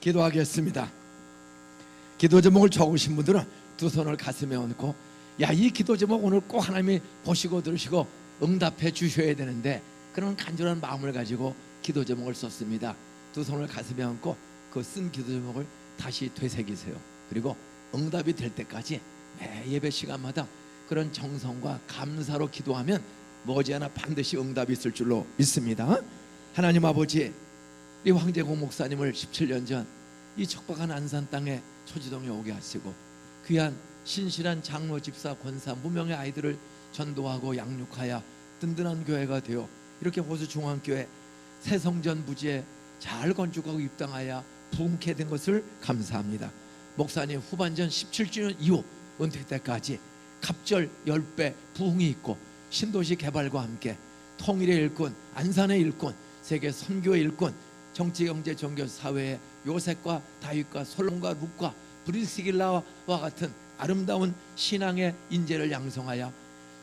기도하겠습니다. 기도 제목을 적으신 분들은 두 손을 가슴에 얹고, 이 기도 제목 오늘 꼭 하나님이 보시고 들으시고 응답해 주셔야 되는데, 그런 간절한 마음을 가지고 기도 제목을 썼습니다. 두 손을 가슴에 얹고 그 쓴 기도 제목을 다시 되새기세요. 그리고 응답이 될 때까지 매 예배 시간마다 그런 정성과 감사로 기도하면 머지않아 반드시 응답이 있을 줄로 믿습니다. 하나님 아버지, 우리 황재공 목사님을 17년 전 이 척박한 안산 땅에 초지동에 오게 하시고 귀한 신실한 장로, 집사, 권사, 무명의 아이들을 전도하고 양육하여 든든한 교회가 되어 이렇게 호수중앙교회 새성전 부지에 잘 건축하고 입당하여 부흥케 된 것을 감사합니다. 목사님 후반전 17주년 이후 은퇴 때까지 갑절 10배 부흥이 있고 신도시 개발과 함께 통일의 일꾼, 안산의 일꾼, 세계 선교의 일꾼, 정치, 경제, 종교, 사회의 요셉과 다윗과 솔롬과 룻과 브리스길라와 같은 아름다운 신앙의 인재를 양성하여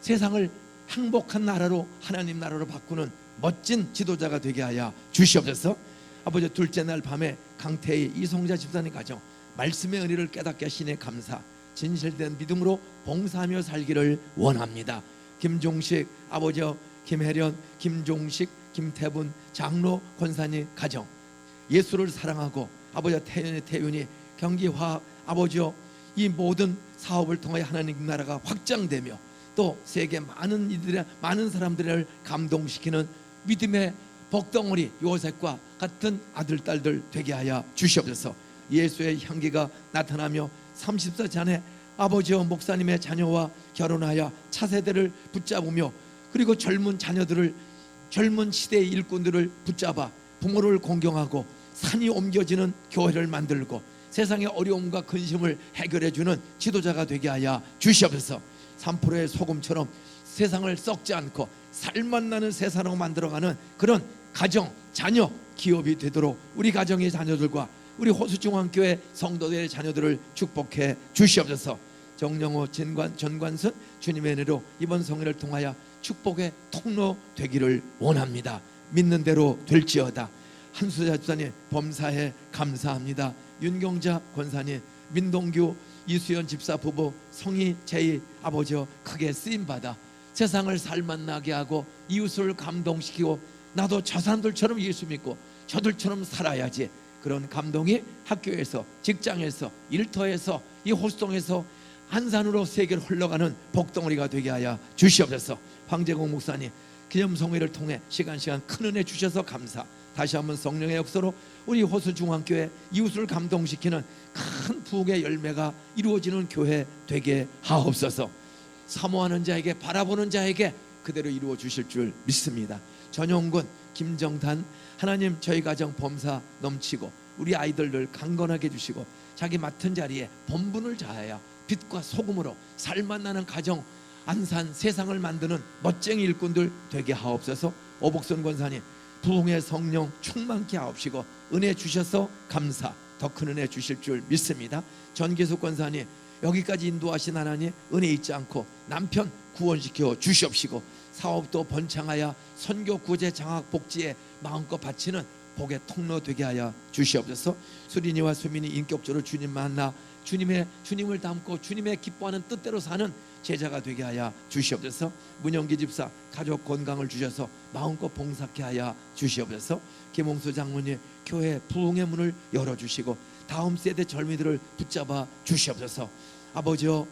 세상을 행복한 나라로, 하나님 나라로 바꾸는 멋진 지도자가 되게 하여 주시옵소서. 아버지, 둘째 날 밤에 강태희 이송자 집사님 가정 말씀의 은혜를 깨닫게 하시니 감사, 진실된 믿음으로 봉사하며 살기를 원합니다. 김종식 아버지, 김혜련, 김종식, 김태분 장로, 권사님 가정 예수를 사랑하고 아버지 태윤이 경기화학 아버지요, 이 모든 사업을 통하여 하나님 나라가 확장되며 또 세계 많은 사람들을 감동시키는 믿음의 복덩어리 요셉과 같은 아들 딸들 되게 하여 주시옵소서. 예수의 향기가 나타나며 30살 전에 아버지와 목사님의 자녀와 결혼하여 차세대를 붙잡으며 그리고 젊은 자녀들을, 젊은 시대의 일꾼들을 붙잡아 부모를 공경하고 산이 옮겨지는 교회를 만들고 세상의 어려움과 근심을 해결해주는 지도자가 되게 하여 주시옵소서. 3%의 소금처럼 세상을 썩지 않고 살맛 나는 세상으로 만들어가는 그런 가정, 자녀, 기업이 되도록 우리 가정의 자녀들과 우리 호수중앙교회 성도들의 자녀들을 축복해 주시옵소서. 정영호, 전관선 주님의 은혜로 이번 성회를 통하여 축복의 통로 되기를 원합니다. 믿는 대로 될지어다. 한수자 집사님 범사에 감사합니다. 윤경자 권사님, 민동규, 이수연 집사 부부, 성희 제이 아버지여 크게 쓰임받아 세상을 살맛나게 하고 이웃을 감동시키고 나도 저 사람들처럼 예수 믿고 저들처럼 살아야지, 그런 감동이 학교에서, 직장에서, 일터에서, 이 호수동에서 안산으로 세계를 흘러가는 복덩어리가 되게 하여 주시옵소서. 황재공 목사님 기념성회를 통해 시간 큰 은혜 주셔서 감사. 다시 한번 성령의 역사로 우리 호수중앙교회 이웃을 감동시키는 큰 부흥의 열매가 이루어지는 교회 되게 하옵소서. 사모하는 자에게, 바라보는 자에게 그대로 이루어 주실 줄 믿습니다. 전용군, 김정단 하나님, 저희 가정 범사 넘치고 우리 아이들을 강건하게 해주시고 자기 맡은 자리에 본분을 다하여 빛과 소금으로 살맛 나는 가정, 안산 세상을 만드는 멋쟁이 일꾼들 되게 하옵소서. 오복선 권사님 부흥의 성령 충만케 하옵시고 은혜 주셔서 감사, 더 큰 은혜 주실 줄 믿습니다. 전기숙 권사님 여기까지 인도하신 하나님 은혜 잊지 않고 남편 구원시켜 주시옵시고 사업도 번창하여 선교, 구제, 장학, 복지에 마음껏 바치는 복의 통로 되게 하여 주시옵소서. 수린이와 수민이 인격적으로 주님 만나 주님을 닮고 주님의 기뻐하는 뜻대로 사는 제자가 되게 하여 주시옵소서. 문영기 집사 가족 건강을 주셔서 마음껏 봉사케 하여 주시옵소서. 김홍수 장로님 교회 부흥의 문을 열어주시고 다음 세대 젊이들을 붙잡아 주시옵소서. 아버지여,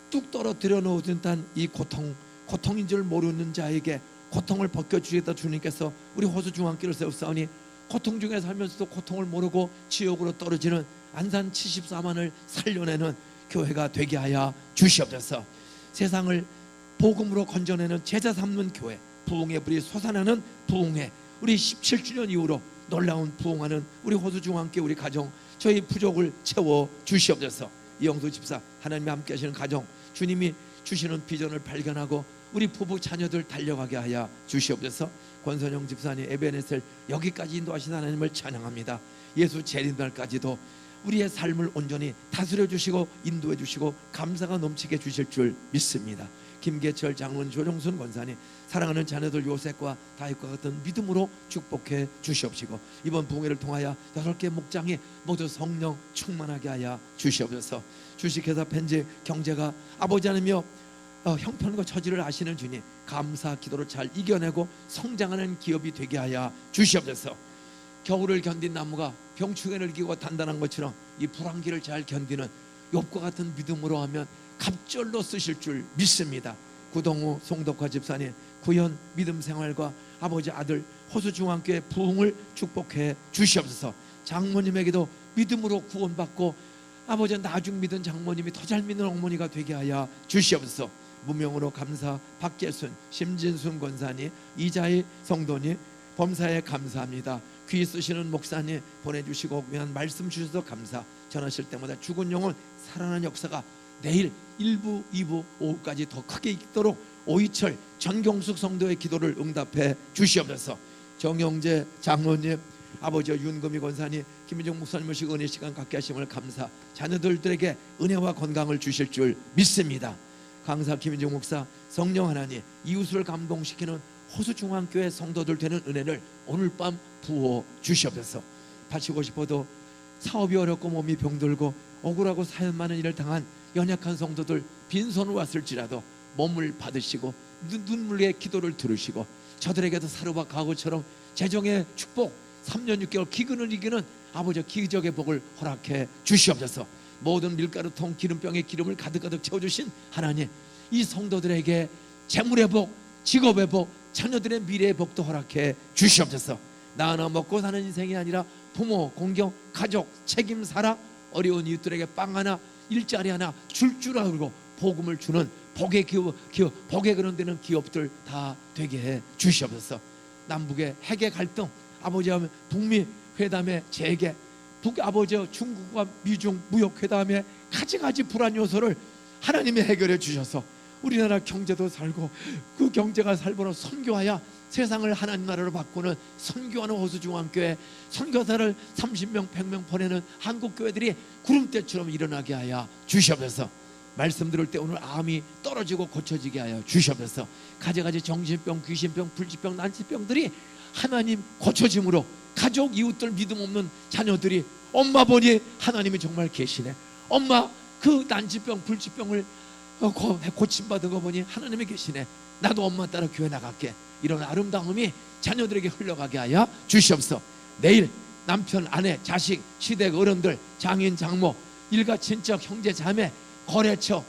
뚝 떨어뜨려 놓은 듯한 이 고통인 줄 모르는 자에게 고통을 벗겨주시겠다 주님께서 우리 호수중앙교회를 세우사오니 고통 중에 살면서도 고통을 모르고 지옥으로 떨어지는 안산 74만을 살려내는 교회가 되게 하여 주시옵소서. 세상을 복음으로 건져내는 제자 삼는 교회, 부흥의 불이 솟아나는 부흥회, 우리 17주년 이후로 놀라운 부흥하는 우리 호수중앙교회 우리 가정, 저희 부족을 채워 주시옵소서. 이영수 집사 하나님이 함께 하시는 가정, 주님이 주시는 비전을 발견하고 우리 부부 자녀들 달려가게 하여 주시옵소서. 권선영 집사님 에베네셀 여기까지 인도하신 하나님을 찬양합니다. 예수 재림날까지도 우리의 삶을 온전히 다스려 주시고 인도해 주시고 감사가 넘치게 주실 줄 믿습니다. 김계철 장로님, 조정순 권사님, 사랑하는 자녀들 요셉과 다윗과 같은 믿음으로 축복해 주시옵시고, 이번 부흥회를 통하여 8개 목장이 모두 성령 충만하게 하여 주시옵소서. 주식회사 펜지 경제가 아버지 하나님이여 형편과 처지를 아시는 주님, 감사 기도로 잘 이겨내고 성장하는 기업이 되게 하여 주시옵소서. 겨울을 견딘 나무가 병충해를 이기고 단단한 것처럼 이 불황기를 잘 견디는 욥과 같은 믿음으로 하면 갑절로 쓰실 줄 믿습니다. 구동우 송덕화 집사님 구현 믿음 생활과 아버지 아들 호수중앙교회 부흥을 축복해 주시옵소서. 장모님에게도 믿음으로 구원받고 아버지 나중 믿은 장모님이 더 잘 믿는 어머니가 되게 하여 주시옵소서. 무명으로 감사 박재순 심진순 권사님 이자희 성도님 범사에 감사합니다. 귀 쓰시는 목사님 보내주시고 귀한 말씀 주셔서 감사. 전하실 때마다 죽은 영혼 살아나는 역사가 내일 1부 2부 오후까지 더 크게 있도록 오이철 전경숙 성도의 기도를 응답해 주시옵소서. 정영재 장로님 아버지 윤금희 권사님 김민정 목사님 모시고 은혜 시간 갖게 하심을 감사. 자녀들에게 은혜와 건강을 주실 줄 믿습니다. 강사 김민정 목사 성령 하나님 이웃을 감동시키는 호수중앙교회 성도들 되는 은혜를 오늘 밤 부어 주시옵소서. 바치고 싶어도 사업이 어렵고 몸이 병들고 억울하고 사연 많은 일을 당한 연약한 성도들 빈손으로 왔을지라도 몸을 받으시고 눈물의 기도를 들으시고 저들에게도 사르바 가고처럼 재정의 축복 3년 6개월 기근을 이기는 아버지 기적의 복을 허락해 주시옵소서. 모든 밀가루통 기름병에 기름을 가득가득 채워주신 하나님, 이 성도들에게 재물의 복, 직업의 복, 자녀들의 미래의 복도 허락해 주시옵소서. 나 하나 먹고 사는 인생이 아니라 부모, 공경, 가족, 책임사라 어려운 이웃들에게 빵 하나, 일자리 하나 줄 알고 복음을 주는 복의 기업, 복에 그런데는 기업들 다 되게 해 주시옵소서. 남북의 핵의 갈등, 아버지 하면 북미 회담의 재개, 아버지 중국과 미중 무역 회담의 가지가지 불안 요소를 하나님이 해결해 주셔서 우리나라 경제도 살고 그 경제가 살므로 선교하여 세상을 하나님 나라로 바꾸는 선교하는 호수중앙교회 선교사를 30명 100명 보내는 한국교회들이 구름대처럼 일어나게 하여 주시옵소서. 말씀 들을 때 오늘 암이 떨어지고 고쳐지게 하여 주시옵소서. 가지가지 정신병, 귀신병, 불치병, 난치병들이 하나님 고쳐짐으로 가족, 이웃들 믿음 없는 자녀들이 엄마 보니 하나님이 정말 계시네, 엄마 그 난치병, 불치병을 고침받은 거 보니 하나님이 계시네, 나도 엄마 따라 교회 나갈게, 이런 아름다움이 자녀들에게 흘러가게 하여 주시옵소서. 내일 남편, 아내, 자식, 시댁 어른들, 장인, 장모, 일가 친척, 형제, 자매, 거래처,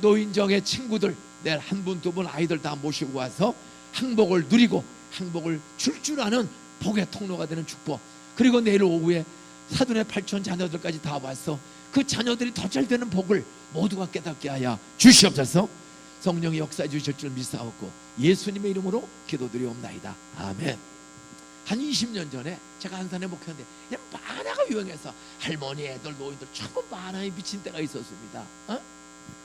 노인정의 친구들 내일 한 분, 두 분 아이들 다 모시고 와서 행복을 누리고 행복을 줄 아는 복의 통로가 되는 축복. 그리고 내일 오후에 사돈의 8천 자녀들까지 다 와서 그 자녀들이 더 잘 되는 복을 모두가 깨닫게 하여 주시옵소서. 성령이 역사해 주실 줄 믿사옵고 예수님의 이름으로 기도드리옵나이다. 아멘. 한 20년 전에 제가 안산에 목회하는데 그냥 만화가 유행해서 할머니, 애들, 노인들 전부 만화에 미친 때가 있었습니다.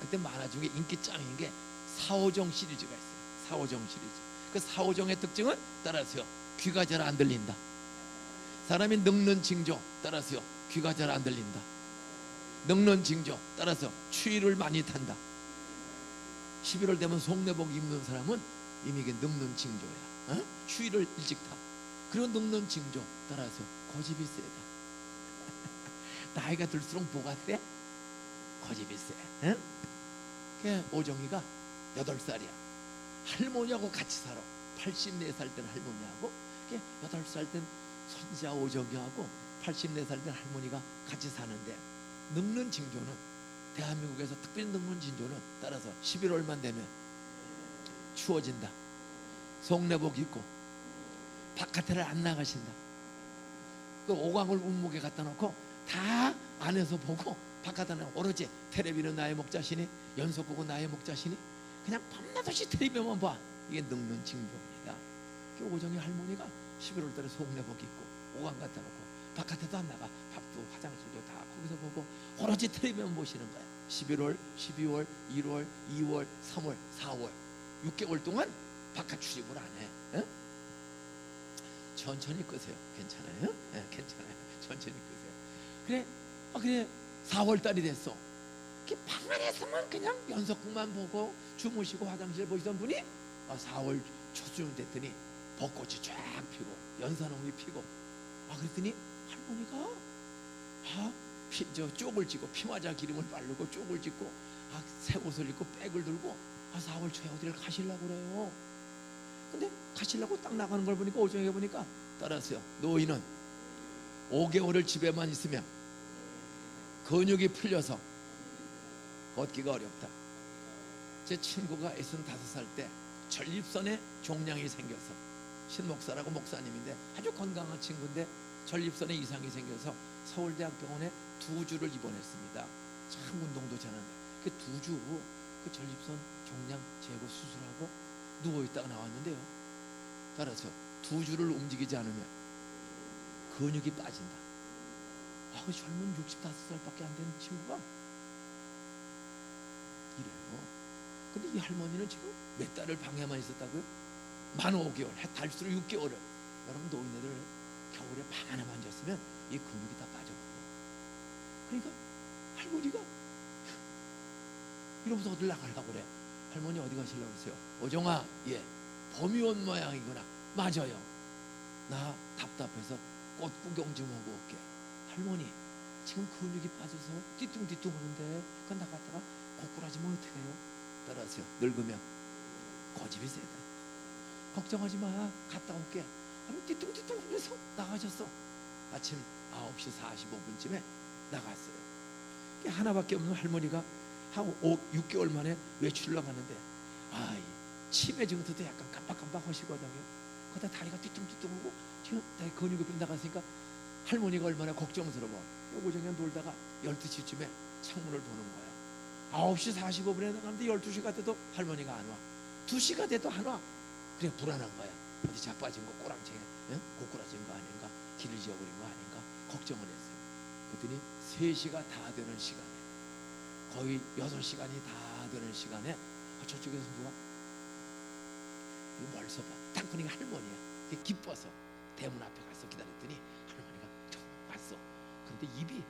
그때 만화 중에 인기 짱인 게 사오정 시리즈가 있어요. 사오정 시리즈. 그 사오정의 특징은 따라서요, 귀가 잘 안 들린다. 사람이 늙는 징조 따라서요, 귀가 잘 안 들린다. 늙는 징조 따라서 추위를 많이 탄다. 11월 되면 속내복 입는 사람은 이미 이게 늙는 징조야. 추위를 일찍 타. 그리고 늙는 징조 따라서 고집이 세다. 나이가 들수록 뭐가 세? 고집이 세. 오정이가 8살이야. 할머니하고 같이 살아. 84살 된 할머니하고 8살 된 손자 오정이하고 84살 된 할머니가 같이 사는데, 늙는 징조는 대한민국에서 특별히 늙는 징조는 따라서 11월만 되면 추워진다. 속내복 입고 바깥에를 안 나가신다. 그 오광을 운목에 갖다 놓고 다 안에서 보고 바깥에는 오로지 텔레비는 나의 목자시니 연속곡은 나의 목자시니 그냥 밤낮없이 텔레비만 봐. 이게 늙는 징조입니다. 그 오정이 할머니가 11월 달에 속내복 입고 오광 갖다 놓고 바깥에도 안 나가. 밥도 화장실도 다 거기서 보고 오로지 텔레비만 보시는 거야. 11월, 12월, 1월, 2월, 3월, 4월 6개월 동안 바깥 출입을 안 해. 천천히 끄세요. 괜찮아요? 괜찮아요. 천천히 끄세요. 그래 4월 달이 됐어. 이렇게 방 안에서만 그냥 연속극만 보고 주무시고 화장실 보시던 분이 4월 초쯤 됐더니 벚꽃이 쫙 피고 연산홍이 피고 그랬더니 할머니가 저 쪽을 찌고 피마자 기름을 바르고 쪽을 찢고 새 옷을 입고 백을 들고 4월 초에 어디를 가시려고 그래요. 근데 가시려고 딱 나가는 걸 보니까 오정에 보니까 따라서요, 노인은 5개월을 집에만 있으면 근육이 풀려서 걷기가 어렵다. 제 친구가 65살 때 전립선에 종양이 생겨서 신목사라고 목사님인데 아주 건강한 친구인데 전립선에 이상이 생겨서 서울대학병원에 2주를 입원했습니다. 참 운동도 잘하는데 그 2주 그 전립선 종양 제거 수술하고 누워있다가 나왔는데요, 따라서 2주를 움직이지 않으면 근육이 빠진다. 그 젊은 65살밖에 안 되는 친구가 이래요. 근데 이 할머니는 지금 몇 달을 방에만 있었다고요? 만 5개월, 달수로 6개월을. 여러분, 노인네들 겨울에 방 안에만 앉았으면 이 근육이 다 빠져버려요. 그러니까 할머니가 이러면서 어딜 나가려고 그래. 할머니 어디 가시려고 그러세요? 오정아, 예, 봄이 온 모양이구나. 맞아요. 나 답답해서 꽃 구경 좀 하고 올게. 할머니, 지금 근육이 빠져서 뒤뚱뒤뚱 하는데 그 나갔다가 고꾸라지면 어떡해요? 따라하세요. 늙으면 고집이 세다. 걱정하지 마. 갔다 올게. 하면 뒤뚱뒤뚱 하면서 나가셨어. 아침 9시 45분쯤에 나갔어요. 하나밖에 없는 할머니가 한 6개월 만에 외출을 나가는데 이 치매 증세도 약간 깜빡깜빡 하시거든요. 그러다 다리가 뒤뚱뒤뚱하고 지금 다리 근육이 빗나갔으니까 할머니가 얼마나 걱정스러워. 오정에 놀다가 12시쯤에 창문을 보는 거야. 9시 45분에 나가는데 12시가 돼도 할머니가 안 와. 2시가 돼도 안 와. 그래 불안한 거야. 어디 자빠진 거 꼬랑쟁이 고꾸라진 거 아닌가, 길을 지어버린 거 아닌가 걱정을 했어요. 그랬더니 3시가 다 되는 시간에, 거의 6시간이 다 되는 시간에 저쪽에서 누가 멀서 봐. 딱 보니까 할머니야. 기뻐서 대문 앞에 가서 기다렸더니 할머니가 툭 왔어. 근데 입이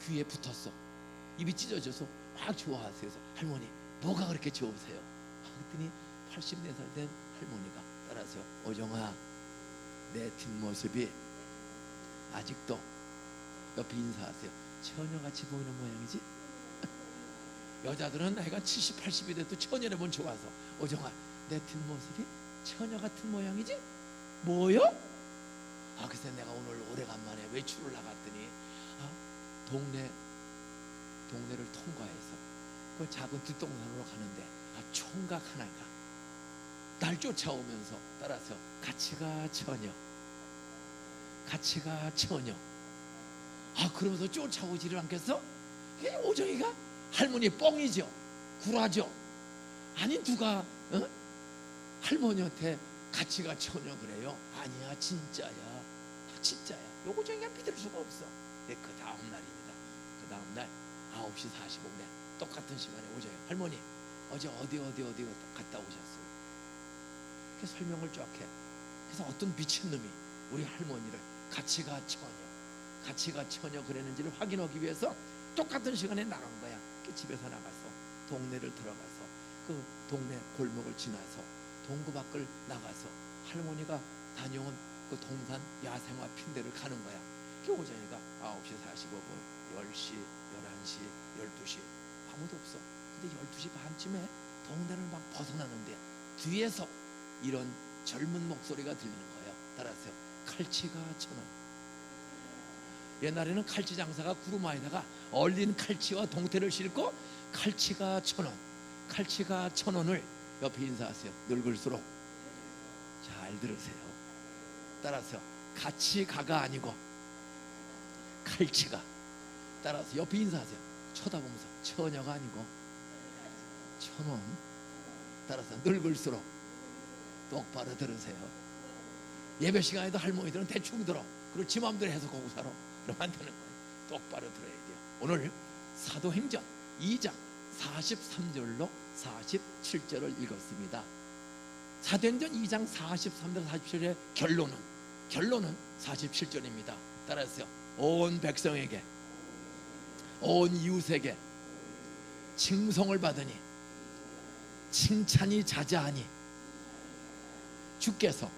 귀에 붙었어. 입이 찢어져서 막 좋아하세요. 그래서 할머니 뭐가 그렇게 좋으세요? 그랬더니 84살 된 할머니가 따라서 오정아, 내 뒷모습이 아직도 옆에 인사하세요. 처녀같이 보이는 모양이지? 여자들은 나이가 70, 80이 돼도 처녀를 보면 좋아서 오정아, 내 뒷모습이 처녀 같은 모양이지? 뭐요? 글쎄 내가 오늘 오래간만에 외출을 나갔더니 동네를 통과해서 그 작은 뒷동산으로 가는데 총각 하나가 날 쫓아오면서 따라서 같이 가 처녀, 같이 가 처녀. 그러면서 쫓아오지를 않겠어? 오정이가 할머니 뻥이죠, 구라죠. 아니 누가 할머니한테 같이 가 처녀 그래요? 아니야, 진짜야, 진짜야. 오정이가 믿을 수가 없어. 그 다음 날입니다. 그 다음 날 9시 45분에 똑같은 시간에 오정이, 할머니 어제 어디 갔다 오셨어요? 그 설명을 쫙 해. 그래서 어떤 미친놈이 우리 할머니를 같이 가 처녀 그랬는지를 확인하기 위해서 똑같은 시간에 나간 거야. 그 집에서 나가서 동네를 들어가서 그 동네 골목을 지나서 동구 밖을 나가서 할머니가 다녀온 그 동산 야생화 핀대를 가는 거야. 그 오전이가 9시 45분, 10시, 11시, 12시 아무도 없어. 근데 12시 반쯤에 동네를 막 벗어나는데 뒤에서 이런 젊은 목소리가 들리는 거예요. 따라서요. 칼치가 1,000원. 옛날에는 칼치 장사가 구루마에다가 얼린 칼치와 동태를 싣고 칼치가 1,000원, 칼치가 1,000원을 옆에 인사하세요. 늙을수록 잘 들으세요. 따라서 같이 가가 아니고 칼치가. 따라서 옆에 인사하세요. 쳐다보면서 처녀가 아니고 1,000원. 따라서 늙을수록 똑바로 들으세요. 예배 시간에도 할머니들은 대충 들어. 그리고 지 마음대로 해석하고 살아. 그러면 안 되는 거예요. 똑바로 들어야 돼요. 오늘 사도행전 2장 43절로 47절을 읽었습니다. 사도행전 2장 43절 47절의 결론은 47절입니다. 따라서요. 온 백성에게, 온 이웃에게 칭송을 받으니 칭찬이 자자하니 주께서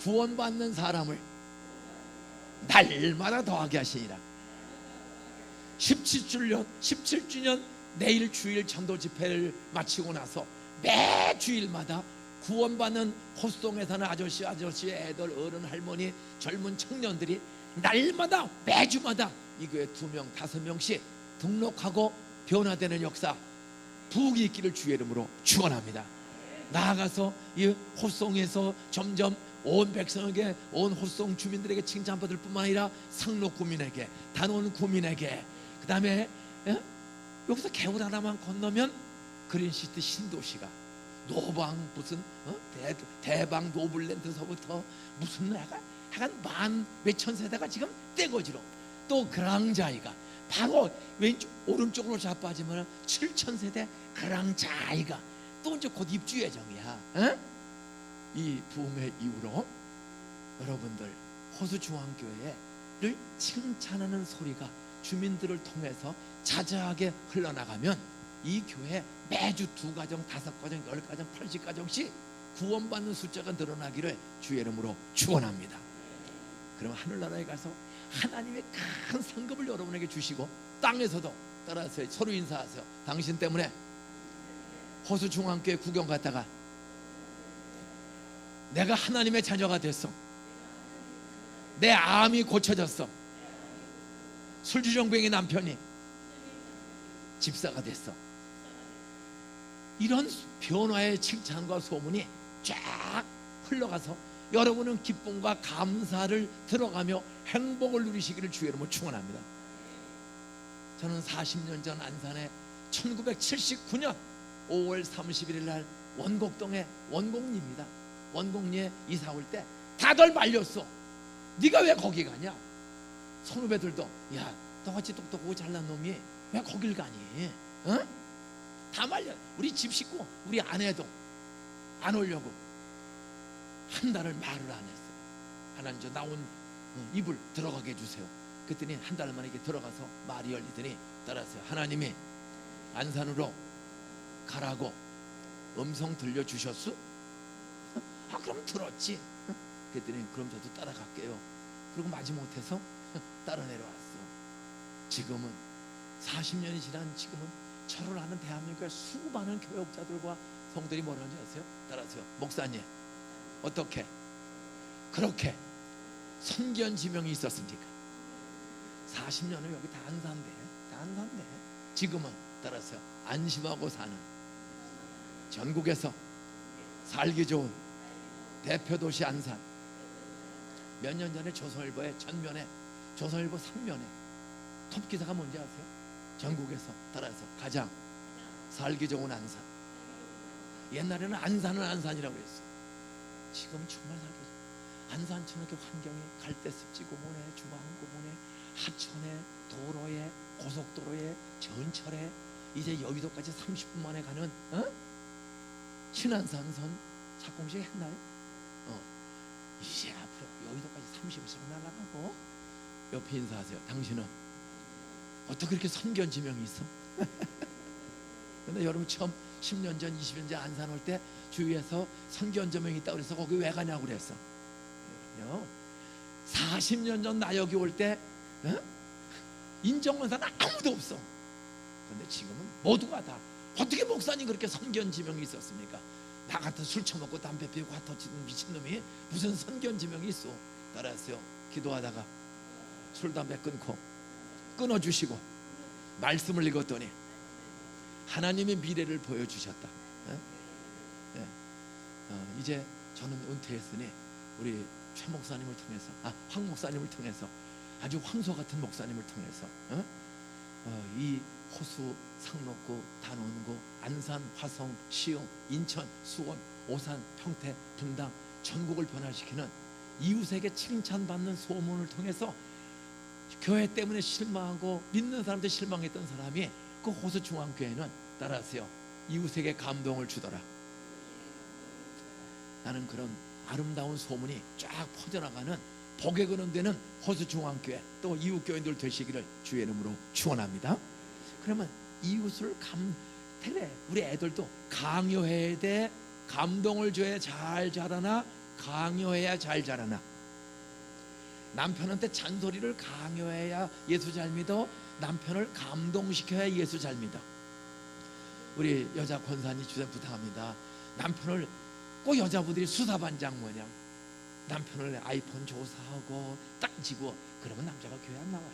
구원받는 사람을 날마다 더하게 하시니라. 17주년 내일 주일 전도 집회를 마치고 나서 매 주일마다 구원받는 호수동에 사는 아저씨 애들, 어른, 할머니, 젊은 청년들이 날마다 매주마다 이 교회 2명, 5명씩 등록하고 변화되는 역사 부흥이 있기를 주의 이름으로 축원합니다. 나아가서 이 호수동에서 점점 온 백성에게, 온 호수동 주민들에게 칭찬받을 뿐만 아니라 상로 구민에게, 단원 구민에게, 그 다음에 여기서 개울 하나만 건너면 그린시티 신도시가 노방 무슨 대방 노블랜드서부터 무슨 약간 만 몇천 세대가 지금 떼거지로, 또 그랑자이가 바로 왼쪽 오른쪽으로 자빠지면 7천 세대 그랑자이가 또 이제 곧 입주 예정이야. 이 부흥의 이후로 여러분들 호수중앙교회를 칭찬하는 소리가 주민들을 통해서 자자하게 흘러나가면 이 교회 매주 2가정, 5가정, 10가정, 80가정씩 구원받는 숫자가 늘어나기를 주의 이름으로 축원합니다. 그럼 하늘나라에 가서 하나님의 큰 상급을 여러분에게 주시고, 땅에서도 따라서 서로 인사하세요. 당신 때문에 호수중앙교회 구경 갔다가 내가 하나님의 자녀가 됐어. 내 암이 고쳐졌어. 술주정뱅이 남편이 집사가 됐어. 이런 변화의 칭찬과 소문이 쫙 흘러가서 여러분은 기쁨과 감사를 들어가며 행복을 누리시기를 주의 이름으로 축원합니다. 저는 40년 전 안산에 1979년 5월 31일 날 원곡동에 원곡리입니다. 원곡리에 이사 올 때 다들 말렸어. 네가 왜 거기 가냐? 선후배들도 야, 너같이 똑똑하고 잘난 놈이 왜 거길 가니? 다 말려. 우리 집 식구, 우리 아내도 안 오려고 한 달을 말을 안 했어요. 하나님 저 나온 입을 들어가게 해주세요. 그랬더니 한 달 만에 이렇게 들어가서 말이 열리더니 따라서 하나님이 안산으로 가라고 음성 들려주셨어? 그럼 들었지. 그랬더니 그럼 저도 따라갈게요. 그리고 마지못해서 따라 내려왔어. 지금은 40년이 지난 지금은 저를 아는 대한민국의 수많은 교역자들과 성들이 뭐라는지 아세요? 따라서요. 목사님 어떻게 그렇게 선견지명이 있었습니까? 40년을 여기 다 안산대. 지금은 따라서요. 안심하고 사는 전국에서 살기 좋은 대표도시 안산. 몇 년 전에 조선일보의 전면에, 조선일보 3면에 톱기사가 뭔지 아세요? 전국에서 따라서 가장 살기 좋은 안산. 옛날에는 안산은 안산이라고 그랬어. 지금은 정말 살기 좋은 안산처럼 이렇게 환경이 갈대습지 고문에, 주방 고문에, 하천에, 도로에, 고속도로에, 전철에, 이제 여의도까지 30분 만에 가는 신안산선 착공식 했나요? 이제 앞으로 여의도까지 30분씩 날아가고. 옆에 인사하세요. 당신은 어떻게 그렇게 선견지명이 있어? 근데 여러분 처음 10년 전, 20년 전 안산 올 때 주위에서 선견지명이 있다고 그래서 거기 왜 가냐고 그랬어. 40년 전 나 여기 올 때 인정원사는 아무도 없어. 그런데 지금은 모두가 다. 어떻게 목사님 그렇게 선견지명이 있었습니까? 나 같은 술 처먹고 담배 피우고 핫터치는 미친놈이 무슨 선견지명이 있어. 따라하세요. 기도하다가 술 담배 끊어주시고 말씀을 읽었더니 하나님의 미래를 보여주셨다. 이제 저는 은퇴했으니 우리 최 목사님을 통해서, 황 목사님을 통해서, 아주 황소 같은 목사님을 통해서 이 호수, 상록구, 단원구, 안산, 화성, 시흥, 인천, 수원, 오산, 평택, 분당 전국을 변화시키는 이웃에게 칭찬받는 소문을 통해서 교회 때문에 실망하고 믿는 사람들 실망했던 사람이 그 호수중앙교회는 따라하세요. 이웃에게 감동을 주더라. 나는 그런 아름다운 소문이 쫙 퍼져나가는 복의 근원 되는 호수중앙교회 또 이웃교회들 되시기를 주의 이름으로 축원합니다. 그러면 이웃을 그래, 우리 애들도 강요해야 돼. 감동을 줘야 잘 자라나, 강요해야 잘 자라나. 남편한테 잔소리를 강요해야 예수 잘 믿어. 남편을 감동시켜야 예수 잘 믿어. 우리 여자 권사님 주사 부탁합니다. 남편을 꼭 여자분들이 수사반장 모양 남편을 아이폰 조사하고 따지고 그러면 남자가 교회 안 나와요.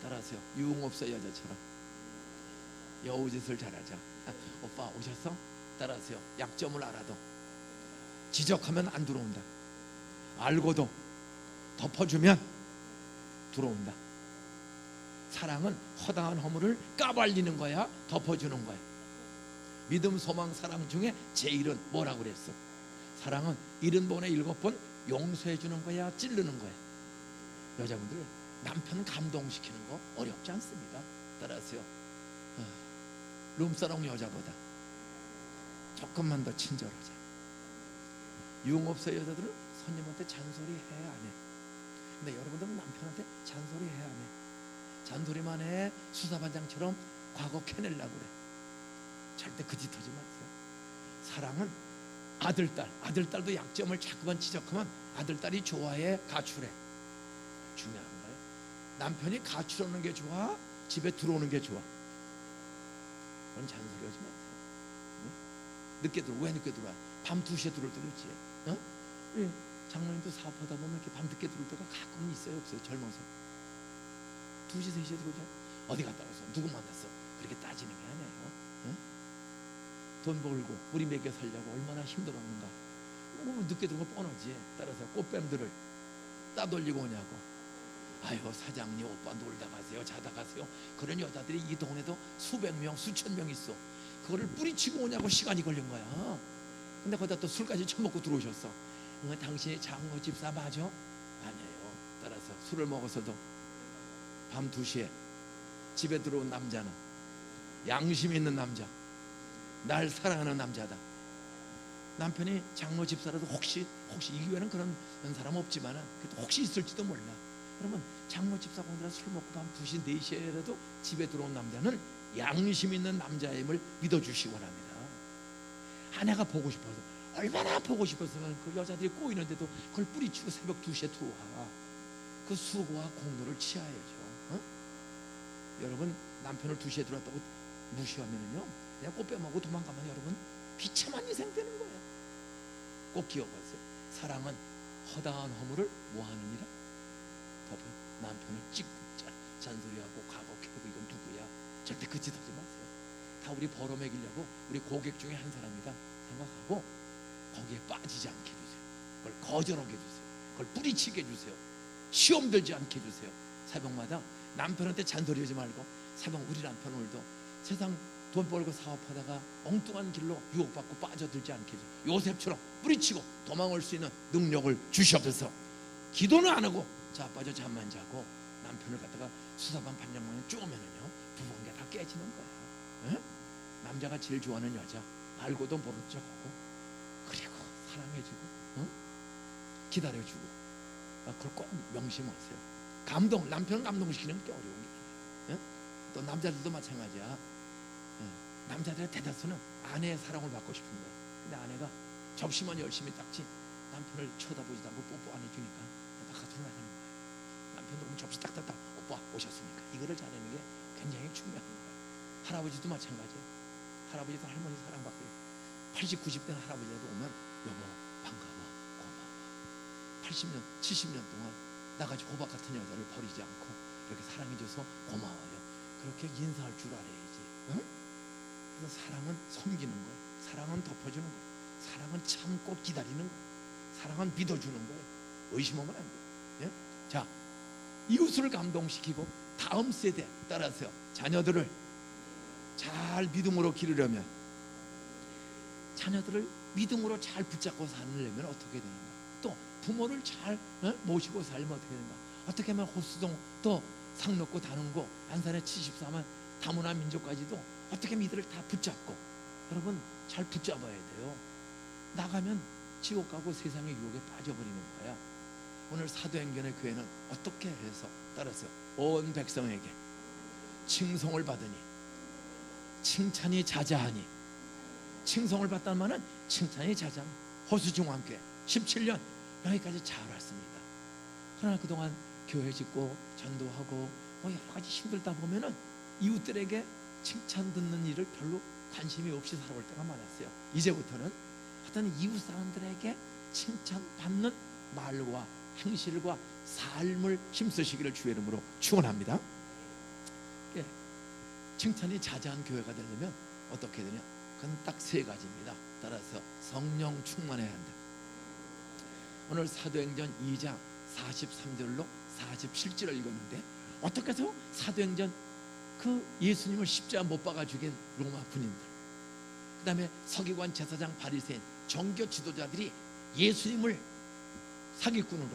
따라하세요. 유흥업소 여자처럼 여우짓을 잘하자. 오빠 오셨어? 따라하세요. 약점을 알아도 지적하면 안 들어온다. 알고도 덮어주면 들어온다. 사랑은 허다한 허물을 까발리는 거야, 덮어주는 거야. 믿음, 소망, 사랑 중에 제일은 뭐라고 그랬어? 사랑은 70번에 7번 용서해 주는 거야, 찌르는 거야. 여자분들 남편 감동시키는 거 어렵지 않습니다. 따라하세요. 룸사롱 여자보다 조금만 더 친절하자. 유흥업소 여자들은 손님한테 잔소리 해야 안 해. 근데 여러분들은 남편한테 잔소리 해야 안 해. 잔소리만 해. 수사반장처럼 과거 캐내려고 그래. 절대 그 짓 하지 마세요. 사랑은 아들딸도 약점을 자꾸만 지적하면 아들딸이 좋아해, 가출해. 중요한 거예요. 남편이 가출하는 게 좋아, 집에 들어오는 게 좋아. 그런 잔소리 하지 마세요. 응? 늦게 들어. 왜 늦게 들어와? 밤 2시에 들어올 때도 있지. 어? 예. 장로님도 사업하다 보면 이렇게 밤 늦게 들어올 때가 가끔 있어요, 없어요? 젊어서 2시, 3시에 들어오죠. 어디 갔다 왔어? 누구 만났어? 그렇게 따지는 게 아니에요. 응? 돈 벌고 우리 먹여 살려고 얼마나 힘들었는가. 뭐 늦게 들어오면 뻔하지. 따라서 꽃뱀들을 따돌리고 오냐고. 아유 사장님, 오빠 놀다 가세요, 자다 가세요. 그런 여자들이 이 동네도 수백 명, 수천 명 있어. 그거를 뿌리치고 오냐고 시간이 걸린 거야. 근데 거기다 또 술까지 처먹고 들어오셨어. 당신이 장로 집사 맞아? 아니에요. 따라서 술을 먹어서도 밤 2시에 집에 들어온 남자는 양심 있는 남자, 날 사랑하는 남자다. 남편이 장로 집사라도 혹시 이 교회는 그런 사람 없지만 혹시 있을지도 몰라. 그러면 장로 집사 공들아 술 먹고 밤 2시, 4시에라도 집에 들어온 남자는 양심 있는 남자임을 믿어주시기 원합니다. 아내가 보고 싶어서, 얼마나 보고 싶었으면 그 여자들이 꼬이는데도 그걸 뿌리치고 새벽 2시에 들어와. 그 수고와 공로를 취하야죠. 어? 여러분 남편을 2시에 들어왔다고 무시하면요 그냥 꽃 빼먹고 도망가면 여러분 비참한 인생 되는 거예요. 꼭 기억하세요. 사랑은 허다한 허물을 뭐하느니라? 덮어. 남편을 찍고 잔소리하고 과거 캐고 이건 누구야? 절대 그 짓 하지 마세요. 다 우리 벌어먹이려고 우리 고객 중에 한 사람이다 생각하고 거기에 빠지지 않게 해주세요. 그걸 거절하게 해주세요. 그걸 뿌리치게 해주세요. 시험 들지 않게 해주세요. 새벽마다 남편한테 잔소리하지 말고, 새벽 우리 남편 오늘도 세상 돈 벌고 사업하다가 엉뚱한 길로 유혹받고 빠져들지 않게 해주세요. 요셉처럼 뿌리치고 도망올 수 있는 능력을 주시옵소서. 기도는 안 하고 자빠져 잠만 자고 남편을 갖다가 수사반 반장만에 쪼으면은요 부부관계 다 깨지는 거예요. 에? 남자가 제일 좋아하는 여자, 알고도 모른 척하고 그리고 사랑해주고 기다려주고, 그걸 꼭 명심하세요. 남편을 감동시키는 게 어려운 게 아니에요. 또 남자들도 마찬가지야. 남자들의 대다수는 아내의 사랑을 받고 싶은 거예요. 근데 아내가 접시만 열심히 닦지 남편을 쳐다보지도 않고 뽀뽀 안 해주니까 바깥으로 나가는 거예요. 남편도 그럼 접시 딱딱딱, 오빠 오셨습니까? 이거를 잘하는 게 굉장히 중요한 거예요. 할아버지도 마찬가지예요. 할아버지도 할머니 사랑받고 80, 90대 할아버지라도 오면 여보 반가워, 고마워. 80년, 70년 동안 나같이 호박 같은 여자를 버리지 않고 이렇게 사랑해줘서 고마워요. 그렇게 인사할 줄 알아야지. 응? 그래서 사랑은 섬기는 거예요. 사랑은 덮어주는 거예요. 사랑은 참고 기다리는 거예요. 사랑은 믿어주는 거예요. 의심하면 안 돼요. 예? 자, 이웃을 감동시키고 다음 세대 따라서요 자녀들을 잘 믿음으로 기르려면, 자녀들을 믿음으로 잘 붙잡고 살려면 어떻게 되는가? 또 부모를 잘 모시고 살면 어떻게 되는가? 어떻게 하면 호수동 또 상록구 다능구 안산의 74만 다문화 민족까지도 어떻게 하면 이들을 다 붙잡고, 여러분 잘 붙잡아야 돼요. 나가면 지옥 가고 세상의 유혹에 빠져버리는 거야. 오늘 사도행전의 교회는 어떻게 해서 따라서 온 백성에게 칭송을 받으니 칭찬이 자자하니, 칭송을 받다는 말은 칭찬이 자자하니. 호수중앙교회 17년 여기까지 잘 왔습니다. 그러나 그동안 교회 짓고 전도하고 여러 가지 힘들다 보면은 이웃들에게 칭찬 듣는 일을 별로 관심이 없이 살아올 때가 많았어요. 이제부터는 어떤 이웃 사람들에게 칭찬받는 말과 행실과 삶을 힘쓰시기를 주의 이름으로 축원합니다. 예, 칭찬이 자자한 교회가 되려면 어떻게 되냐? 그건 딱 세 가지입니다. 따라서 성령 충만해야 한다. 오늘 사도행전 2장 43절로 47절을 읽었는데, 어떻게 해서 사도행전 그 예수님을 십자가 못 박아 죽인 로마 군인들, 그 다음에 서기관, 제사장, 바리새인, 종교 지도자들이 예수님을 사기꾼으로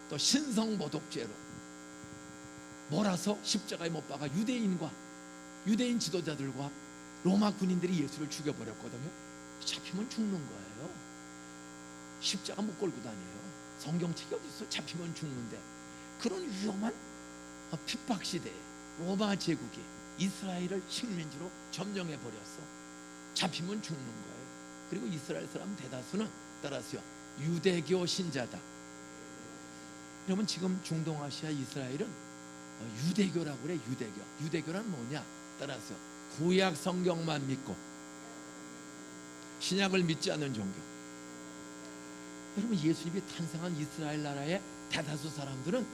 또 신성모독죄로 몰아서 십자가에 못 박아 유대인 지도자들과 로마 군인들이 예수를 죽여버렸거든요. 잡히면 죽는 거예요. 십자가 못 걸고 다녀요. 성경책이 어디 있어? 잡히면 죽는데. 그런 위험한 핍박 시대에 로마 제국이 이스라엘을 식민지로 점령해 버렸어. 잡히면 죽는 거예요. 그리고 이스라엘 사람 대다수는 따라서요, 유대교 신자다. 여러분, 지금 중동아시아 이스라엘은 유대교라고 그래. 유대교란 뭐냐? 따라서 구약 성경만 믿고 신약을 믿지 않는 종교. 여러분, 예수님이 탄생한 이스라엘 나라의 대다수 사람들은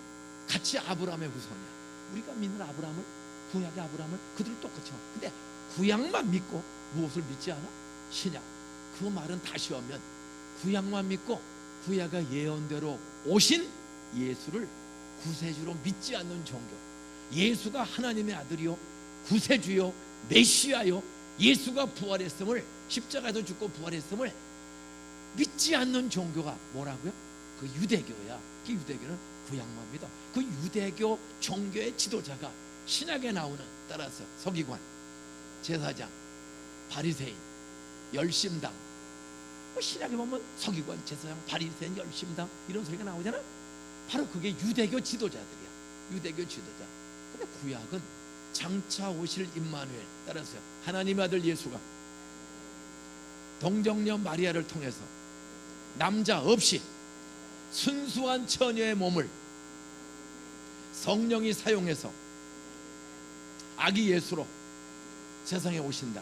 같이 아브라함의 후손이야. 우리가 믿는 아브라함을, 구약의 아브라함을 그들은 똑같죠. 근데 구약만 믿고 무엇을 믿지 않아? 신약. 그 말은 다시 하면 구약만 믿고 구약의 예언대로 오신 예수를 구세주로 믿지 않는 종교. 예수가 하나님의 아들이요 구세주요 메시아요, 예수가 부활했음을, 십자가에도 죽고 부활했음을 믿지 않는 종교가 뭐라고요? 그 유대교야. 그 유대교는 구약만 믿어. 그 유대교 종교의 지도자가 신약에 나오는, 따라서 서기관, 제사장, 바리새인, 열심당. 신약에 보면 서기관, 제사장, 바리새인, 열심당 이런 소리가 나오잖아. 바로 그게 유대교 지도자들이야. 유대교 지도자. 근데 구약은 장차 오실 임마누엘, 따라서 하나님의 아들 예수가 동정녀 마리아를 통해서 남자 없이 순수한 처녀의 몸을 성령이 사용해서 아기 예수로 세상에 오신다.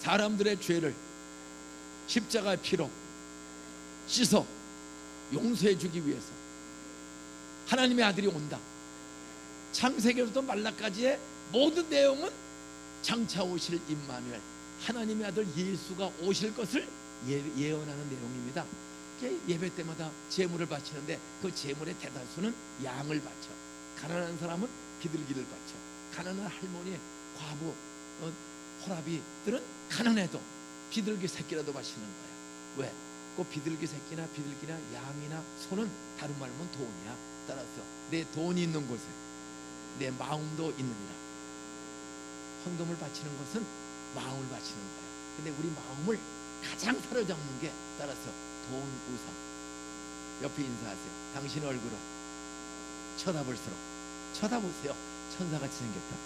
사람들의 죄를 십자가의 피로 씻어 용서해 주기 위해서 하나님의 아들이 온다. 창세기부터 말라까지의 모든 내용은 장차 오실 임마누엘, 하나님의 아들 예수가 오실 것을 예언하는 내용입니다. 예배 때마다 제물을 바치는데 그 제물의 대다수는 양을 바쳐. 가난한 사람은 비둘기를 바쳐. 가난한 할머니, 과부, 호라비들은 가난해도 비둘기 새끼라도 바치는 거야. 왜? 그 비둘기 새끼나 양이나 소는 다른 말로 돈이야. 따라서 내 돈이 있는 곳에 내 마음도 있느니라. 헌금을 바치는 것은 마음을 바치는 거야. 근데 우리 마음을 가장 사로잡는 게 따라서 돈, 우상. 옆에 인사하세요. 당신 얼굴은 쳐다볼수록, 쳐다보세요, 천사같이 생겼다.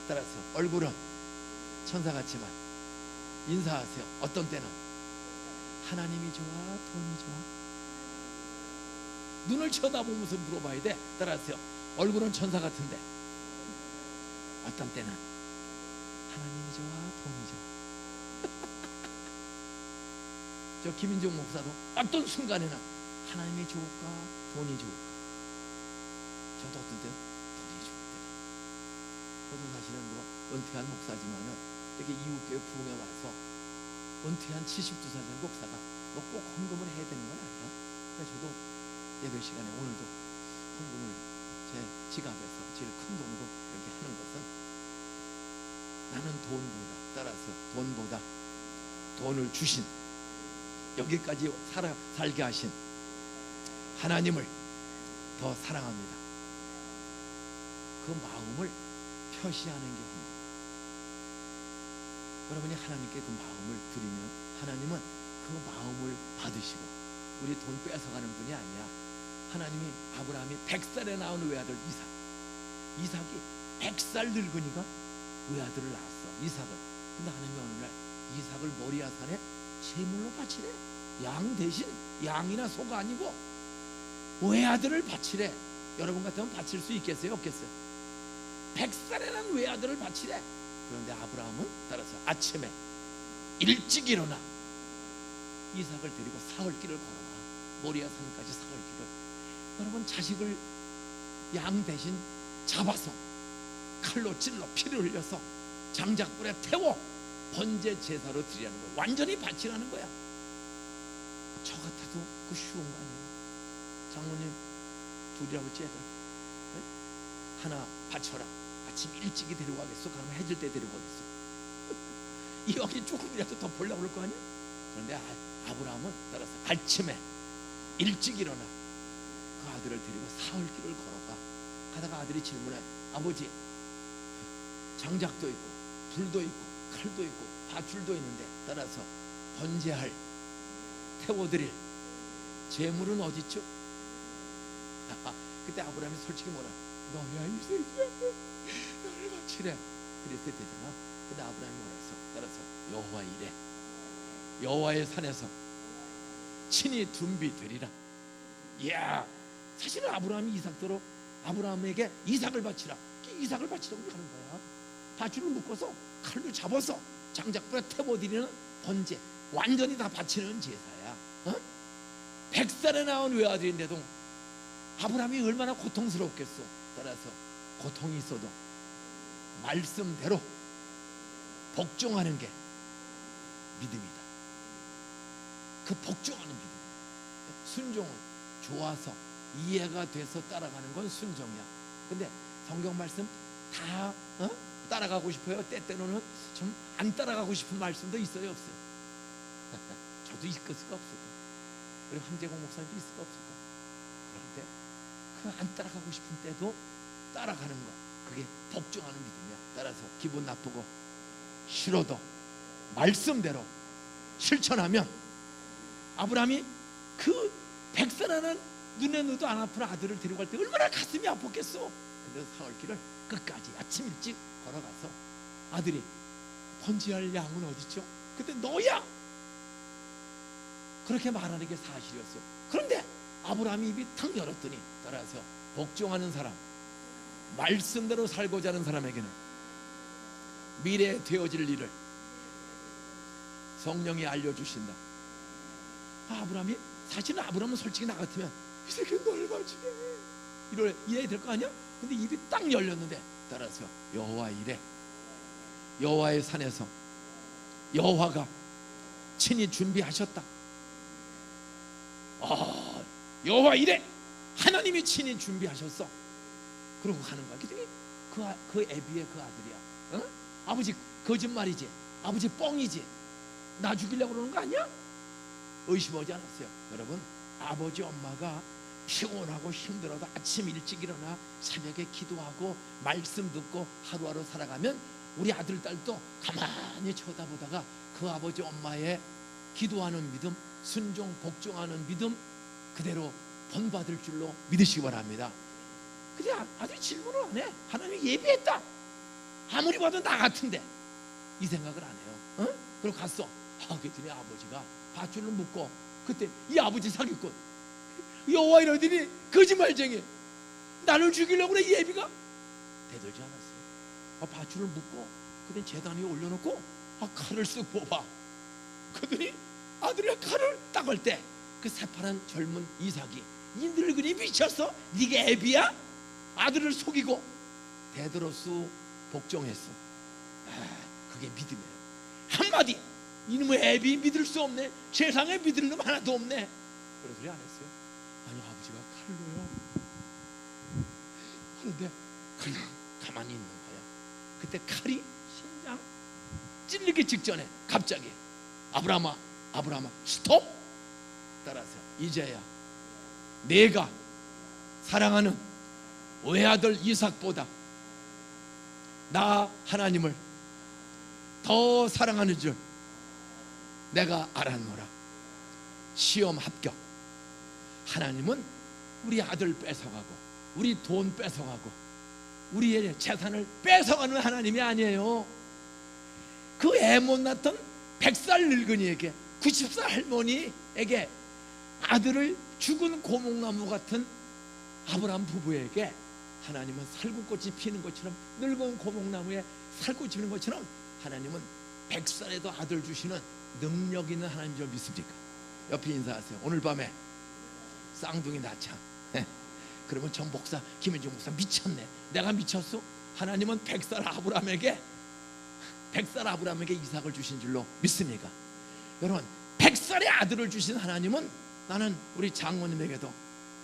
따라서 얼굴은 천사같지만 인사하세요. 어떤 때는 하나님이 좋아, 돈이 좋아. 눈을 쳐다보면서 물어봐야 돼. 따라하세요. 얼굴은 천사 같은데 어떤 때는 하나님이 좋아, 돈이 좋아. 저 김인종 목사도 어떤 순간에는 하나님이 좋을까, 돈이 좋을까. 저도 어떤 때는 돈이 좋을 때가. 저도 사실은 은퇴한 목사지만은 이렇게 이웃교회 부흥에 와서 은퇴한 72살 된 목사가 꼭 헌금을 해야 되는 건 아니야. 그래서 저도 예배 시간에 오늘도 헌금을 제 지갑에서 제일 큰 돈으로 이렇게 하는 것은 나는 따라서 돈보다 돈을 주신, 여기까지 살게 하신 하나님을 더 사랑합니다. 그 마음을 표시하는 게 합니다. 여러분이 하나님께 그 마음을 드리면 하나님은 그 마음을 받으시고, 우리 돈 뺏어가는 분이 아니야. 하나님이 아브라함이 100살에 낳은 외아들 이삭이 100살 늙으니까 외아들을 낳았어, 이삭을. 근데 하나님이 어느 날 이삭을 모리아 산에 제물로 바치래. 양 대신 양이나 소가 아니고 외아들을 바치래. 여러분 같으면 바칠 수 있겠어요, 없겠어요? 100살에 난 외아들을 바치래. 그런데 아브라함은 따라서 아침에 일찍 일어나 이삭을 데리고 사흘길을 걸어가. 모리아 산까지 사흘길을. 여러분, 자식을 양 대신 잡아서 칼로 찔러 피를 흘려서 장작불에 태워 번제 제사로 드리라는 거야. 완전히 바치라는 거야. 저 같아도 그 쉬운 거 아니에요. 장모님 둘이라고 째들, 하나 바쳐라. 아침 일찍이 데리고 가겠어? 그러면 해질 때 데리고 가겠어? 여기 조금이라도 더 보려고 그럴 거 아니야? 그런데 아브라함은 따라서 아침에 일찍 일어나 그 아들을 데리고 사흘길을 걸어가. 가다가 아들이 질문해. 아버지, 장작도 있고 불도 있고 칼도 있고 밧줄도 있는데 따라서 번제할, 태워드릴 제물은 어딨죠? 그때 아브라함이 솔직히 뭐라? 너야 이 새끼야, 너를 바치래. 그랬을 때잖아. 근데 아브라함이 뭐랬어? 따라서 여호와 이래, 여호와의 산에서 친히 준비되리라. 이야, 사실은 아브라함이 이삭도로 아브라함에게 이삭을 바치라, 이삭을 바치라고 하는 거야. 밧줄을 묶어서 칼로 잡아서 장작불에 태워드리는 번제, 완전히 다 바치는 제사야. 100살에 낳은 외아들인데도 아브라함이 얼마나 고통스럽겠어. 따라서 고통이 있어도 말씀대로 복종하는 게 믿음이다. 그 복종하는 믿음, 순종은 좋아서 이해가 돼서 따라가는 건 순종이야. 근데 성경 말씀 다 따라가고 싶어요? 때때로는 좀 안 따라가고 싶은 말씀도 있어요, 없어요? 저도 있을 수가 없을까? 우리 황재공 목사님도 있을 수 없을까? 그런데 그 안 따라가고 싶은 때도 따라가는 거, 그게 복종하는 믿음이야. 따라서 기분 나쁘고 싫어도 말씀대로 실천하면, 아브라함이 그 100살 하는 눈에 넣어도 안 아픈 아들을 데리고 갈 때 얼마나 가슴이 아팠겠어. 그래서 사흘길을 끝까지 아침 일찍 걸어가서 아들이 번제할 양은 어딨죠? 그때 너야, 그렇게 말하는 게 사실이었어. 그런데 아브라함이 입이 탁 열었더니 따라서 복종하는 사람, 말씀대로 살고자 하는 사람에게는 미래에 되어질 일을 성령이 알려주신다. 아브라함이, 사실은 아브라함은 솔직히 나 같으면 이 새끼 널 바치네 이래야 될 거 아니야? 근데 입이 딱 열렸는데 따라서 여호와 이래, 여호와의 산에서 여호와가 친히 준비하셨다. 여호와 이래, 하나님이 친히 준비하셨어. 그러고 가는 거야. 그랬더니 그 애비의 그 아들이야. 아버지 거짓말이지, 아버지 뻥이지, 나 죽이려고 그러는 거 아니야? 의심하지 않았어요. 여러분, 아버지 엄마가 피곤하고 힘들어도 아침 일찍 일어나 새벽에 기도하고 말씀 듣고 하루하루 살아가면 우리 아들 딸도 가만히 쳐다보다가 그 아버지 엄마의 기도하는 믿음, 순종 복종하는 믿음 그대로 본받을 줄로 믿으시기 바랍니다. 근데 아들이 질문을 안 해. 하나님이 예비했다. 아무리 봐도 나 같은데 이 생각을 안 해요. 그리고 갔어. 그랬더니 아버지가 밧줄로 묶고, 그때 이 아버지 사기꾼 여호와 이러더니 거짓말쟁이, 나를 죽이려고 그래. 예비가 대들지 않았어요. 밧줄을 묶고 그때 제단 위에 올려놓고 칼을 쓱 뽑아. 그러더니 아들이 칼을 따갈 때 그 새파란 젊은 이삭이 이 늙은이 미쳤어? 네가 애비야? 아들을 속이고 대들어 쑥 복종했어. 그게 믿음이에요. 한마디, 이놈의 애비 믿을 수 없네, 세상에 믿을 놈 하나도 없네, 그런 소리 안 했어요. 아니, 아버지가 칼로요. 그런데 그냥 가만히 있는 거야. 그때 칼이 심장 찔리기 직전에 갑자기 아브라함아 스톱. 따라서 이제야 내가 사랑하는 외아들 이삭보다 나 하나님을 더 사랑하는 줄 내가 알았노라. 시험 합격. 하나님은 우리 아들 뺏어가고 우리 돈 뺏어가고 우리의 재산을 뺏어가는 하나님이 아니에요. 그 애 못 낳던 100살 늙은이에게, 90살 할머니에게, 아들을 죽은 고목나무 같은 아브라함 부부에게 하나님은 살구꽃이 피는 것처럼, 늙은 고목나무에 살꽃이 피는 것처럼 하나님은 100살에도 아들 주시는 능력 있는 하나님 줄 믿습니까? 옆에 인사하세요. 오늘 밤에 쌍둥이 낳자. 그러면 전 목사, 김현중 목사 미쳤네. 내가 미쳤어? 하나님은 100살 아브라함에게 이삭을 주신 줄로 믿습니까? 여러분, 100살의 아들을 주신 하나님은, 나는 우리 장모님에게도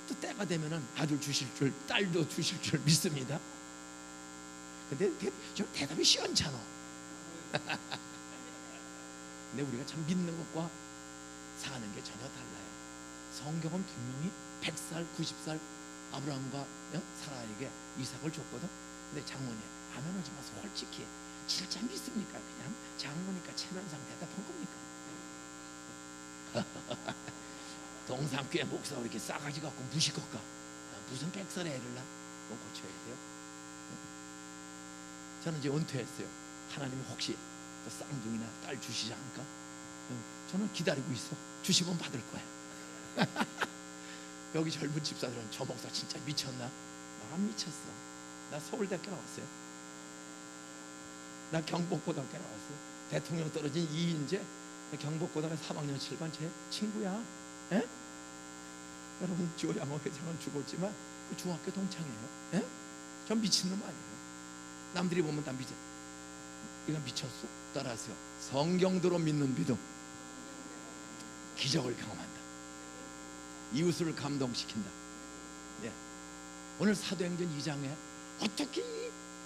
또 때가 되면은 아들 주실 줄, 딸도 주실 줄 믿습니다. 근데 대답이 시원찮아. 근데 우리가 참 믿는 것과 사는 게 전혀 달라요. 성경은 분명히 100살, 90살 아브라함과 사라에게 이삭을 줬거든. 근데 장모님, 아멘 하지 마서 솔직히 진짜 믿습니까? 그냥 장모니까 체면상 대답한 겁니까? 동산교회 목사 이렇게 싸가지 갖고 무식할까? 무슨 100살의 애를 낳아? 그거 고쳐야 돼요. 저는 이제 은퇴했어요. 하나님이 혹시 또 쌍둥이나 딸 주시지 않을까? 저는 기다리고 있어. 주시면 받을 거야. 여기 젊은 집사들은 저 목사 진짜 미쳤나? 나 안 미쳤어. 나 서울대학교 나왔어요. 나 경복고등학교 나왔어요. 대통령 떨어진 이인재, 경복고등학교 3학년 7반 제 친구야. 에? 여러분, 조양호 회장은 죽었지만 그 중학교 동창이에요. 에? 전 미친놈 아니에요. 남들이 보면 다 미쳐. 이건 미쳤어? 따라하세요. 성경대로 믿는 믿음, 기적을 경험한다. 이웃을 감동시킨다. 예. 오늘 사도행전 2장에 어떻게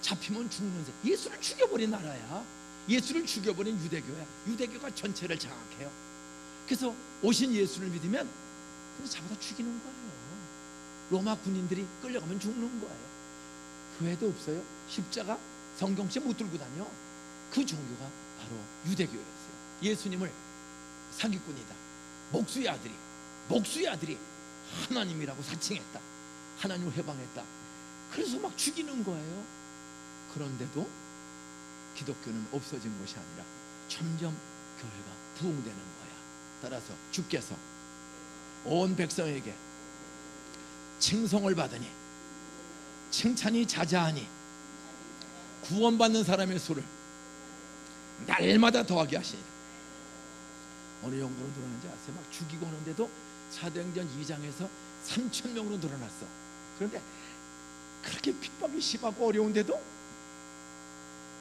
잡히면 죽는 새, 예수를 죽여버린 나라야. 예수를 죽여버린 유대교야. 유대교가 전체를 장악해요. 그래서 오신 예수를 믿으면 그냥 잡아다 죽이는 거예요. 로마 군인들이 끌려가면 죽는 거예요. 교회도 없어요. 십자가 성경책 못 들고 다녀. 그 종교가 바로 유대교였어요. 예수님을 사기꾼이다, 목수의 아들이 하나님이라고 사칭했다, 하나님을 해방했다. 그래서 막 죽이는 거예요. 그런데도 기독교는 없어진 것이 아니라 점점 교회가 부흥되는 거야. 따라서 주께서 온 백성에게 칭송을 받으니 칭찬이 자자하니 구원받는 사람의 수를 날마다 더하게 하시니라. 어느 정도로 늘어나는지 아세요? 막 죽이고 오는데도 사도행전 2장에서 3,000명으로 늘어났어. 그런데 그렇게 핍박이 심하고 어려운데도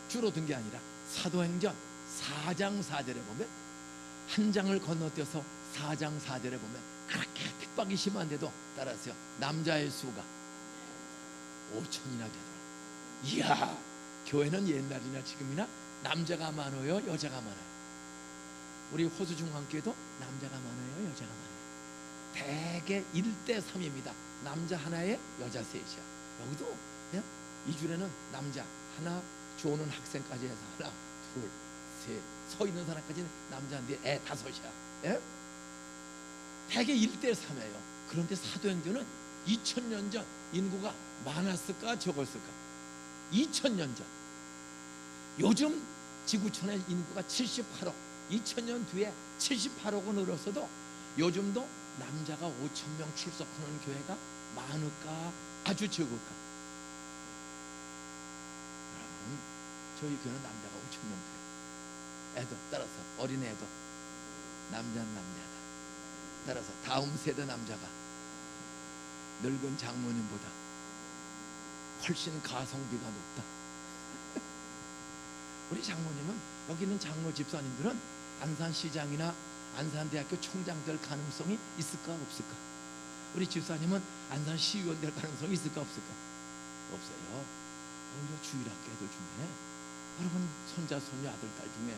줄어든 게 아니라 사도행전 4장 4절에 보면, 한 장을 건너뛰어서 4장 4절에 보면 그렇게 핍박이 심한데도 따라하세요. 남자의 수가 5,000이나 되더라. 이야, 교회는 옛날이나 지금이나 남자가 많아요, 여자가 많아요? 우리 호수중앙교회도 남자가 많아요, 여자가 많아요? 대개 1대3입니다. 남자 하나에 여자 셋이야. 여기도 이 줄에는 남자 하나, 조는 학생까지 해서 하나, 둘, 셋, 서 있는 사람까지는 남자인데 애 5이야. 예? 대개 1대3이에요. 그런데 사도행전은 2000년 전 인구가 많았을까 적었을까? 2000년 전. 요즘 지구촌의 인구가 78억, 2000년 뒤에 78억은 늘었어도 요즘도 남자가 5,000명 출석하는 교회가 많을까, 아주 적을까? 여러분, 저희 교회는 남자가 5,000명 돼요. 애도 따라서 어린애도 남자는 남자다. 따라서 다음 세대 남자가 늙은 장모님보다 훨씬 가성비가 높다. 우리 장모님은, 여기 있는 장로 집사님들은 안산시장이나 안산대학교 총장 될 가능성이 있을까 없을까? 우리 집사님은 안산시의원 될 가능성이 있을까 없을까? 없어요. 오히려 주일학교 애들 중에, 여러분 손자 손녀 아들 딸 중에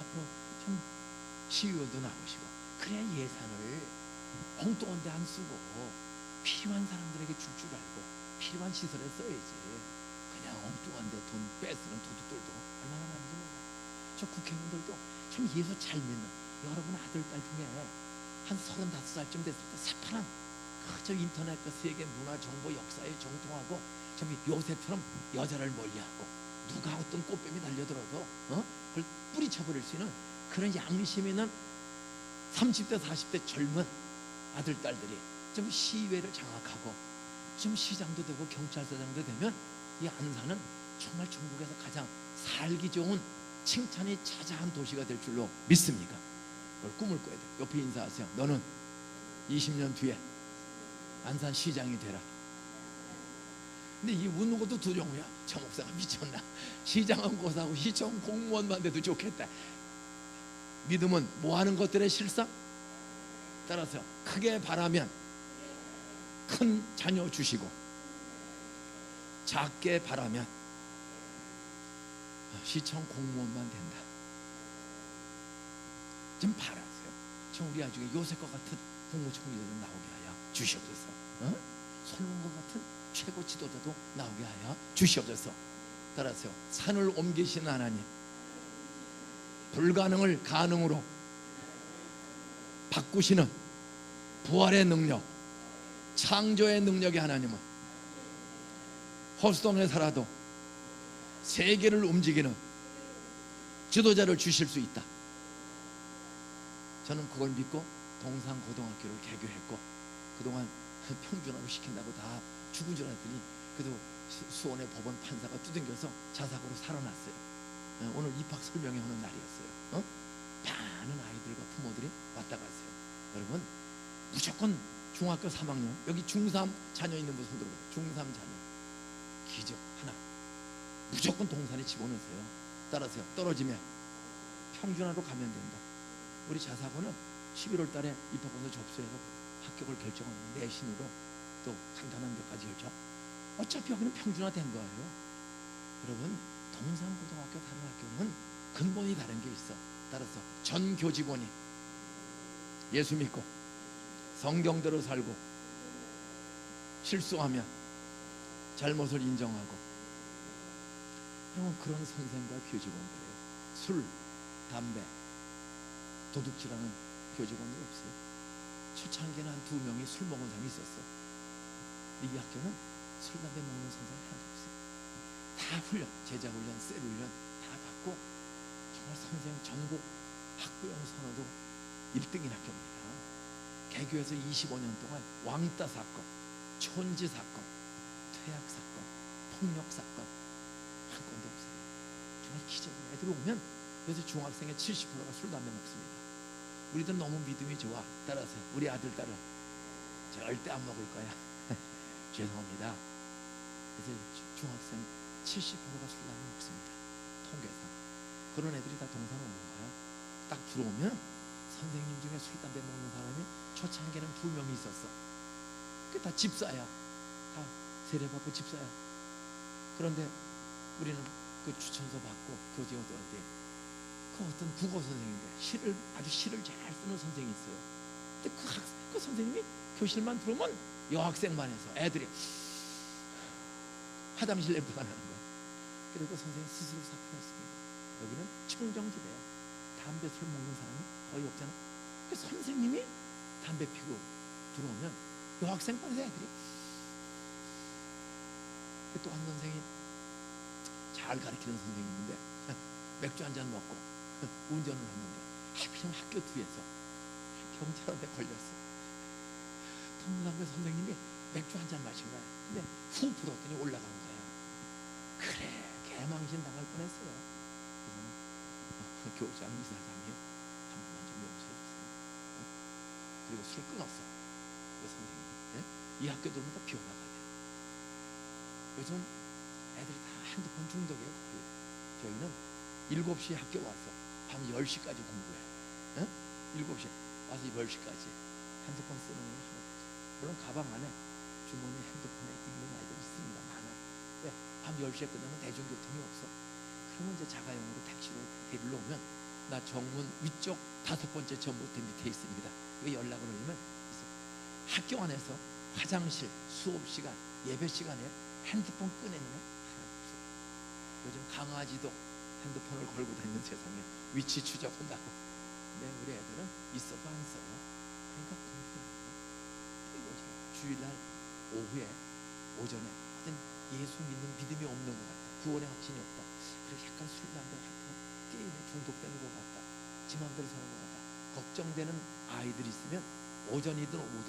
앞으로 좀 시의원도 나오시고, 그래야 예산을 엉뚱한 데 안 쓰고 필요한 사람들에게 줄 알고 필요한 시설에 써야지. 그냥 엉뚱한 데 돈 빼쓰는 도둑들도 얼마나 많은지 몰라요. 저 국회의원들도 참 예수 잘 믿는 여러분 아들 딸 중에 한 35살쯤 됐을 때 새파란 저 인터넷과 세계 문화 정보 역사에 정통하고 참 요셉처럼 여자를 멀리하고 누가 어떤 꽃뱀이 달려들어도 그걸 뿌리쳐버릴 수 있는 그런 양심 있는 30대 40대 젊은 아들 딸들이 좀 시의회를 장악하고 좀 시장도 되고 경찰서장도 되면 이 안산은 정말 전국에서 가장 살기 좋은 칭찬이 자자한 도시가 될 줄로 믿습니까? 그걸 꿈을 꿔야 돼. 옆에 인사하세요. 너는 20년 뒤에 안산 시장이 되라. 근데 이 웃는 것도 두려워야. 저 목사가 미쳤나? 시장은 고사하고 시청 공무원만 돼도 좋겠다. 믿음은 뭐 하는 것들의 실상? 따라서 크게 바라면 큰 자녀 주시고, 작게 바라면 시청 공무원만 된다. 좀 바라세요. 저 우리 나중에 요셉과 같은 국무총리도 좀 나오게 하여 주시옵소서. 솔로몬과 같은 최고 지도자도 나오게 하여 주시옵소서. 따라서요. 산을 옮기신 하나님, 불가능을 가능으로 바꾸시는 부활의 능력, 창조의 능력의 하나님은 허수동에 살아도 세계를 움직이는 지도자를 주실 수 있다. 저는 그걸 믿고 동산고등학교를 개교했고, 그동안 평준화로 시킨다고 다 죽은 줄 알았더니 그래도 수원의 법원 판사가 두들겨서 자사고로 살아났어요. 오늘 입학 설명회 하는 날이었어요. 많은 아이들과 부모들이 왔다 갔어요. 여러분, 무조건 중학교 3학년, 여기 중3 자녀 있는 분 손 들어보세요. 중3 자녀 기적 하나, 무조건 동산에 집어넣으세요. 따라서요. 떨어지면 평준화로 가면 된다. 우리 자사고는 11월 달에 입학원서 접수해서 합격을 결정하는 내신으로 또 간단한 데까지 결정. 어차피 여기는 평준화된 거예요. 여러분, 동산고등학교 다른 학교는 근본이 다른 게 있어. 따라서 전 교직원이 예수 믿고 성경대로 살고, 실수하면 잘못을 인정하고, 그러면 그런 선생과 교직원들이에요. 술, 담배, 도둑질하는 교직원들 없어요. 초창기에는 한 2명이 술 먹은 사람이 있었어. 이 학교는 술, 담배 먹는 선생이 하나도 없어요. 다 훈련, 제자 훈련, 셀 훈련 다 받고, 정말 선생 전국 학부형 선호도 1등인 학교입니다. 개교에서 25년 동안 왕따 사건, 촌지 사건, 퇴학 사건, 폭력 사건 한 건도 없어요. 정말 기적이에요. 애들 오면 요새 중학생의 70%가 술, 담배 먹습니다. 우리들 너무 믿음이 좋아. 따라서 우리 아들, 딸은 절대 안 먹을 거야. 죄송합니다. 그래서 중학생 70%가 술, 담배 먹습니다. 통계상. 그런 애들이 다 동산 오는 거야. 딱 들어오면 선생님 중에 술, 담배 먹는 사람이 초창기에는 2명이 있었어. 그게 다 집사야. 다 세례받고 집사야. 그런데 우리는 그 추천서 받고 교직원들한테, 그 어떤 국어 선생님인데 시를 잘 쓰는 선생이 있어요. 근데 그 선생님이 교실만 들어오면 여학생만 해서 애들이 화장실 냄새가 나는 거야. 그리고 선생님이 스스로 사표했습니다. 여기는 청정지대야. 담배, 술 먹는 사람이 거의 없잖아. 그 선생님이 담배 피고 들어오면 여학생만 해서 애들이. 또 한 선생이 잘 가르치는 선생님인데 맥주 한 잔 먹고 운전을 했는데 하필이면 학교 뒤에서 경찰한테 걸렸어. 동남대 선생님이 맥주 한 잔 마신 거야. 근데 후 불었더니 올라간 거야. 그래, 개망신 당할 뻔했어요. 그래서 교장 이사장이 한 번만 좀 용서해 주세요. 그리고 술 끊었어. 그 선생님. 이 학교 들어오면 다 비워나가야 돼. 요즘 애들이 다 핸드폰 중독이에요. 거의. 저희는 7시에 학교 와서 밤 10시까지 공부해. 7시에 와서 10시까지 핸드폰 쓰는 애가 하나도 없어요. 물론 가방 안에 주머니 핸드폰에 있는 아이들이 있습니다. 많아. 왜? 밤 10시에 끝나면 대중교통이 없어. 그러면 이제 자가용으로 택시로 데리러 오면, 나 정문 위쪽 5번째 전봇대 밑에 있습니다. 이거 연락을 하려면 학교 안에서 화장실, 수업 시간, 예배 시간에 핸드폰 꺼내는 애 하나도 없어요. 요즘 강아지도 핸드폰을 걸고 다니는 세상에 위치 추적한다고. 근데 우리 애들은 있어도 안 써요. 그러니까 공부도 안 해요. 그리고 주일날 오후에, 오전에 하여튼 예수 믿는 믿음이 없는 것 같다. 구원의 확신이 없다. 그리고 약간 술 담배 같은 게임에 중독되는 것 같다. 지 마음대로 사는 것 같다. 걱정되는 아이들이 있으면 오전이든 오후든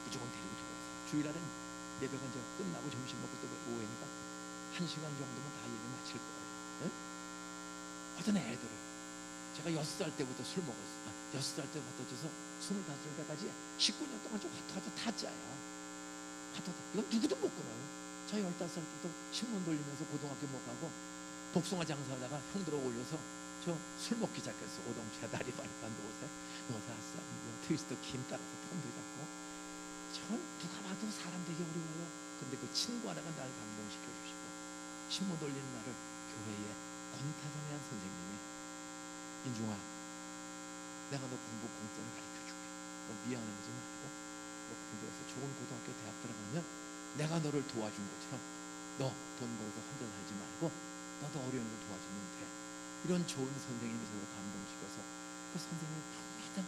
무조건 데리고 들어왔어요. 주일날은 예배가 이제 끝나고 점심 먹고 또 오후니까 1시간 정도면 다 예배 마칠 거예요. 네? 어떤 애들을 제가 6살 때부터 술 먹었어요. 6살 때부터 줘서 25살 때까지 19년 동안 좀 화투 타짜야. 화투 이건 누구도 못 끊어요. 저 15살 때부터 신문 돌리면서 고등학교 못 가고 복숭아 장사하다가 형들하고 올려서 저 술 먹기 시작했어. 오동채 다리 발판 노사 아싸 트위스트 김 따라서 폼들 잡고 전 누가 봐도 사람 되게 어려워요. 근데 그 친구 하나가 날 감동시켜 주시고 신문 돌리는 날을 교회에 권태성이한 선생님이 인중아 내가 너 공부 공짜로 가르쳐줄게. 너 미안하지 말고 너 공부해서 좋은 고등학교 대학 들어가면 내가 너를 도와준 것처럼 너 돈 벌어서 혼자 살지 말고 너도 어려운 거 도와주면 돼. 이런 좋은 선생님이 저를 감동시켜서 그 선생님이 평생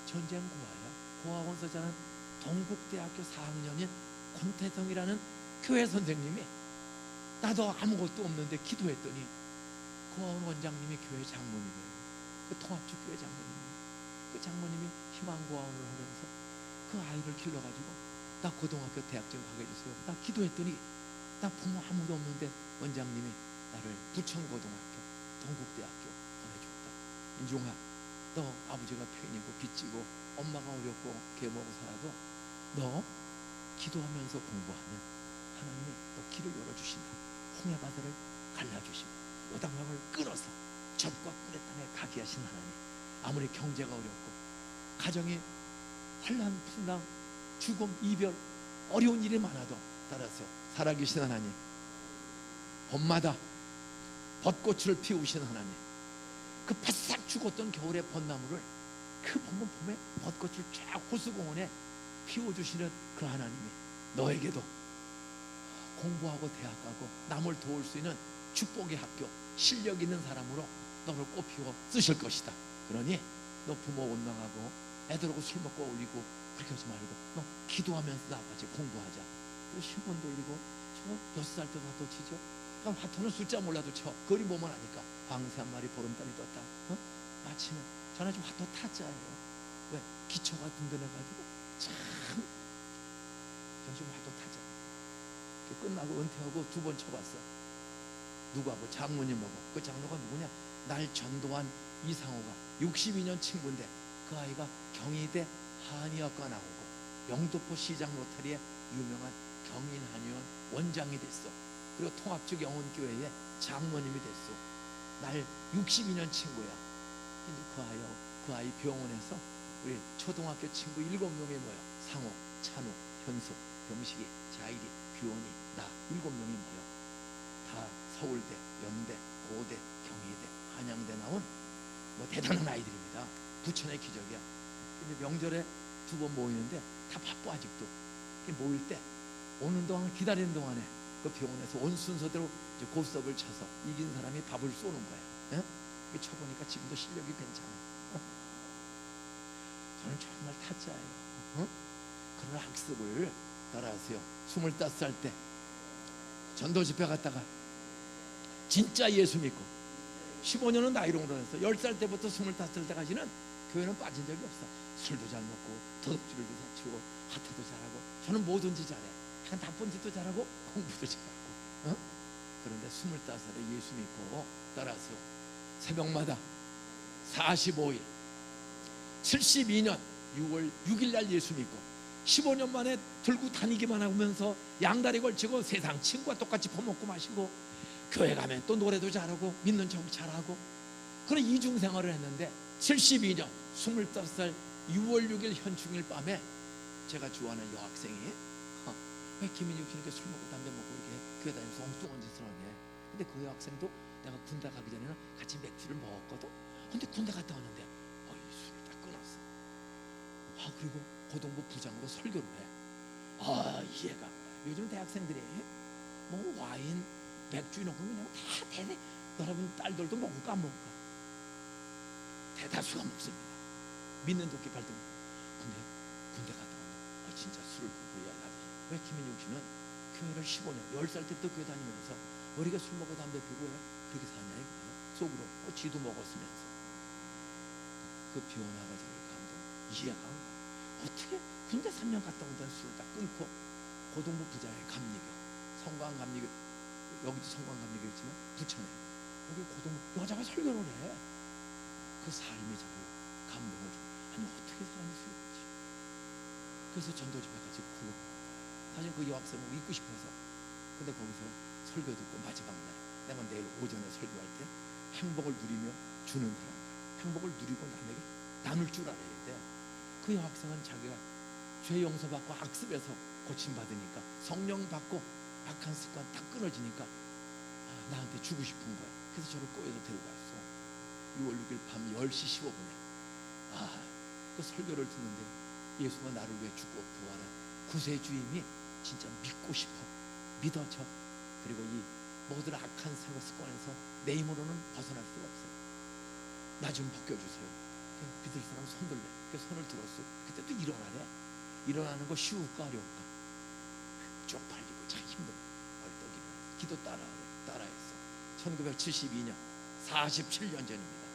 전쟁 고아야. 고아원서 자는 동국대학교 4학년인 권태성이라는 교회 선생님이 나도 아무것도 없는데 기도했더니 고아원 원장님이 교회 장로님이에요. 그 통합주 교회 장로님이에요. 그 장로님이 희망고아원을 하면서 그 아이를 길러가지고 나 고등학교 대학생 가게 해주세요. 나 기도했더니 나 부모 아무도 없는데 원장님이 나를 부천고등학교 동국대학교 보내줬다. 인중아 너 아버지가 폐인이고 빚지고 엄마가 어렵고 개먹고 살아도 너 기도하면서 공부하면 하나님이 너 길을 열어주신다. 홍해바다를 갈라주시고 요단강을 끊어서 젖과 꿀의 땅에 가게 하신 하나님. 아무리 경제가 어렵고 가정이 환난 풍랑 죽음 이별 어려운 일이 많아도 따라서 살아계신 하나님. 봄마다 벚꽃을 피우신 하나님. 그 바싹 죽었던 겨울의 벚나무를 그 봄에 벚꽃을 쫙 호수공원에 피워주시는 그 하나님이 너에게도 공부하고 대학 가고 남을 도울 수 있는 축복의 학교 실력 있는 사람으로 너를 꽃피워 쓰실 것이다. 그러니 너 부모 원망하고 애들하고 술 먹고 어울리고 그렇게 하지 말고 너 기도하면서 나같이 공부하자. 또 신문 돌리고 저 6살 때도 화투 치죠. 그럼 화투는 숫자 몰라도 쳐. 거리 보면 아니까 방새 한 마리 보름달이 떴다. 마치면 저는 좀 화투 타짜예요. 왜? 기초가 든든해가지고 참 정신 화투 타짜. 끝나고 은퇴하고 2번 쳐봤어. 누구하고? 장모님하고. 그 장로가 누구냐? 날 전도한 이상호가 62년 친구인데 그 아이가 경희대 한의학과 나오고 영등포 시장 로터리에 유명한 경인 한의원 원장이 됐어. 그리고 통합주 영혼교회의 장모님이 됐어. 날 62년 친구야. 그 아이 병원에서 우리 초등학교 친구 7명이 모여. 상호, 찬우, 현수, 병식이, 자일이, 규원이, 나 7명이 모여. 다 서울대, 연대, 고대, 경희대, 한양대 나온 뭐 대단한 아이들입니다. 부천의 기적이야. 근데 명절에 2번 모이는데 다 바빠 아직도. 모일 때 오는 동안 기다리는 동안에 그 병원에서 온 순서대로 이제 고스톱을 쳐서 이긴 사람이 밥을 쏘는 거야. 예? 쳐보니까 지금도 실력이 괜찮아. 저는 정말 타짜예요. 그런 학습을 따라하세요. 25살 때 전도 집회 갔다가 진짜 예수 믿고 15년은 나이롱으로 했어. 10살 때부터 25살 때까지는 교회는 빠진 적이 없어. 술도 잘 먹고 도둑질도 잘 치고 하트도 잘하고 저는 뭐든지 잘해. 한 나쁜 짓도 잘하고 공부도 잘하고. 그런데 25살에 예수 믿고 따라서 새벽마다 45일 72년 6월 6일 날 예수 믿고 15년 만에 들고 다니기만 하면서 양다리 걸치고 세상 친구와 똑같이 퍼먹고 마시고 교회 가면 또 노래도 잘하고 믿는 척 잘하고 그런 이중생활을 했는데 72년 25살 6월 6일 현충일 밤에 제가 좋아하는 여학생이 왜 김인육 씨 이렇게 술 먹고 담배 먹고 이렇게 교회 다니면서 엉뚱한 짓을 하냐. 근데 그 여학생도 내가 군대 가기 전에는 같이 맥주를 먹었거든. 근데 군대 갔다 왔는데 술을 다 끊었어. 그리고 고등부 부장으로 설교를 해. 얘가 요즘 대학생들이 뭐 와인 맥주 이런 거 그냥 다 대대. 여러분 딸들도 먹을까 안 먹을까? 대다수가 먹습니다. 믿는 도끼 발등. 근데 군대 갔다 오면 진짜 술을 먹고 왜 김인육 씨는 교회를 15년 10살 때부터 교회 다니면서 우리가 술 먹고 담배 피고 왜 그렇게 사냐 이거예요. 속으로 쥐도 먹었으면서. 그 비오나가지고 감동 이해가 안 가. 어떻게 군대 3년 갔다 온다는 술을 다 끊고 고등부 부자의 감리교 성광 감리교, 여기도 성광 감리교였지만 부천에 여기 고등부 여자가 설교를 해. 그 삶이 저를 감동을 줘. 아니 어떻게 사람이 수 있지. 그래서 전도집에 같이 굴러간 거예요. 사실 그 여학생을 잊고 싶어서. 근데 거기서 설교 듣고 마지막 날 내가 내일 오전에 설교할 때 행복을 누리며 주는 사람, 행복을 누리고 남에게 나눌 줄 알아야 돼. 그 여학생은 자기가 죄 용서받고 악습에서 고침받으니까 성령 받고 악한 습관 딱 끊어지니까 나한테 주고 싶은 거야. 그래서 저를 꼬여서 데리고 왔어. 6월 6일 밤 10시 15분에 그 설교를 듣는데 예수가 나를 위해 죽고 부활한 구세주임이 진짜 믿고 싶어. 믿어져. 그리고 이 모든 악한 생활 습관에서 내 힘으로는 벗어날 수가 없어요. 나 좀 벗겨주세요. 믿을 사람 손 들래. 그 손을 들었어. 그때 또 일어나래. 일어나는 거 쉬울까 어려울까? 쪽팔리고 참 힘들어. 벌떡 일어나서 기도 따라했어. 1972년 47년 전입니다.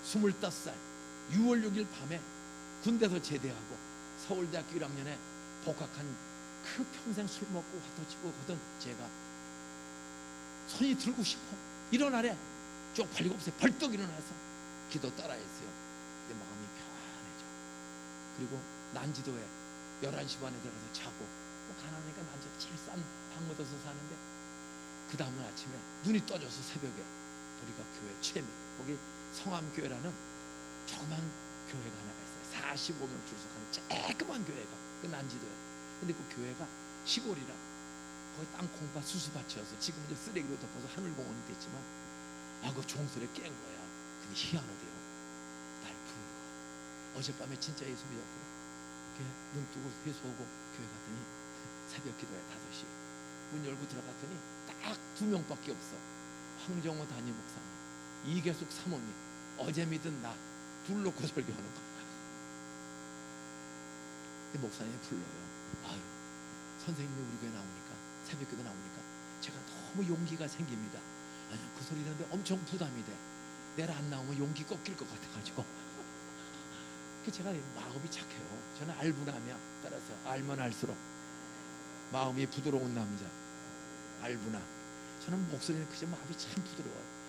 25살 6월 6일 밤에 군대에서 제대하고 서울대학교 1학년에 복학한 그 평생 술 먹고 화도 치고 하던 제가 손이 들고 싶어. 일어나래. 쪽팔리고 없어요. 벌떡 일어나서 기도 따라했어요. 내 마음이 평안해져. 그리고 난지도에 11시 반에 들어가서 자고 가난하니까 난지도 제일 싼 방 얻어서 사는데 그 다음날 아침에 눈이 떠져서 새벽에 우리가 교회 최미 거기 성암교회라는 조그만 교회가 하나가 있어요. 45명 출석하는 쬐끄만 교회가 그 난지도에. 근데 그 교회가 시골이라 거기 땅콩밭 수수밭이어서 지금 이제 쓰레기로 덮어서 하늘공원이 됐지만 그 종소리에 깬 거야. 근데 희한하대요. 날 부른 거야. 어젯밤에 진짜 예수 믿었고 이렇게 눈 뜨고 회수 오고 교회 갔더니 새벽 기도에 5시 문 열고 들어갔더니 딱 2명밖에 없어. 황정호 담임 목사님, 이계숙 사모님, 어제 믿은 나 둘 놓고 설교하는 거. 근데 목사님이 불러요. 선생님이 우리 교회 나오니까 새벽 기도 나오니까 제가 너무 용기가 생깁니다. 그 소리 듣는데 엄청 부담이 돼. 내일 안 나오면 용기 꺾일 것 같아가지고. 제가 마음이 착해요. 저는 알부남이야. 따라서 알면 알수록 마음이 부드러운 남자. 알부남. 저는 목소리는 그저 마음이 참 부드러워요.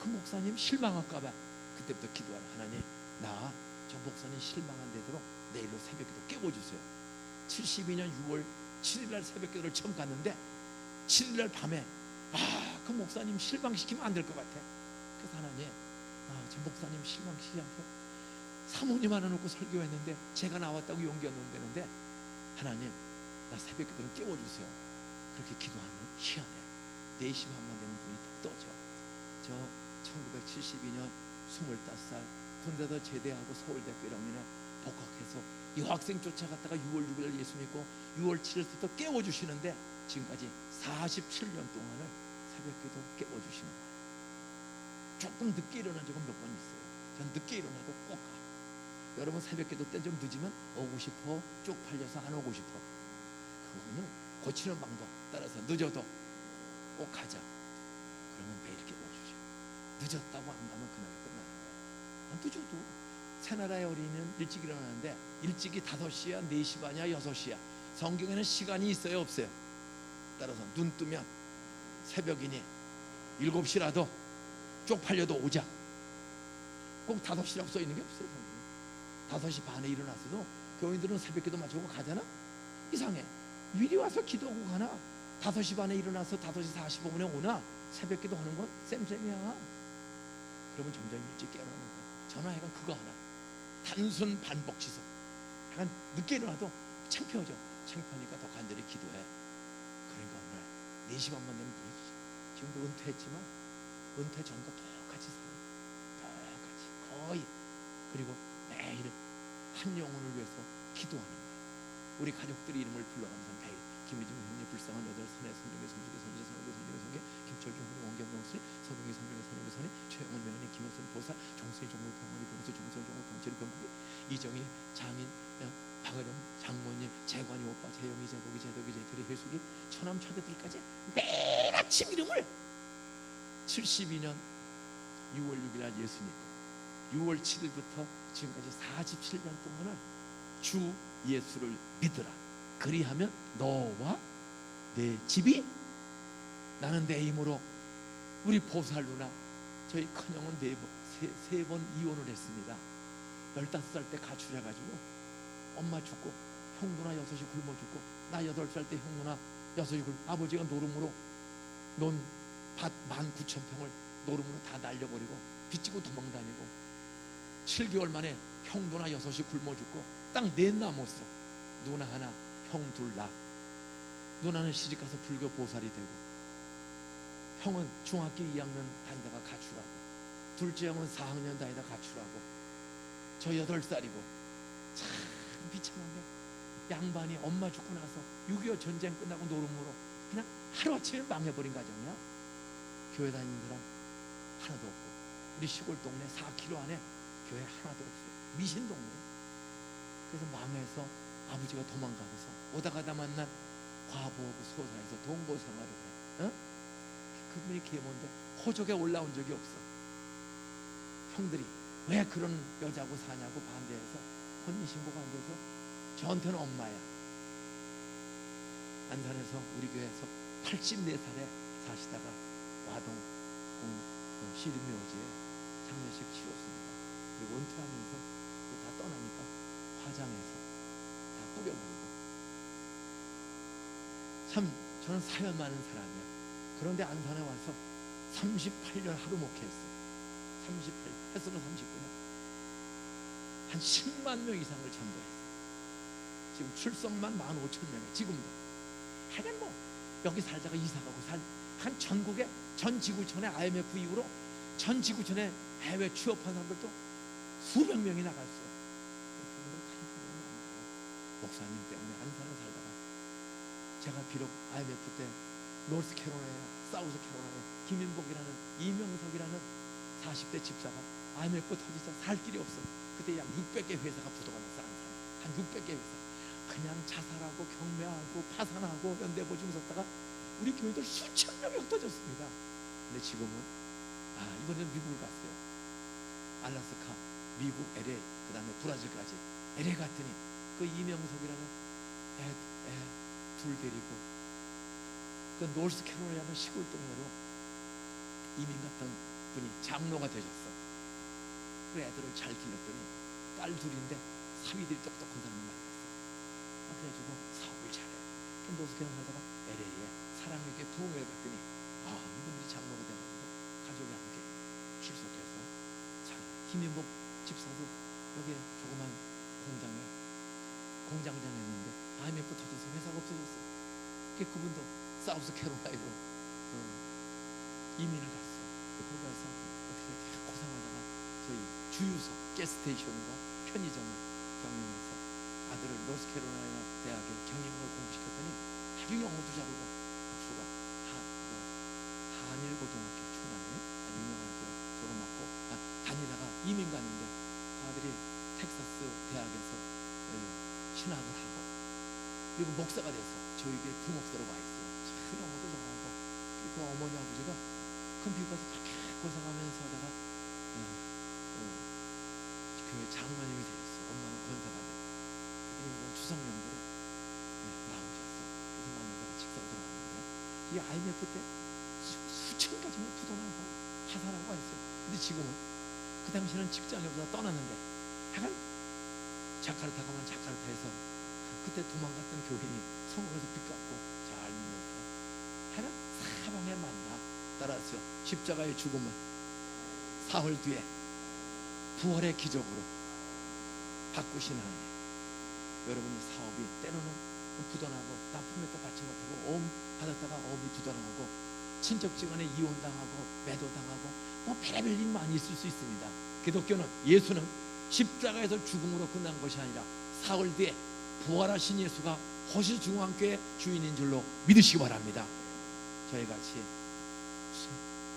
그 목사님 실망할까봐 그때부터 기도하라. 하나님, 나 저 목사님 실망한 대로 내일로 새벽기도 깨워주세요. 72년 6월 7일날 새벽기도를 처음 갔는데 7일날 밤에 그 목사님 실망시키면 안 될 것 같아. 그래서 하나님, 저 목사님 실망시키지 않고 사모님 하나 놓고 설교했는데 제가 나왔다고 용기 얻는 되는데 하나님, 나 새벽기도를 깨워주세요. 그렇게 기도하면 희한해. 4시 반만 되면 눈이 딱 떠져. 저 1972년 25살 군대에서 제대하고 서울대학교 1학년에 복학해서 여학생 쫓아갔다가 6월 6일 예수 믿고 6월 7일부터 깨워주시는데 지금까지 47년 동안을 새벽기도 깨워주시는 거예요. 조금 늦게 일어난 적은 몇 번 있어요. 전 늦게 일어나도 꼭 가. 여러분 새벽기도 때 좀 늦으면 오고 싶어, 쪽팔려서 안 오고 싶어. 그거는 고치는 방법 따라서 늦어도 꼭 가자. 그러면 매일 깨워주죠. 늦었다고 안 가면 그날이 끝나는 거예요. 늦어도 새나라의 어린이는 일찍 일어나는데 일찍이 5시야, 4시 반이야, 6시야. 성경에는 시간이 있어요, 없어요? 따라서 눈 뜨면 새벽이니 7시라도 쪽팔려도 오자. 꼭 5시라고 써 있는 게 없어요. 5시 반에 일어났어도 교인들은 새벽기도 마치고 가잖아. 이상해. 미리 와서 기도하고 가나 5시 반에 일어나서 5시 45분에 오나 새벽기도 하는 건 쌤쌤이야. 그러면 점점 일찍 깨어나는 거야. 전화해가 그거 하나. 단순 반복 지속. 약간 늦게 일어나도 창피하죠. 창피하니까 더 간절히 기도해. 그러니까 오늘 4시 반만 되면 지금도 은퇴했지만 은퇴 전과 똑같이 살아. 똑같이 거의. 그리고 매일 한 영혼을 위해서 기도하는 거예요. 우리 가족들의 이름을 불러가면서 매일 김희중 형님 불쌍한 여덟 선의 선중의 선중의 선지 선중의 선중의 선계 김철중 형님 원경 명수님 서동희 선중의 선중의 선이 최영원 명언이 김현선 보사 정수희 종목 병원이 병수 정선 종목 병철 병국이 이정희 장인 박아령 장모님 재관이 오빠, 재영이, 재복이, 재덕이, 재필이, 해숙이, 처남 처제들까지 매일 아침 이름을 72년 6월 6일 날 예수 믿고 6월 7일부터 지금까지 47년 동안을 주 예수를 믿으라. 그리하면 너와 내 집이, 나는 내 힘으로 우리 보살 누나, 저희 큰형은 세 번 이혼을 했습니다. 15살 때 가출해가지고 엄마 죽고 형 누나 6이 굶어 죽고, 나 8살 때 형 누나 6이 아버지가 노름으로 논 밭 19,000평을 노름으로 다 날려버리고 빚지고 도망다니고 7개월 만에 형 누나 6이 굶어 죽고 땅 넷 남았어. 누나 하나, 형 둘, 나. 누나는 시집가서 불교 보살이 되고, 형은 중학교 2학년 다니다가 가출하고, 둘째 형은 4학년 다니다 가출하고, 저 8살이고 참 비참한데, 양반이 엄마 죽고 나서 6.25 전쟁 끝나고 노름으로 그냥 하루아침에 망해버린 가정이야. 교회 다니는 사람 하나도 없고, 우리 시골 동네 4km 안에 교회 하나도 없어요. 미신 동네. 그래서 망해서 아버지가 도망가고서 오다가다 만난 과부하고 소사에서 동거 생활을 해. 어? 그분이 계모인데 호적에 올라온 적이 없어. 형들이 왜 그런 여자고 사냐고 반대해서 혼인신고가 안 돼서 저한테는 엄마야. 안산에서 우리 교회에서 84살에 사시다가 와동 시름묘지에 장례식 치렀습니다. 그리고 은퇴하면서 다 떠나니까 화장해서 다 뿌려버리고. 참 저는 사연 많은 사람이야. 그런데 안산에 와서 38년 하루 목회했어. 38, 횟수로 39년. 한 10만 명 이상을 전도했어. 지금 출석만 15,000명이에요. 지금도. 하여간 뭐 여기 살다가 이사가고 한 전국에 전 지구촌에 IMF 이후로 전 지구촌에 해외 취업한 사람들도 수백 명이 나갔어. 목사님 때문에 안산에 살다가 제가 비록 IMF 때 노스캐롤라이나 사우스캐롤라이나 김인복이라는 이명석이라는 40대 집사가 IMF 터지자 살 길이 없어. 그때 약 600개 회사가 부도가 났어. 안산에 한 600개 회사 그냥 자살하고 경매하고 파산하고 현대보증 섰다가 우리 교회들 수천 명이 흩어졌습니다. 근데 지금은 이번에는 미국을 갔어요. 알래스카, 미국 LA, 그 다음에 브라질까지 LA 갔더니 그 이명석이라는 애 둘 데리고 그 노스캐롤라이나 시골 동네로 이민 갔던 분이 장로가 되셨어. 그 애들을 잘 길렀더니 딸 둘인데 사위들이 똑똑한 사람을 만났어. 그래가지고 사업을 잘해. 노스캐롤라이나 살다가 LA에 사랑에게 부흥회 갔더니 이분들이 장로가 돼가지고 가족이 함께 출석해서 잘. 김인복 집사도 여기 조그만 공장장 했는데 IMF 터져서 회사가 없어졌어. 그분도 사우스캐롤라이나로 이민을 갔어. 거기 가서 어떻게 고생하다가 저희 주유소 가스스테이션과 편의점을 경영해서 아들을 노스캐롤라이나 대학에 경영을 공부시켰더니 아주 영어도 잘하고 박수가 한일고등학교 충남에 아주 유명한 저거 맞고 다니다가 이민 가는데 아들이 텍사스 대학에서 신학을 하고 그리고 목사가 돼서 저희 교회 부목사로 와 있어요. 참 영어도 잘하고. 그 어머니 아버지가 컴퓨터에서 그렇게 고생하면서다가 교회 장로님이 되었어. 엄마는 권사가 되고. 이런 추석 연도에 나오셨어. 그래서 만나다가 직사로 들어갔는데 이 IMF 때 수천 가정이 부도나고 파산하고 했어요. 근데 지금은 그 당시에는 직장이 없어서 떠났는데 약간 자카르타 가면 자카르타에서 그때 도망갔던 교인이 성공해서 빚 갚고 잘 믿는다. 하여간 사방에 만나 따라서 십자가의 죽음은 사흘 뒤에 부활의 기적으로 바꾸신 하나님. 여러분이 사업이 때로는 부도나고 납품했다 받지 못하고 어음 받았다가 어음이 부도나고 친척지간에 이혼당하고 매도당하고 뭐 별의별 일 많이 있을 수 있습니다. 기독교는 예수는 십자가에서 죽음으로 끝난 것이 아니라 사흘 뒤에 부활하신 예수가 호시중앙교회 주인인 줄로 믿으시기 바랍니다. 저희같이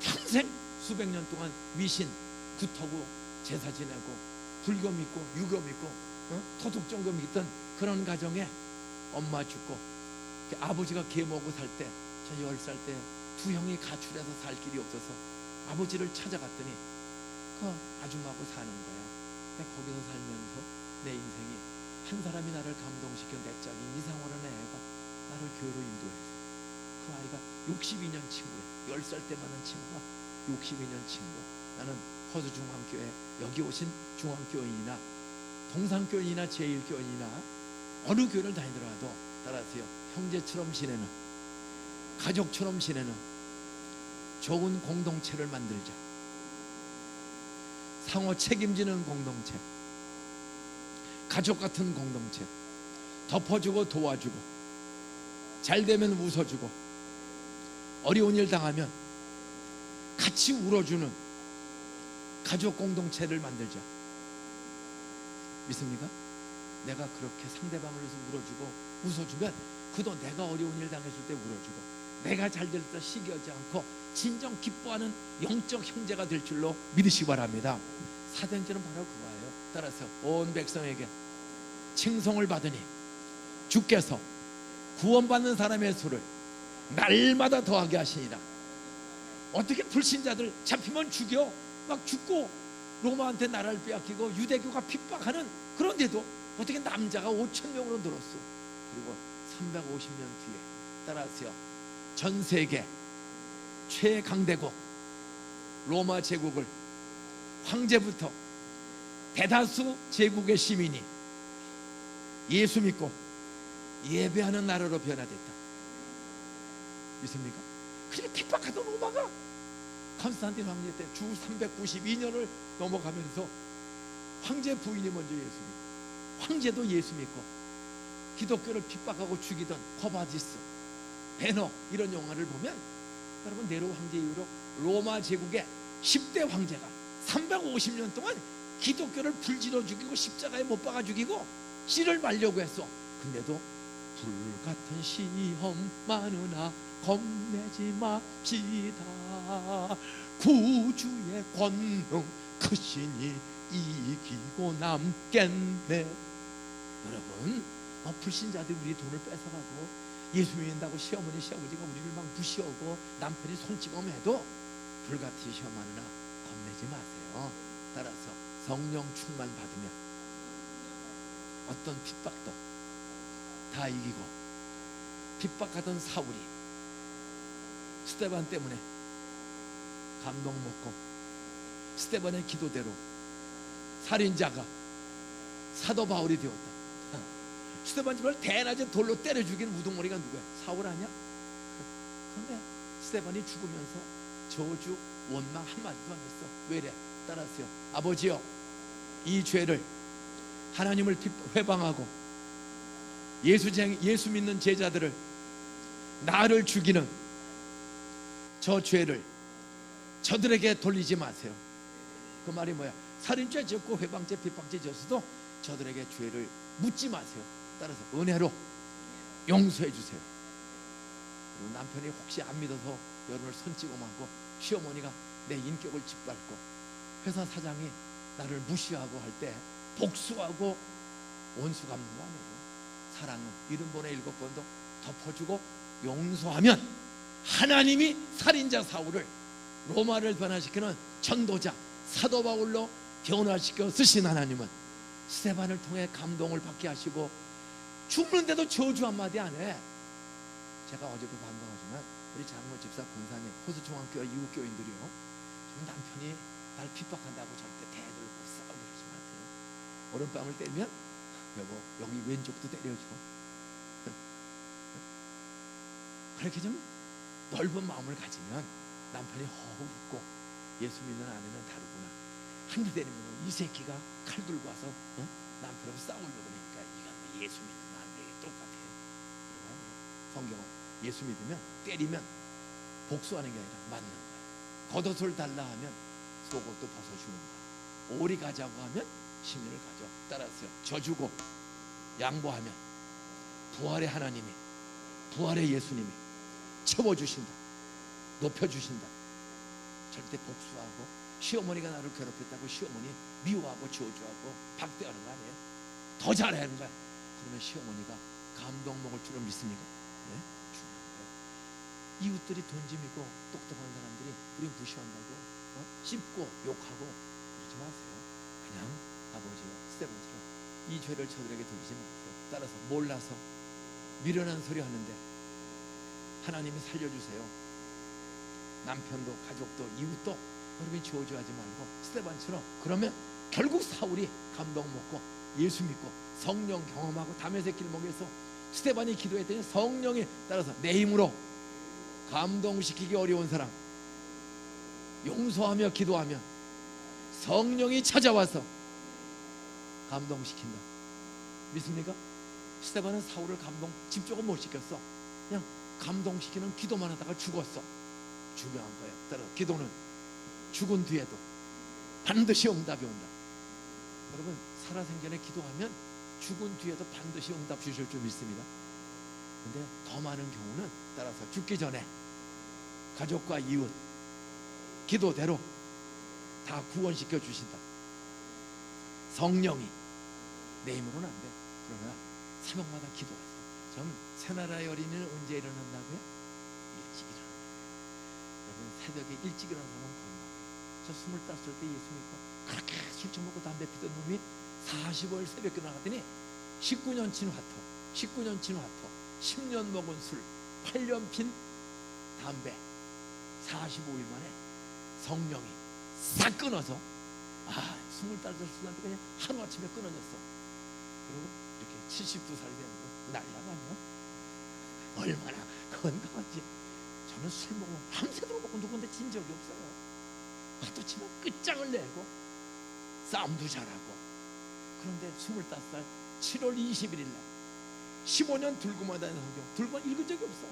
평생 수백 년 동안 미신, 구터고 제사 지내고 불교 믿고 유교 믿고 도둑종교 믿던 그런 가정에 엄마 죽고 아버지가 개 먹고 살 때, 저 10살 때 두 형이 가출해서 살 길이 없어서 아버지를 찾아갔더니 그 아줌마하고 사는 거야. 근데 거기서 살면서 내 인생이 한 사람이 나를 감동시켜 내 짝인 이상호라는 애가 나를 교회로 인도해서 그 아이가 62년 친구야. 10살 때 만난 친구가 62년 친구. 나는 허수중앙교회 여기 오신 중앙교인이나 동산교인이나 제1교인이나 어느 교회를 다니더라도 따라하세요. 형제처럼 지내는, 가족처럼 지내는 좋은 공동체를 만들자. 상호 책임지는 공동체, 가족 같은 공동체, 덮어주고 도와주고, 잘되면 웃어주고, 어려운 일 당하면 같이 울어주는 가족 공동체를 만들자. 믿습니까? 내가 그렇게 상대방을 위해서 울어주고 웃어주면 그도 내가 어려운 일 당했을 때 울어주고, 내가 잘 될 때 시기하지 않고 진정 기뻐하는 영적 형제가 될 줄로 믿으시기 바랍니다. 사도행전은 바로 그거예요. 따라서 온 백성에게 칭송을 받으니 주께서 구원받는 사람의 수를 날마다 더하게 하시니라. 어떻게 불신자들 잡히면 죽여, 막 죽고 로마한테 나라를 빼앗기고 유대교가 핍박하는, 그런데도 어떻게 남자가 5,000명으로 늘었어. 그리고 350년 뒤에 따라서요, 전 세계 최강대국 로마 제국을 황제부터 대다수 제국의 시민이 예수 믿고 예배하는 나라로 변화됐다. 믿습니까? 그렇게 핍박하던 로마가 컨스탄틴 황제 때 주 392년을 넘어가면서 황제 부인이 먼저 예수 믿고, 황제도 예수 믿고, 기독교를 핍박하고 죽이던 코바디스, 베너, 이런 영화를 보면 여러분, 네로 황제 이후로 로마 제국의 10대 황제가 350년 동안 기독교를 불질러 죽이고 십자가에 못 박아 죽이고 씨를 말려고 했어. 근데도 불같은 시험 많으나 겁내지 맙시다. 구주의 권능 크시니 이기고 남겠네. 여러분, 불신자들이 우리 돈을 뺏어가고 예수 믿는다고 시어머니 시아버지가 우리를 막 무시하고 남편이 손찌검해도 불같이 시험하느라 겁내지 마세요. 따라서 성령 충만 받으면 어떤 핍박도 다 이기고, 핍박하던 사울이 스데반 때문에 감동 먹고 스데반의 기도대로 살인자가 사도 바울이 되었다. 스데반 집을 대낮에 돌로 때려 죽인 우두머리가 누구야? 사울 아니야? 그런데 스데반이 죽으면서 저주 원망 한마디도 안 했어. 왜래? 따라서요, 아버지요, 이 죄를 하나님을 회방하고 예수 믿는 제자들을, 나를 죽이는 저 죄를 저들에게 돌리지 마세요. 그 말이 뭐야? 살인죄 짓고 회방죄 핍박죄 졌어도 저들에게 죄를 묻지 마세요. 따라서 은혜로 용서해 주세요. 그리고 남편이 혹시 안 믿어서 여러분을 손찌검하고 시어머니가 내 인격을 짓밟고 회사 사장이 나를 무시하고 할 때 복수하고 원수 갚는 거 아니에요. 사랑은 70번에 7번도 덮어주고 용서하면 하나님이 살인자 사울을 로마를 변화시키는 전도자 사도 바울로 변화시켜 쓰신 하나님은 스데반을 통해 감동을 받게 하시고 죽는데도 저주 한마디 안 해. 제가 어제도 반가워하지만 우리 장로 집사 권사님, 호수중앙교회 이웃교인들이요, 좀 남편이 날 핍박한다고 절대 대들고 싸우고 그러지 마세요. 오른뺨을 때리면 여보 여기 왼쪽도 때려줘. 그렇게 좀 넓은 마음을 가지면 남편이 허우 웃고 예수 믿는 아내는 다르구나. 한두 대리면 이 새끼가 칼 들고 와서 남편하고 싸우려고 그러니까 이건 예수 믿는 아내에게 똑같아. 성경은 예수 믿으면 때리면 복수하는 게 아니라 맞는 거야. 겉옷을 달라 하면 속옷도 벗어주는 거야. 오리 가자고 하면 심리를 가져. 따라서요, 져주고 양보하면 부활의 하나님이, 부활의 예수님이 채워주신다, 높여주신다. 절대 복수하고 시어머니가 나를 괴롭혔다고 시어머니 미워하고 저주하고 박대하는 거 아니에요. 더 잘하는 거야. 그러면 시어머니가 감동 먹을 줄은 믿습니까? 네? 이웃들이 돈짐이고 똑똑한 사람들이 우리 무시한다고 씹고 욕하고 그러지 마세요. 그냥 아버지와 스테반처럼 이 죄를 저들에게 돌리지 마세요. 따라서 몰라서 미련한 소리 하는데 하나님이 살려주세요. 남편도 가족도 이웃도 여러분이 저주하지 말고 스테반처럼, 그러면 결국 사울이 감동 먹고 예수 믿고 성령 경험하고 다메섹 길목에서 스테반이 기도했더니 성령이 따라서 내 힘으로 감동시키기 어려운 사람 용서하며 기도하면 성령이 찾아와서 감동시킨다. 믿습니까? 스테반은 사울을 감동 직접은 못 시켰어. 그냥 감동시키는 기도만 하다가 죽었어. 중요한 거예요. 따라 기도는 죽은 뒤에도 반드시 응답이 온다. 여러분 살아생전에 기도하면 죽은 뒤에도 반드시 응답 주실 줄 믿습니다. 근데 더 많은 경우는 따라서 죽기 전에 가족과 이웃 기도대로 다 구원시켜 주신다. 성령이 내 힘으로는 안 돼. 그러나 새벽마다 기도하세요. 전 새나라의 어린이는 언제 일어난다고요? 일찍 일어난다. 여러분 새벽에 일찍 일어나는 사람은 건강해요. 저 25살 때 예수 믿고 그렇게 술 처먹고 담배 피던 놈이 45일 새벽에 나갔더니 19년 친 화토 10년 먹은 술 8년 핀 담배 45일 만에 성령이 싹 끊어서 25살한테 그냥 하루아침에 끊어졌어. 그리고 이렇게 72살이 되는 거 날라가 아니야? 얼마나 건강한지. 저는 술 먹으면 밤새도록 먹고 누구한테 진 적이 없어요. 화도 치면 끝장을 내고 싸움도 잘하고. 그런데 25살 7월 21일 날 15년 들고만 다니는 성경 들고만 읽은 적이 없어.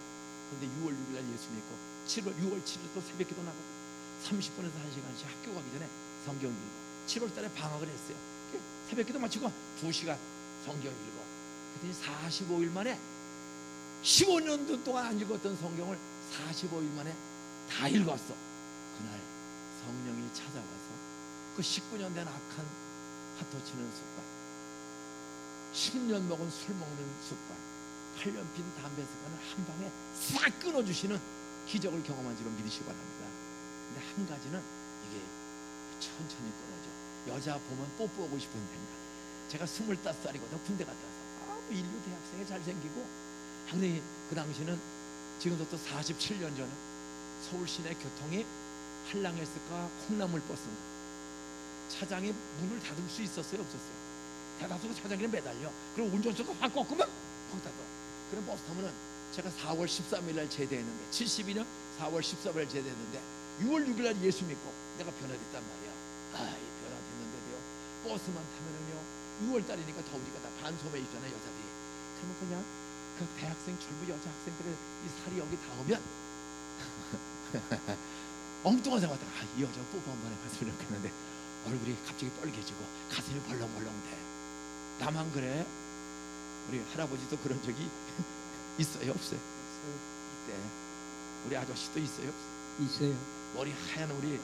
그런데 6월 6일 날 예수 믿고 6월 7일 또 새벽 기도 나가고 30분에서 1시간씩 학교 가기 전에 성경 읽고 7월 달에 방학을 했어요. 새벽 기도 마치고 2시간 성경 읽고 그랬더니 45일 만에 15년도 동안 안 읽었던 성경을 45일 만에 다 읽었어. 그날 성령이 찾아와서 그 19년 된 악한 화토 치는 습관, 10년 먹은 술 먹는 습관, 8년 핀 담배 습관을 한 방에 싹 끊어주시는 기적을 경험한 줄로 믿으시기 바랍니다. 근데 한 가지는 이게 천천히 끊어져. 여자 보면 뽀뽀하고 싶은 생각. 제가 25살이거든. 군대 갔다 와서 인류 대학생이 잘생기고. 근데 그 당시는 지금부터 47년 전에 서울 시내 교통이 한랑했을까 콩나물 버스인가. 차장이 문을 닫을 수 있었어요, 없었어요? 대다수가 차장에 매달려. 그리고 운전수가 확 꺾으면 확 닫아. 그럼 버스 타면은 제가 4월 13일 날 제대했는데 72년 4월 13일 날 제대했는데 6월 6일 날 예수 믿고 내가 변화됐단 말이야. 변화됐는데도요. 버스만 타면은요 6월 달이니까 더우니까 다 반소매 입잖아요, 여자들이. 그러면 그냥 그 대학생 젊은 여자 학생들의 이 살이 여기 닿으면 엉뚱한 생각 같아. 이 여자 뽀뽀 한 번에 갔으면 좋겠는데 얼굴이 갑자기 빨개지고 가슴이 벌렁벌렁 돼. 나만 그래? 우리 할아버지도 그런 적이 있어요, 없어요? 이때 우리 아저씨도 있어요? 있어요. 머리 하얀 우리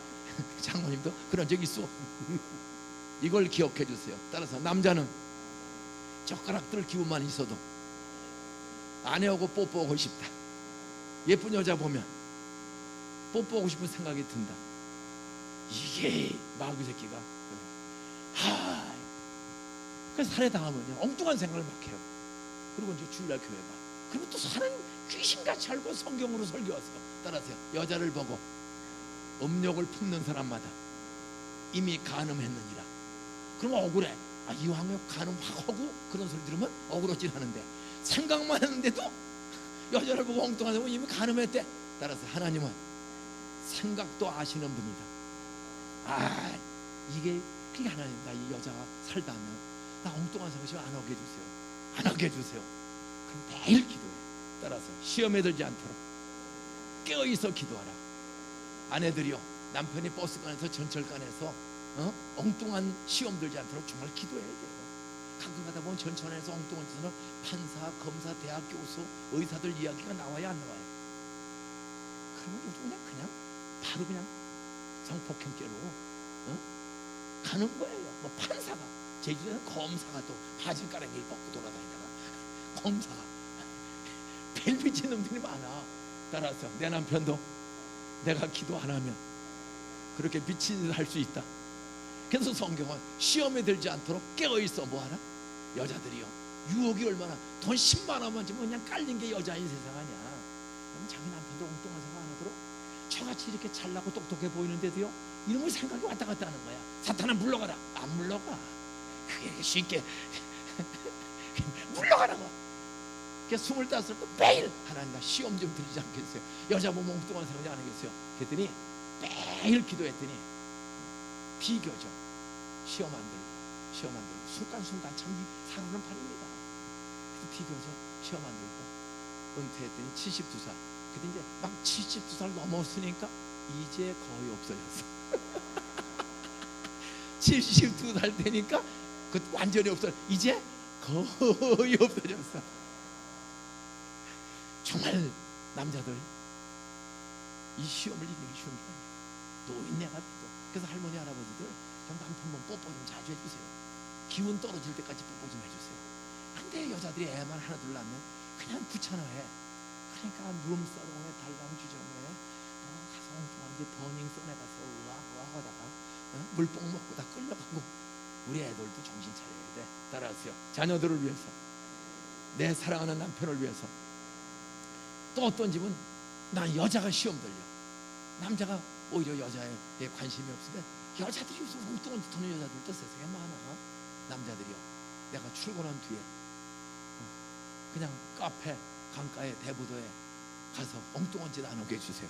장모님도 그런 적 있어. 이걸 기억해 주세요. 따라서 남자는 젓가락들 기운만 있어도 아내하고 뽀뽀하고 싶다. 예쁜 여자 보면 뽀뽀하고 싶은 생각이 든다. 이게 마귀 새끼가 그래서 살해당하면요 엉뚱한 생각을 막 해요. 그리고 이제 주일날 교회 가. 그리고 또 사는 귀신같이 알고 성경으로 설교하세요. 따라서요. 여자를 보고 음욕을 품는 사람마다 이미 간음했느니라. 그럼 억울해. 이왕에 간음 확 하고 그런 소리 들으면 억울하진 않은데 생각만 했는데도 여자를 보고 엉뚱한 사람은 이미 간음했대. 따라서 하나님은 생각도 아시는 분이다. 이게 그게 하나님이다. 이 여자가 살다면 나 엉뚱한 생각 안 하게 해주세요. 안 하게 해주세요. 그럼 매일 기도해. 따라서 시험에 들지 않도록 깨어있어 기도하라. 아내들이요 남편이 버스간에서 전철간에서 엉뚱한 시험 들지 않도록 정말 기도해야 돼요. 가끔 가다 보면 전철에서 엉뚱한 짓은 판사, 검사, 대학 교수, 의사들 이야기가 나와야 안 나와요. 그러면 요즘 그냥 바로 그냥 성폭행죄로 가는 거예요. 판사가 제주도에는 검사가 또 바지가랑이를 벗고 돌아다니다가 검사가 매일 미친 놈들이 많아. 따라서 내 남편도 내가 기도 안 하면 그렇게 미친 짓을 할 수 있다. 그래서 성경은 시험에 들지 않도록 깨어있어. 뭐하라? 여자들이요, 유혹이 얼마나, 돈 10만 원만 주면 그냥 깔린 게 여자인 세상 아니야. 그럼 자기 남편도 엉뚱한 생각 안 하도록 저같이 이렇게 잘나고 똑똑해 보이는데도요, 이놈의 생각이 왔다 갔다 하는 거야. 사탄아 물러가라. 안 물러가. 그게 쉽게 물러가라고. 그래서 25살 때 매일 하나님 나 시험 좀 드리지 않겠어요? 여자 보면 엉뚱한 생각이 안 하겠어요? 그랬더니 매일 기도했더니 비교죠. 시험 안 들고 순간순간 참 사람은 팔입니다. 비교죠. 시험 안 들고 은퇴했더니 72살. 근데 이제 막 72살 넘었으니까 이제 거의 없어졌어. 72살 되니까 그 완전히 없어. 이제 거의 없어졌어. 정말 남자들 이 시험을 이기기 쉬운 게 아니에요. 노인네가 또. 그래서 할머니 할아버지들 좀 남편 뽀뽀 좀 자주 해주세요. 기운 떨어질 때까지 뽀뽀 좀 해주세요. 근데 여자들이 애만 하나 둘 낳으면 그냥 붙여넣어. 그러니까 룸사롱에 달랑 주점에 가서 엉뚱한 데 버닝썬에 가서 으악 하다가 물뽕 먹고 다 끌려가고. 우리 애들도 정신 차려야 돼. 따라하세요. 자녀들을 위해서, 내 사랑하는 남편을 위해서. 또 어떤 집은 난 여자가 시험 들려. 남자가 오히려 여자에 관심이 없으면 여자들이 요즘 엉뚱한 짓 하는 여자들도 세상에 많아. 남자들이요, 내가 출근한 뒤에 그냥 카페 강가에 대부도에 가서 엉뚱한 짓 안 오게 해주세요.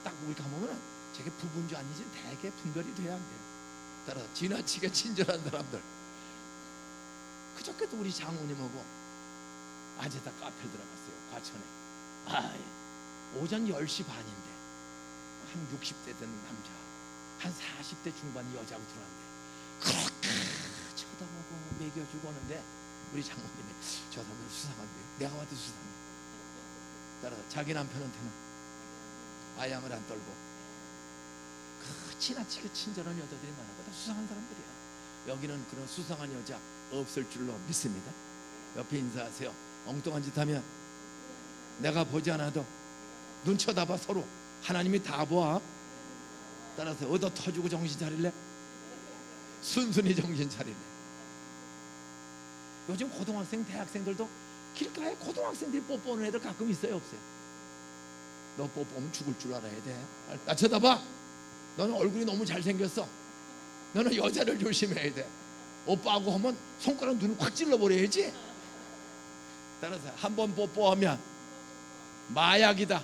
딱 우리 가보면 저게 부부인지 아니지 대개 분별이 돼야 안 돼요. 따라 지나치게 친절한 사람들. 그저께도 우리 장모님하고 아재다 카페 들어갔어요. 과천에. 오전 10시 반인데 한 60대 된 남자, 한 40대 중반 여자하고 들어왔는데 그렇게 쳐다보고 먹여주고 오는데 우리 장모님이 저 사람들 수상한데, 내가 봐도 수상해. 따라서 자기 남편한테는 아양을 안 떨고 지나치게 친절한 여자들이 많아. 다 수상한 사람들이야. 여기는 그런 수상한 여자 없을 줄로 믿습니다. 옆에 인사하세요. 엉뚱한 짓 하면 내가 보지 않아도 눈 쳐다봐. 서로 하나님이 다 봐. 따라서 얻어 터주고 정신 차릴래? 순순히 정신 차릴래? 요즘 고등학생, 대학생들도 길가에 고등학생들이 뽀뽀하는 애들 가끔 있어요, 없어요? 너 뽀뽀하면 죽을 줄 알아야 돼. 나 쳐다봐. 너는 얼굴이 너무 잘생겼어. 너는 여자를 조심해야 돼. 오빠하고 하면 손가락 눈을 확 찔러버려야지. 따라서 한 번 뽀뽀하면 마약이다.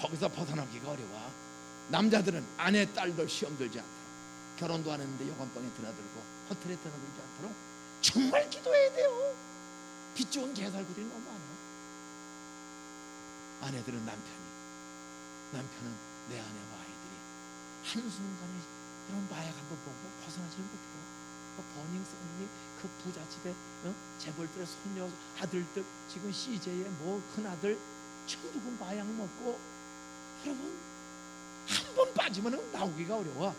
거기서 벗어나기가 어려워. 남자들은 아내, 딸들 시험 들지 않도록, 결혼도 안 했는데 여관방에 드나들고 호텔에 드나들지 않도록 정말 기도해야 돼요. 빚 좋은 개살구들이 너무 많아. 아내들은 남편은 내 아내와 아이들이 한순간에 이런 마약 한번 보고 벗어나지를 못해요. 버닝썬이 그 부잣집에 재벌들의 손녀 아들들, 지금 CJ의 뭐 큰아들 전부 마약 먹고, 여러분 한 번 빠지면 나오기가 어려워.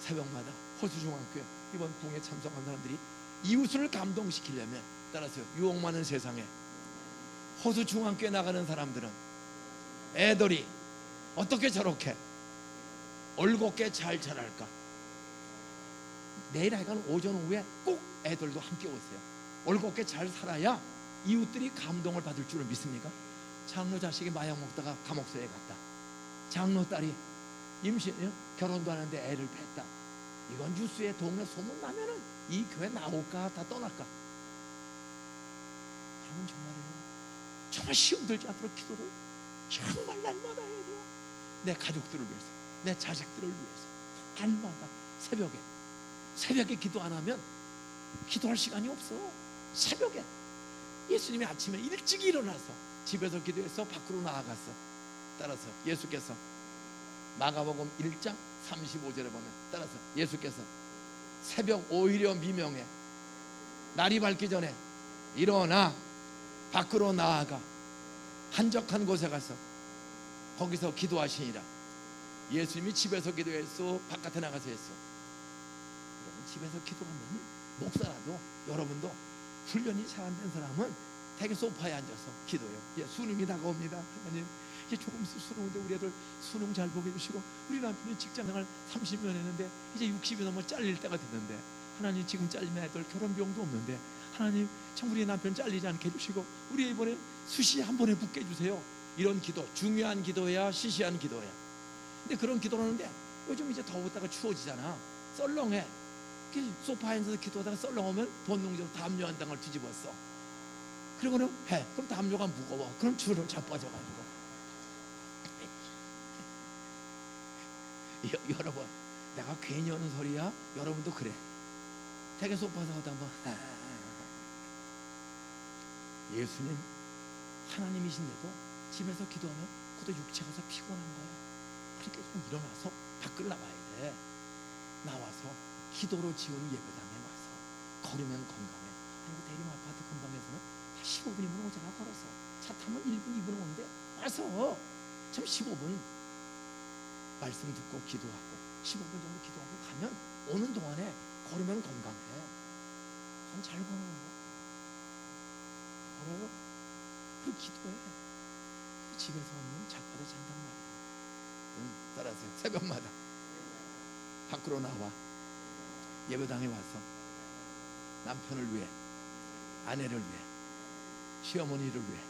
새벽마다 호수중앙교회 이번 붕에 참석한 사람들이 이웃을 감동시키려면, 따라서 유혹 많은 세상에 호수중앙교회 나가는 사람들은 애들이 어떻게 저렇게 올곧게 잘 자랄까. 내일 하여간 오전 오후에 꼭 애들도 함께 오세요. 올곧게 잘 살아야 이웃들이 감동을 받을 줄을 믿습니까? 장로 자식이 마약 먹다가 감옥소에 갔다. 장로 딸이 임신, 결혼도 하는데 애를 뱄다. 이건 뉴스에 동네 소문 나면은 이 교회 나올까 다 떠날까. 여러분 정말 시험 들지 않도록 기도를 정말 날마다 해야 돼요. 내 가족들을 위해서, 내 자식들을 위해서 날마다 새벽에 기도 안 하면 기도할 시간이 없어. 새벽에 예수님이 아침에 일찍 일어나서 집에서 기도해서 밖으로 나아갔어. 따라서 예수께서 마가복음 1장 35절에 보면, 따라서 예수께서 새벽 오히려 미명에 날이 밝기 전에 일어나 밖으로 나아가 한적한 곳에 가서 거기서 기도하시니라. 예수님이 집에서 기도했어, 바깥에 나가서 했어? 여러분 집에서 기도하면 목사라도, 여러분도 훈련이 잘 안 된 사람은 되게 소파에 앉아서 기도해요. 예, 수능이 다가옵니다. 하나님, 이제 조금 수능인데 우리 애들 수능 잘 보게 해주시고, 우리 남편이 직장생활 30년 했는데 이제 60이 넘어 잘릴 때가 됐는데, 하나님 지금 잘리면 애들 결혼 비용도 없는데 하나님 참 우리 남편 잘리지 않게 해주시고, 우리 이번에 수시 한 번에 붙게 해주세요. 이런 기도, 중요한 기도야 시시한 기도야. 근데 그런 기도를 하는데 요즘 이제 더웠다가 추워지잖아. 썰렁해. 소파에서 기도하다가 썰렁하면 본능적으로 담요 한 장을 뒤집었어. 그리고는 해. 그럼 담요가 무거워. 그럼 줄을 자빠져가지고. 여러분, 내가 괜히 하는 소리야? 여러분도 그래. 되게 소파에서 하다 뭐 예수님 하나님이신데도 집에서 기도하면 그것도 육체가 피곤한 거야. 그러니까 좀 일어나서 밖을 나와야 돼. 나와서 기도로 지은 예배당에 와서 걸으면 건강해. 그리고 대림 아파트 근방에서는 15분이면 오잖아. 걸어서 차 타면 1분 2분 오는데 와서 참 15분 말씀 듣고 기도하고 15분 정도 기도하고 가면 오는 동안에 걸으면 건강해. 참 잘 걸어요. 걸어요. 그리고 기도해. 집에서 오면 작발에 잔단 말이야. 따라하세요. 새벽마다 밖으로 나와 예배당에 와서 남편을 위해, 아내를 위해, 시어머니를 위해,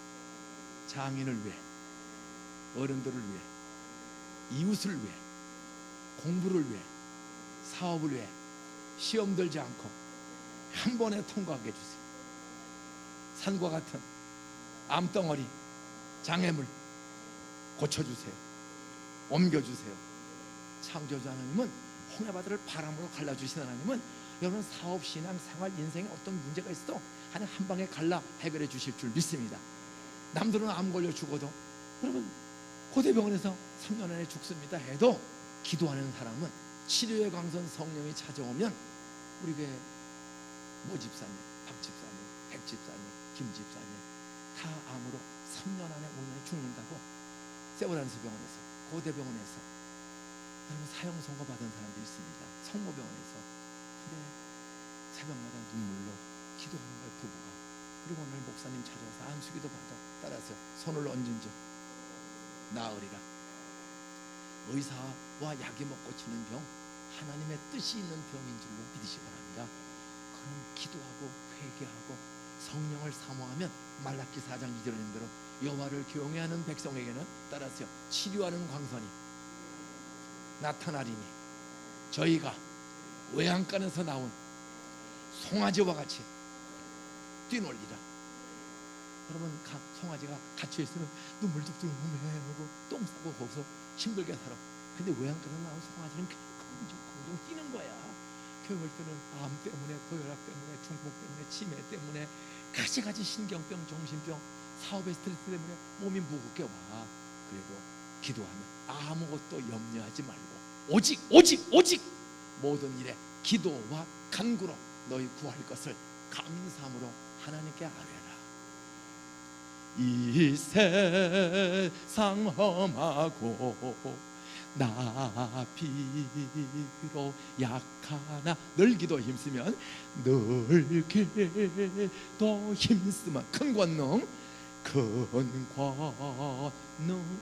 장인을 위해, 어른들을 위해, 이웃을 위해, 공부를 위해, 사업을 위해 시험 들지 않고 한 번에 통과하게 해주세요. 산과 같은 암덩어리, 장애물 고쳐주세요. 옮겨주세요. 창조주 하나님은 홍해바다를 바람으로 갈라주신 하나님은 여러분 사업, 신앙, 생활, 인생에 어떤 문제가 있어도 한 방에 갈라 해결해 주실 줄 믿습니다. 남들은 암 걸려 죽어도 여러분 고대병원에서 3년 안에 죽습니다 해도 기도하는 사람은 치료의 광선 성령이 찾아오면 우리 교회 모 집사님, 박 집사님, 백 집사님, 김 집사님 다 암으로 3년 안에 5년에 죽는다고 세브란스 병원에서, 고대병원에서 여러분 사형 선고 받은 사람도 있습니다. 성모병원에서. 근데 새벽마다 눈물로 기도하는 거예요, 부부가. 그리고 오늘 목사님 찾아와서 안수기도 받아. 따라서 손을 얹은 적 나으리라. 의사와 약이 못 고치는 병, 하나님의 뜻이 있는 병인 줄로 믿으시기 바랍니다. 그럼 기도하고 회개하고 성령을 사모하면 말라기 4장 2절에 있는 대로 여호와를 경외하는 백성에게는 따라서요 치료하는 광선이 나타나리니 저희가 외양간에서 나온 송아지와 같이 뛰놀리라. 여러분 송아지가 갇혀있으면 눈물도 뚫으면하고 똥 싸고 거기서 힘들게 살아. 근데 외양간에서 나온 송아지는 공중 뛰는 거야. 교회 올 때는 암 때문에, 고혈압 때문에, 중풍 때문에, 치매 때문에, 가지가지 신경병, 정신병, 사업의 스트레스 때문에 몸이 무겁게 와. 그리고 기도하면 아무것도 염려하지 말고 오직 모든 일에 기도와 간구로 너희 구할 것을 감사함으로 하나님께 아뢰라. 이 세상 험하고 나비로 약하나 늘 기도 힘쓰면 늘 기도 힘쓰면 큰 권능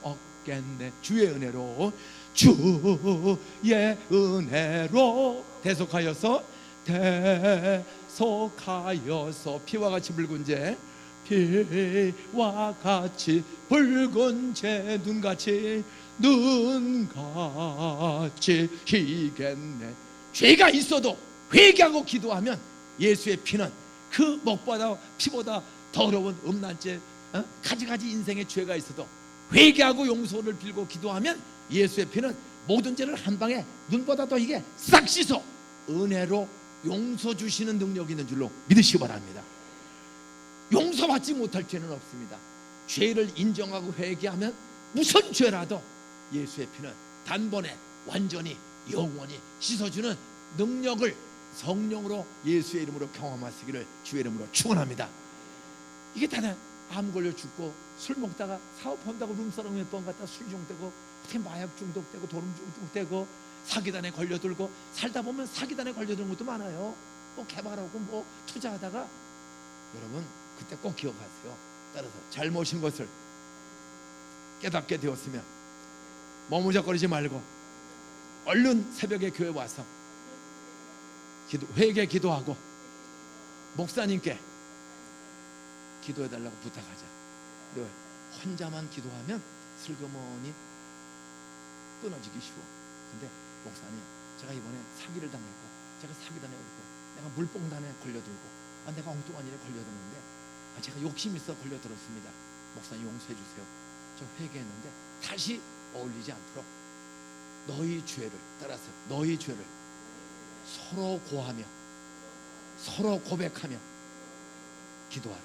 없겠네. 주의 은혜로 대속하여서 피와 같이 붉은 재 피와 같이 붉은 재 눈같이 희겠네. 죄가 있어도 회개하고 기도하면 예수의 피는 그 목보다 피보다 더러운 음란죄, 가지가지 인생의 죄가 있어도 회개하고 용서를 빌고 기도하면 예수의 피는 모든 죄를 한 방에 눈보다 더 이게 싹 씻어 은혜로 용서 주시는 능력이 있는 줄로 믿으시기 바랍니다. 용서받지 못할 죄는 없습니다. 죄를 인정하고 회개하면 무슨 죄라도 예수의 피는 단번에 완전히 영원히 씻어주는 능력을 성령으로 예수의 이름으로 경험하시기를 주의 이름으로 축원합니다. 이게 다들 암 걸려 죽고 술 먹다가 사업한다고 룸사롱 몇 번 갔다 술 중독되고 어떻게 마약 중독되고 도름 중독되고 사기단에 걸려들고 살다 보면 사기단에 걸려드는 것도 많아요. 뭐 개발하고 뭐 투자하다가 여러분 그때 꼭 기억하세요. 따라서 잘못인 것을 깨닫게 되었으면 머무적거리지 말고 얼른 새벽에 교회 와서 회개 기도하고 목사님께 기도해달라고 부탁하자. 왜? 혼자만 기도하면 슬그머니 끊어지기 쉬워. 근데 목사님, 제가 이번에 사기를 당했고, 제가 사기 당했고, 내가 물뽕단에 걸려들고, 내가 엉뚱한 일에 걸려드는데, 제가 욕심 있어 걸려들었습니다. 목사님 용서해 주세요. 저 회개했는데 다시 어울리지 않도록 너희 죄를 따라서 너희 죄를 서로 고하며 서로 고백하며 기도하라.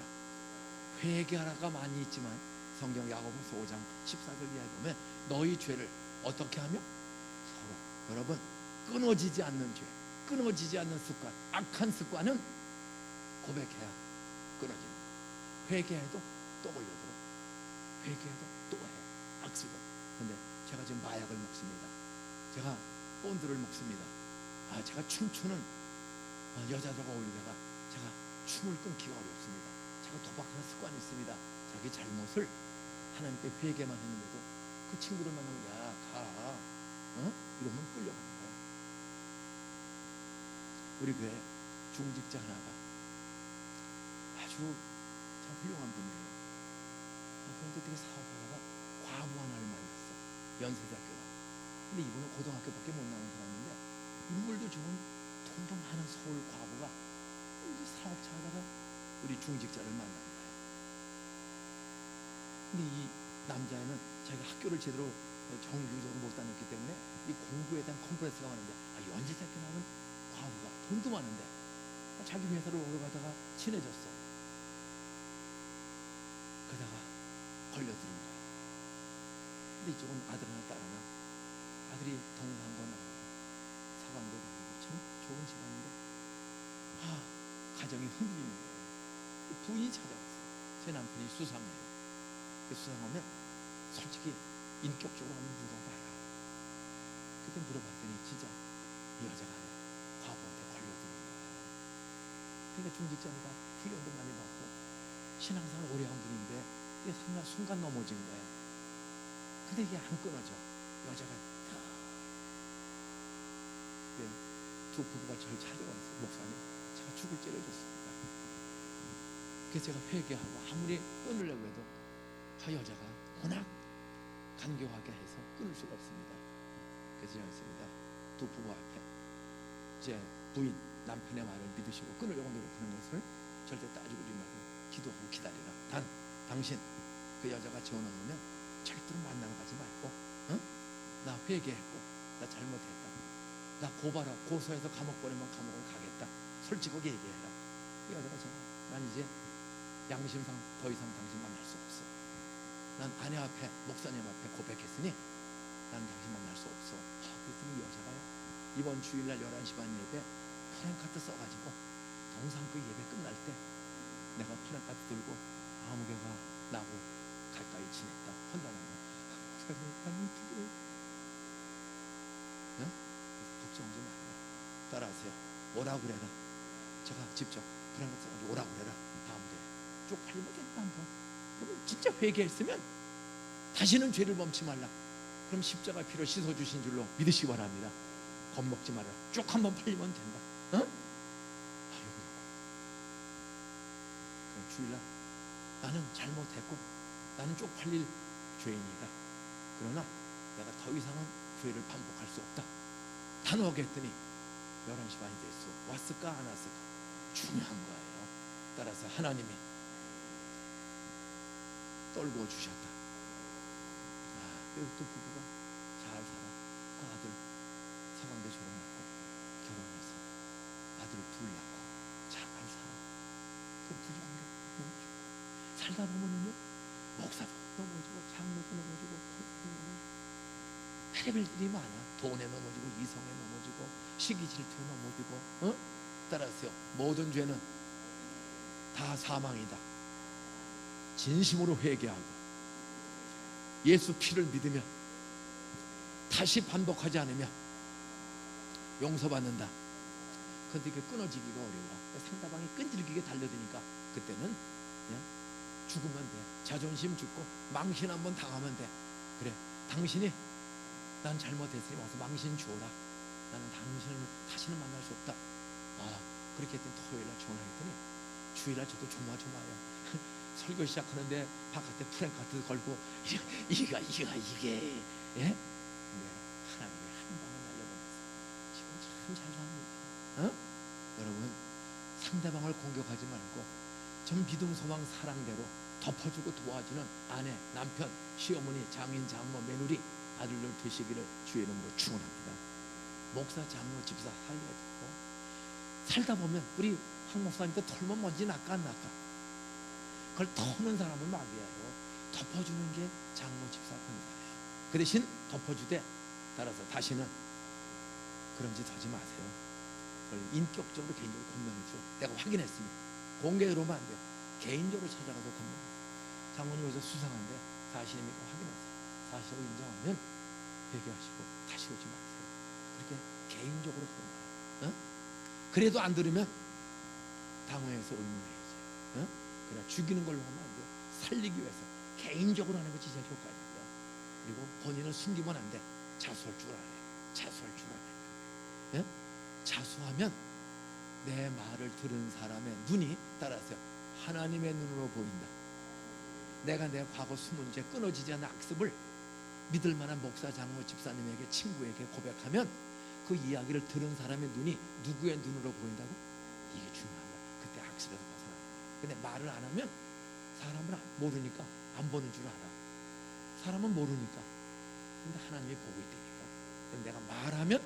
회개하라가 많이 있지만 성경 야고보서 5장 14절 이하에 보면 너희 죄를 어떻게 하며 서로. 여러분, 끊어지지 않는 죄, 끊어지지 않는 습관, 악한 습관은 고백해야 끊어집니다. 회개해도 또 걸려들어. 회개해도 또 해. 악습은. 근데 제가 지금 마약을 먹습니다. 제가 본드를 먹습니다. 제가 춤추는 여자들과 어울리다가 제가 춤을 끊기가 어렵습니다. 제가 도박하는 습관이 있습니다. 자기 잘못을 하나님께 회개만 했는데도 그 친구를 만나면 야, 가. 이러면 끌려가는 거예요. 우리 교회 중직자 하나가 아주 참 훌륭한 분이에요. 그런데 되게 사업하다가 과부 하나를 만났어. 연세대학교. 근데 이분은 고등학교밖에 못 나온 사람인데 인물도 좋은 돈도 많은 서울 과부가 이제 사업차 하다가 우리 중직자를 만난 거예요. 근데 이 남자애는 자기가 학교를 제대로 정규적으로 못 다녔기 때문에 이 공부에 대한 컴플렉스가 많은데 연세대학교 나오는 과부가 돈도 많은데 자기 회사를 오러 가다가 친해졌어. 그러다가 걸려드는 거야. 근데 이쪽은 아들 하나 딸 하나. 아들이 동상고 나오고 사방도 나오고 참 좋은 집안인데 가정이 흔들리는 거예요. 부인이 찾아왔어. 제 남편이 수상해요. 그 수상하면 솔직히 인격적으로 하는 누가 알아. 그때 물어봤더니 진짜 이 여자가 과부한테 걸려드는 거야. 그러니까 중직자니까 훈련도 많이 받고 신앙생활 오래 한 분인데 이게 순간 넘어진 거야. 근데 이게 안 끊어져. 여자가 두 부부가 저를 찾아와서 목사님, 제가 죽을 죄를 졌습니다. 그래서 제가 회개하고 아무리 끊으려고 해도 여자가 워낙 간교하게 해서 끊을 수가 없습니다. 그래서 제가 했습니다. 두 부부 앞에 이제 부인, 남편의 말을 믿으시고 끊으려고 노력하는 것을 절대 따지고 말고 기도하고 기다리라. 당신 그 여자가 전화오면 절대로 만나러 가지 말고, 나 회개했고 나 잘못했다. 나 고소해서 감옥 보내면 감옥을 가겠다. 솔직하게 얘기해라. 이 여자가 난 이제 양심상 더 이상 당신 만날 수 없어. 난 아내 앞에 목사님 앞에 고백했으니 난 당신 만날 수 없어. 그랬더니 이 여자가요, 이번 주일날 11시 반 예배 프랭카드 써가지고 동상그 예배 끝날 때 내가 프랭카드 들고 아무개가 나고 가까이 지냈다 한다는 거야. 걱정하지 말고 따라하세요. 오라 그래라. 제가 직접 프랭카드 써가지고 오라 그래라. 다음에 쪽팔리면 한번. 그럼 진짜 회개했으면 다시는 죄를 범치 말라. 그럼 십자가 피로 씻어주신 줄로 믿으시기 바랍니다. 겁먹지 말아라. 쭉 한번 팔리면 된다. 그럼 주일날 나는 잘못했고 나는 쪽팔릴 죄인이다. 그러나 내가 더 이상은 죄를 반복할 수 없다. 단호하게 했더니 11시 반이 됐어. 왔을까 안 왔을까? 중요한 거예요. 따라서 하나님이 떨고 주셨다. 또 부부가 잘 살아. 그 아들 서강대 졸업했고 결혼해서 아들을 둘 낳고 잘 살아. 그 부부관계 너무 좋고 살다 보면은요, 목사도 넘어지고 장로도 넘어지고 별의별 일이 많아. 돈에 넘어지고 이성에 넘어지고 시기 질투에 넘어지고. 따라서요, 모든 죄는 다 사망이다. 진심으로 회개하고 예수 피를 믿으며 다시 반복하지 않으면 용서받는다. 그런데 이게 끊어지기가 어려워. 상대방이 끈질기게 달려드니까 그때는 예? 죽으면 돼. 자존심 죽고 망신 한번 당하면 돼. 그래, 당신이 난 잘못했으니 와서 망신 주어라. 나는 당신을 다시는 만날 수 없다. 그렇게 했더니 토요일날 전화했더니 주일날 저도 조마조마해요. 설교 시작하는데 바깥에 프랭카드 걸고 이게 예? 근데 하나님이 한 방에 날려버렸어요. 지금 참 잘 삽니다. 여러분, 상대방을 공격하지 말고 전 믿음, 소망, 사랑대로 덮어주고 도와주는 아내, 남편, 시어머니, 장인, 장모, 며느리, 아들들 되시기를 주의 이름으로 축원합니다. 목사, 장로, 집사 살려주고 살다 보면 우리 황 목사님도 털면 먼지 날까 안 날까? 그걸 터는 사람은 마귀예요. 덮어주는 게 장로, 집사, 권사예요. 그 대신 덮어주되 따라서 다시는 그런 짓 하지 마세요. 그걸 인격적으로 개인적으로 권면해줘. 내가 확인했습니다. 공개로만 안 돼요. 개인적으로 찾아가서 권면해요. 장모님 여기서 수상한데 사실입니까? 확인하세요. 사실을 인정하면 회개하시고 다시 오지 마세요. 그렇게 개인적으로 권면해요. 그래도 안 들으면 당회에서 의문해야죠. 그냥 죽이는 걸로 하면 안 돼요. 살리기 위해서 개인적으로 하는 것이 제일 효과적이에요. 그리고 본인은 숨기면 안 돼. 자수할 줄 알아요. 자수할 줄 알아요. 자수하면 내 말을 들은 사람의 눈이 따라서 하나님의 눈으로 보인다. 내가 내 과거 숨은 죄, 끊어지지 않는 악습을 믿을 만한 목사, 장로, 집사님에게, 친구에게 고백하면 그 이야기를 들은 사람의 눈이 누구의 눈으로 보인다고? 이게 중요한 거야. 그때 악습에서 벗어나. 근데 말을 안 하면 사람은 모르니까 안 보는 줄 알아. 사람은 모르니까. 근데 하나님이 보고 있다니까. 근데 내가 말하면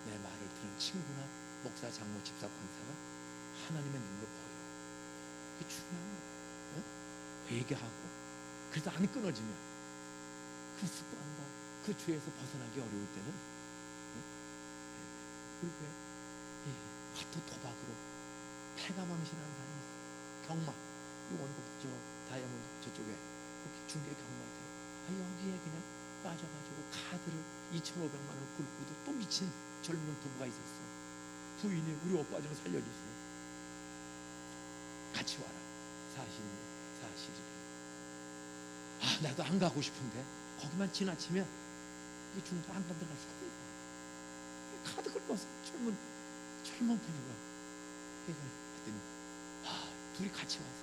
내 말을 들은 친구나 목사, 장로, 집사, 권사가 하나님의 눈으로 보여. 그게 중요한 거야. 회개하고 그래서 안 끊어지면 그 습관과 그 죄에서 벗어나기 어려울 때는 그리고 화토 도박으로 패가 망신하는 사람이 있어요. 경마, 이 원고 저 다이아몬드 저쪽에 중계 경마들, 여기에 그냥 빠져가지고 카드를 2,500만 원 긁고도 또 미친 젊은 부부가 있었어. 부인이 우리 오빠 좀 살려주세요. 같이 와라. 사실이래. 나도 안 가고 싶은데 거기만 지나치면 이게 중도 안 건들어갈 수가 없는 거야. 카드 긁어서 젊은 부부가 했더니 둘이 같이 와서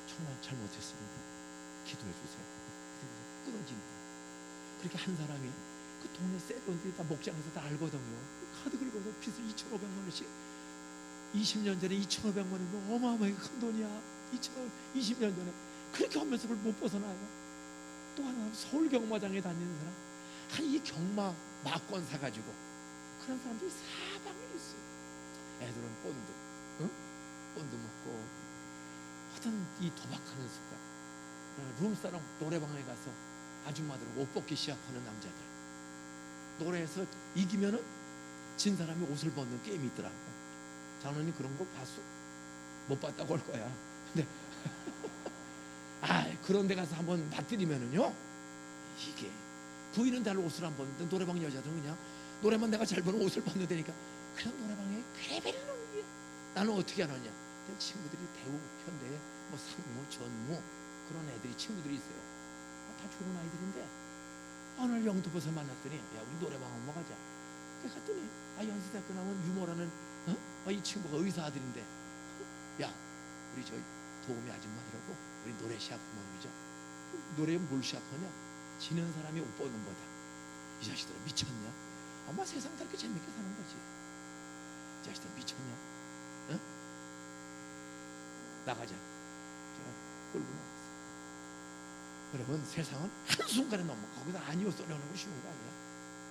정말 잘못했습니다. 기도해 주세요. 끊어지는 거야. 그렇게 한 사람이 그 동네 세론들이 다 목장에서 다 알거든요. 카드 긁어서 빚을 2,500만 원씩 20년 전에 2,500만 원이면 어마어마하게 큰 돈이야. 20년 전에 그렇게 하면서 그걸 못 벗어나요. 또 하나 서울 경마장에 다니는 사람, 이 경마 막권 사가지고 그런 사람들이 사방에 있어요. 애들은 본드 먹고 하여튼 이 도박하는 습관. 룸사롱 노래방에 가서 아줌마들하고 옷 벗기 시작하는 남자들, 노래에서 이기면은 진 사람이 옷을 벗는 게임이 있더라고. 장로님 그런 거 봤어? 못 봤다고 할 거야. 근데 그런 데 가서 한번 맞들이면은요, 이게 부인은 잘 옷을 안 벗는데 노래방 여자들은 그냥 노래만 내가 잘 보는 옷을 벗는다니까. 그냥 노래방에 괴벨을 넣는 거야. 나는 어떻게 하느냐? 친구들이 대우, 현대에 뭐 상무, 전무 그런 애들이 친구들이 있어요. 다 좋은 아이들인데 오늘 영등포에서 만났더니 우리 노래방 한번 가자. 그래 갔더니 연세대학교 나온 유모라는 이 친구가 의사 아들인데 우리 저 도우미 아줌마들하고 우리 노래 시작하면 그죠? 노래에 뭘 시작하냐? 지는 사람이 옷 벗는 거다. 이 자식들 미쳤냐? 아마 세상 다 이렇게 재밌게 사는 거지. 이 자식들 미쳤냐? 나가자. 제가 끌고 나갔어. 여러분, 세상은 한순간에 넘어. 거기서 아니요 소리 하는 거 쉬운 거 아니야.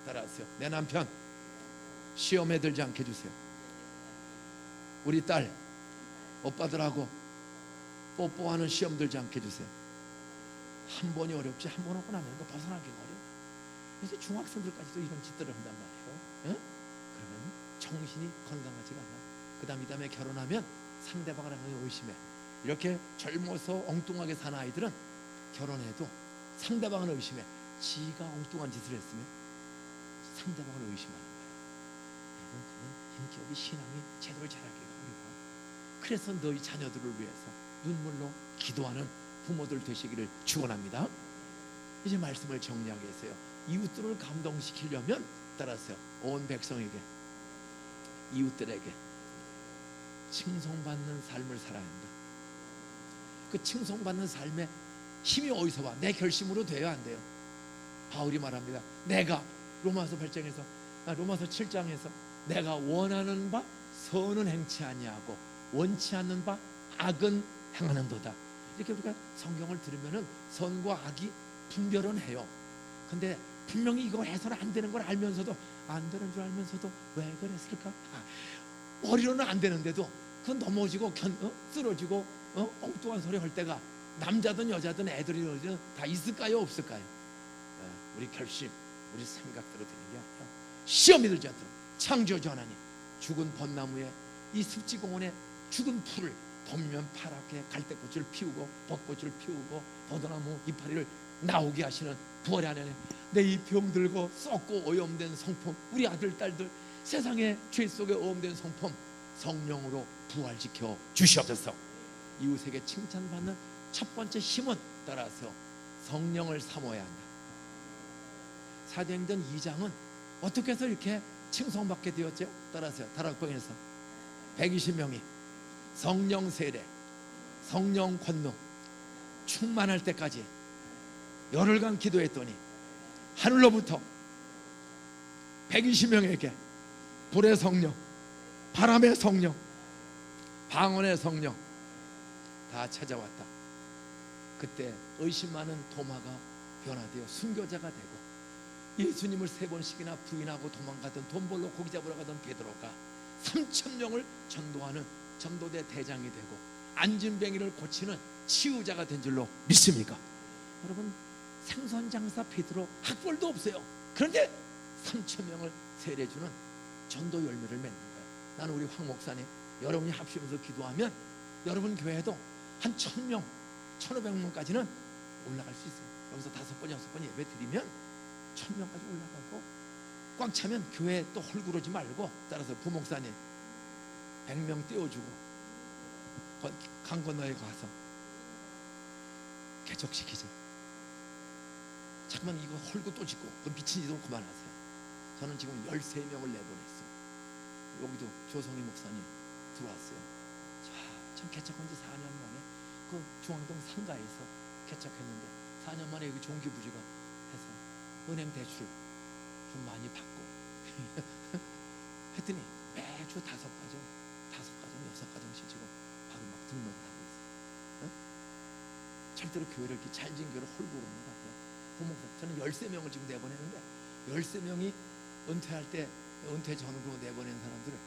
따라하세요. 내 남편 시험에 들지 않게 해주세요. 우리 딸 오빠들하고 뽀뽀하는 시험 들지 않게 해주세요. 한 번이 어렵지 한 번 하고 나면 그 벗어나기가 어려워. 그래서 중학생들까지도 이런 짓들을 한단 말이에요. 그러면 정신이 건강하지가 않아. 그 다음에 결혼하면 상대방을 하는 의심해. 이렇게 젊어서 엉뚱하게 사는 아이들은 결혼해도 상대방을 의심해. 지가 엉뚱한 짓을 했으면 상대방을 의심하는 거예요. 여러분, 그건 인격이 신앙이 제대로 자라기가 어려워. 그래서 너희 자녀들을 위해서 눈물로 기도하는 부모들 되시기를 축원합니다. 이제 말씀을 정리하겠어요. 이웃들을 감동시키려면 따라서요, 온 백성에게, 이웃들에게 칭송받는 삶을 살아야 한다. 그 칭송받는 삶에 힘이 어디서 와? 내 결심으로 돼야 안 돼요. 바울이 말합니다. 내가 로마서 8장에서 로마서 7장에서 내가 원하는 바 선은 행치 아니하고 원치 않는 바 악은 행하는도다. 이렇게 우리가 성경을 들으면은 선과 악이 분별은 해요. 근데 분명히 이거 해서는 안 되는 걸 알면서도, 안 되는 줄 알면서도 왜 그랬을까? 머리로는 안 되는데도 그 넘어지고 쓰러지고 엉뚱한 소리 할 때가 남자든 여자든 애들이든 다 있을까요, 없을까요? 우리 결심, 우리 생각대로 되는 게 아니라 시험이 들지 않도록 창조주 하나님, 죽은 벚나무에 이 습지공원에 죽은 풀을 봄이면 파랗게 갈대꽃을 피우고 벚꽃을 피우고 포도나무 이파리를 나오게 하시는 부활의 하나님, 내 이 병들고 썩고 오염된 성품, 우리 아들 딸들 세상의 죄 속에 오염된 성품 성령으로 부활시켜 주시옵소서. 이웃에게 칭찬받는 첫 번째 힘은 따라서 성령을 사모해야 한다. 사도행전 2장은 어떻게 해서 이렇게 칭송받게 되었죠? 따라서 다락방에서 120명이 성령 세례, 성령 권능 충만할 때까지 열흘간 기도했더니 하늘로부터 120명에게 불의 성령, 바람의 성령, 방언의 성령 다 찾아왔다. 그때 의심 많은 도마가 변화되어 순교자가 되고, 예수님을 3번씩이나 부인하고 도망가던, 돈 벌러 고기 잡으러 가던 베드로가 3,000명을 전도하는 전도대 대장이 되고 안진뱅이를 고치는 치유자가 된 줄로 믿습니까? 여러분, 생선장사 베드로 학벌도 없어요. 그런데 3,000명을 세례주는 전도 열매를 맺는 거예요. 나는 우리 황 목사님, 여러분이 합심해서 기도하면 여러분 교회도 한 1,000명, 1,500명까지는 올라갈 수 있어요. 여기서 5번, 6번 예배 드리면 1,000명까지 올라가고, 꽉 차면 교회 또 홀구르지 말고 따라서 부목사님 100명 떼어주고 강 건너에 가서 개척시키죠. 잠깐만 이거 홀고 또 짓고 그 미친 짓은 그만하세요. 저는 지금 13명을 내보냈어요. 여기도 조성희 목사님 들어왔어요. 참 개척한 지 4년 만에 그 중앙동 상가에서 개척했는데 4년 만에 여기 종기부지가 해서 은행 대출 좀 많이 받고 했더니 매주 5가정, 6가정씩 지금 바로 막 등록하고 있어요. 절대로 교회를 이렇게 잘 진 교회를 홀고 그러는 거 같아요. 부목사, 저는 13명을 지금 내보내는데 13명이 은퇴할 때 은퇴 전으로 내보낸 사람들을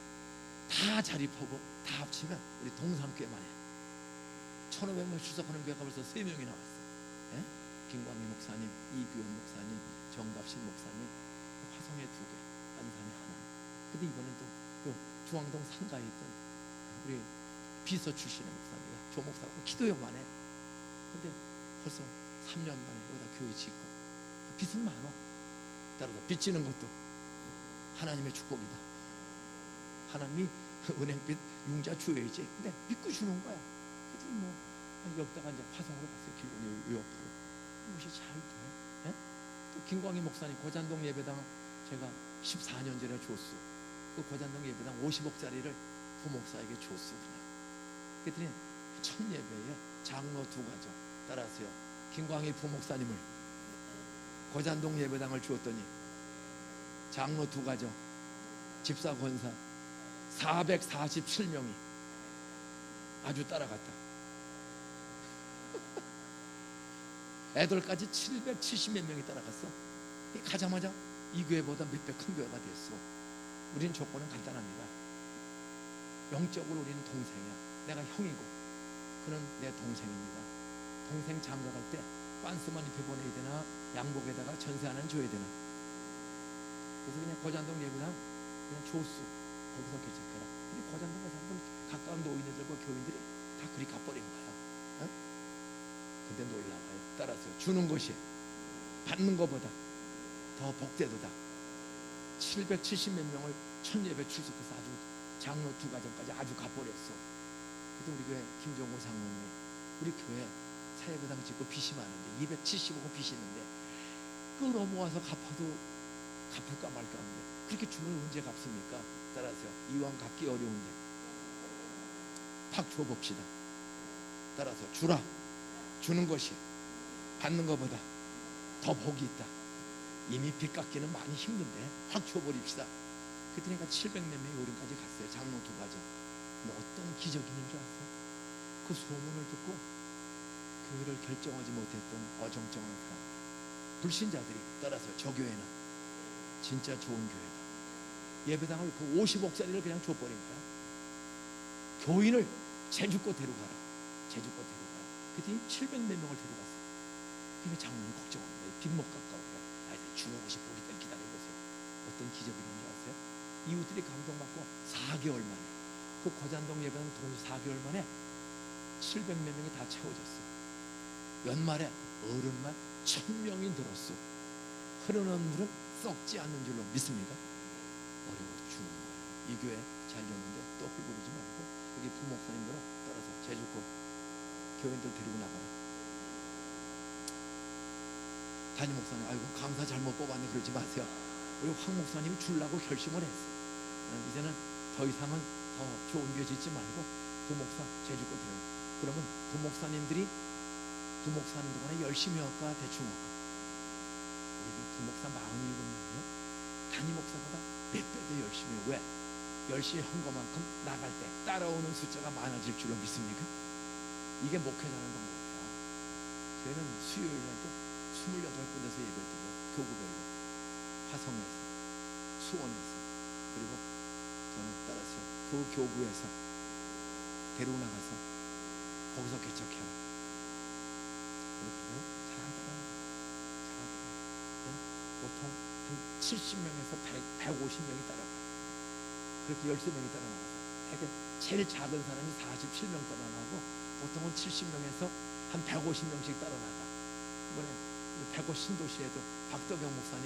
다 자립하고 다 합치면 우리 동산교회만 해 1,500명 출석하는 교회가 벌써 3명이 나왔어요. 김광희 목사님, 이규현 목사님, 정갑신 목사님, 화성에 2개, 안산에 하나. 근데 이번엔 또 중앙동 상가에 있던 우리 비서 출신의 목사입니다. 조 목사라고 기도요만 해. 근데 벌써 3년 만에 여기다 교회 짓고 빚은 많아. 따라서 빚지는 것도 하나님의 축복이다. 하나님이 은행빚 융자 줘야지. 근데 믿고 주는 거야. 그래서 뭐 여기다가 이제 화성으로 갔어요. 길로 옆으로. 이것이 잘 돼. 또 김광희 목사님 고잔동 예배당 제가 14년 전에 줬어. 그 고잔동 예배당 50억짜리를 부목사에게 줬어. 그냥. 그랬더니 첫 예배에 장로 2가정 따라서요. 김광희 부목사님을 고잔동 예배당을 주었더니 장로 2가정, 집사 권사 447명이 아주 따라갔다. 애들까지 770몇 명이 따라갔어. 가자마자 이 교회보다 몇 배 큰 교회가 됐어. 우리는 조건은 간단합니다. 영적으로 우리는 동생이야. 내가 형이고 그는 내 동생입니다. 동생 장가갈 때 빤스만 입혀보내야 되나 양복에다가 전세 하나는 줘야 되나. 그래서 그냥 고잔동 예배당 그냥 줬어. 거기서 개척해라. 근데 고잔동 사람들 가까운 노인들과 교인들이 다 그리 가버린 거야. 근데 놀라워요. 따라서 주는 것이 받는 것보다 더 복되도다. 770몇 명을 첫 예배 출석해서 아주 장로 2가정까지 아주 갚버렸어. 그래도 우리 교회 김종호 장로님 우리 교회 사회배당 짓고 빚이 많은데 275억 빚이 있는데 끌어모아서 갚아도 갚을까 말까 하는데 그렇게 주면 언제 갚습니까? 따라서 이왕 갚기 어려운데 팍 줘봅시다. 따라서 주라. 주는 것이 받는 것보다 더 복이 있다. 이미 빚 갚기는 많이 힘든데 확 줘버립시다. 그때니까 700몇 명이 어른까지 갔어요. 장로 2가정. 근데 어떤 기적이 있는 줄 아세요? 그 소문을 듣고 교회를 결정하지 못했던 어정쩡한 사람, 불신자들이 따라서 저 교회는 진짜 좋은 교회다. 예배당을 그 50억짜리를 그냥 줘버립니다. 교인을 제주껏 데려가라. 제주껏 데려가라. 그때 700몇 명을 데려갔어요. 그러니까 장로님 걱정하는 거예요. 빚못 갚아오니까 주는 것이 복이 될 기다리는 거예요. 어떤 기적이 있는 줄 아세요? 이웃들이 감동받고 4개월 만에 그 고잔동 예배당 동수 4개월 만에 700몇 명이 다 채워졌어요. 연말에 어른만 1000명이 늘었어. 흐르는 물은 썩지 않는 줄로 믿습니까? 어려워도 주는 거예요. 이 교회 잘 됐는데 또 헐거리지 말고 여기 부목사님들은 따라서 제주고 교인들 데리고 나가라. 담임 목사님, 아이고 감사 잘못 뽑았네 그러지 마세요. 우리 황 목사님이 주려고 결심을 했어요. 이제는 더 이상은 더 좋은 교회 짓지 말고 부목사 제주고 데려. 그러면 부목사님들이 부목사는 동안에 열심히 할까 대충 할까? 우리 부목사 47명이요. 담임 목사보다 몇 배 더 열심히 해요. 왜? 열심히 한 것만큼 나갈 때 따라오는 숫자가 많아질 줄로 믿습니까? 이게 목회자는 방법이야. 저희는 수요일날도 28군데서 예배를 드리고 교구별로 화성에서 수원에서 그리고 저는 따라서 그 교구에서 데리고 나가서 거기서 개척해라. 그리고 잘하더라. 보통 한 70명에서 150명이 따라가. 그렇게 13명이 따라나가서 되게 제일 작은 사람이 47명 따라나가고 보통은 70명에서 한 150명씩 따라나가. 이번에 백오 신도시에도 박덕영 목사님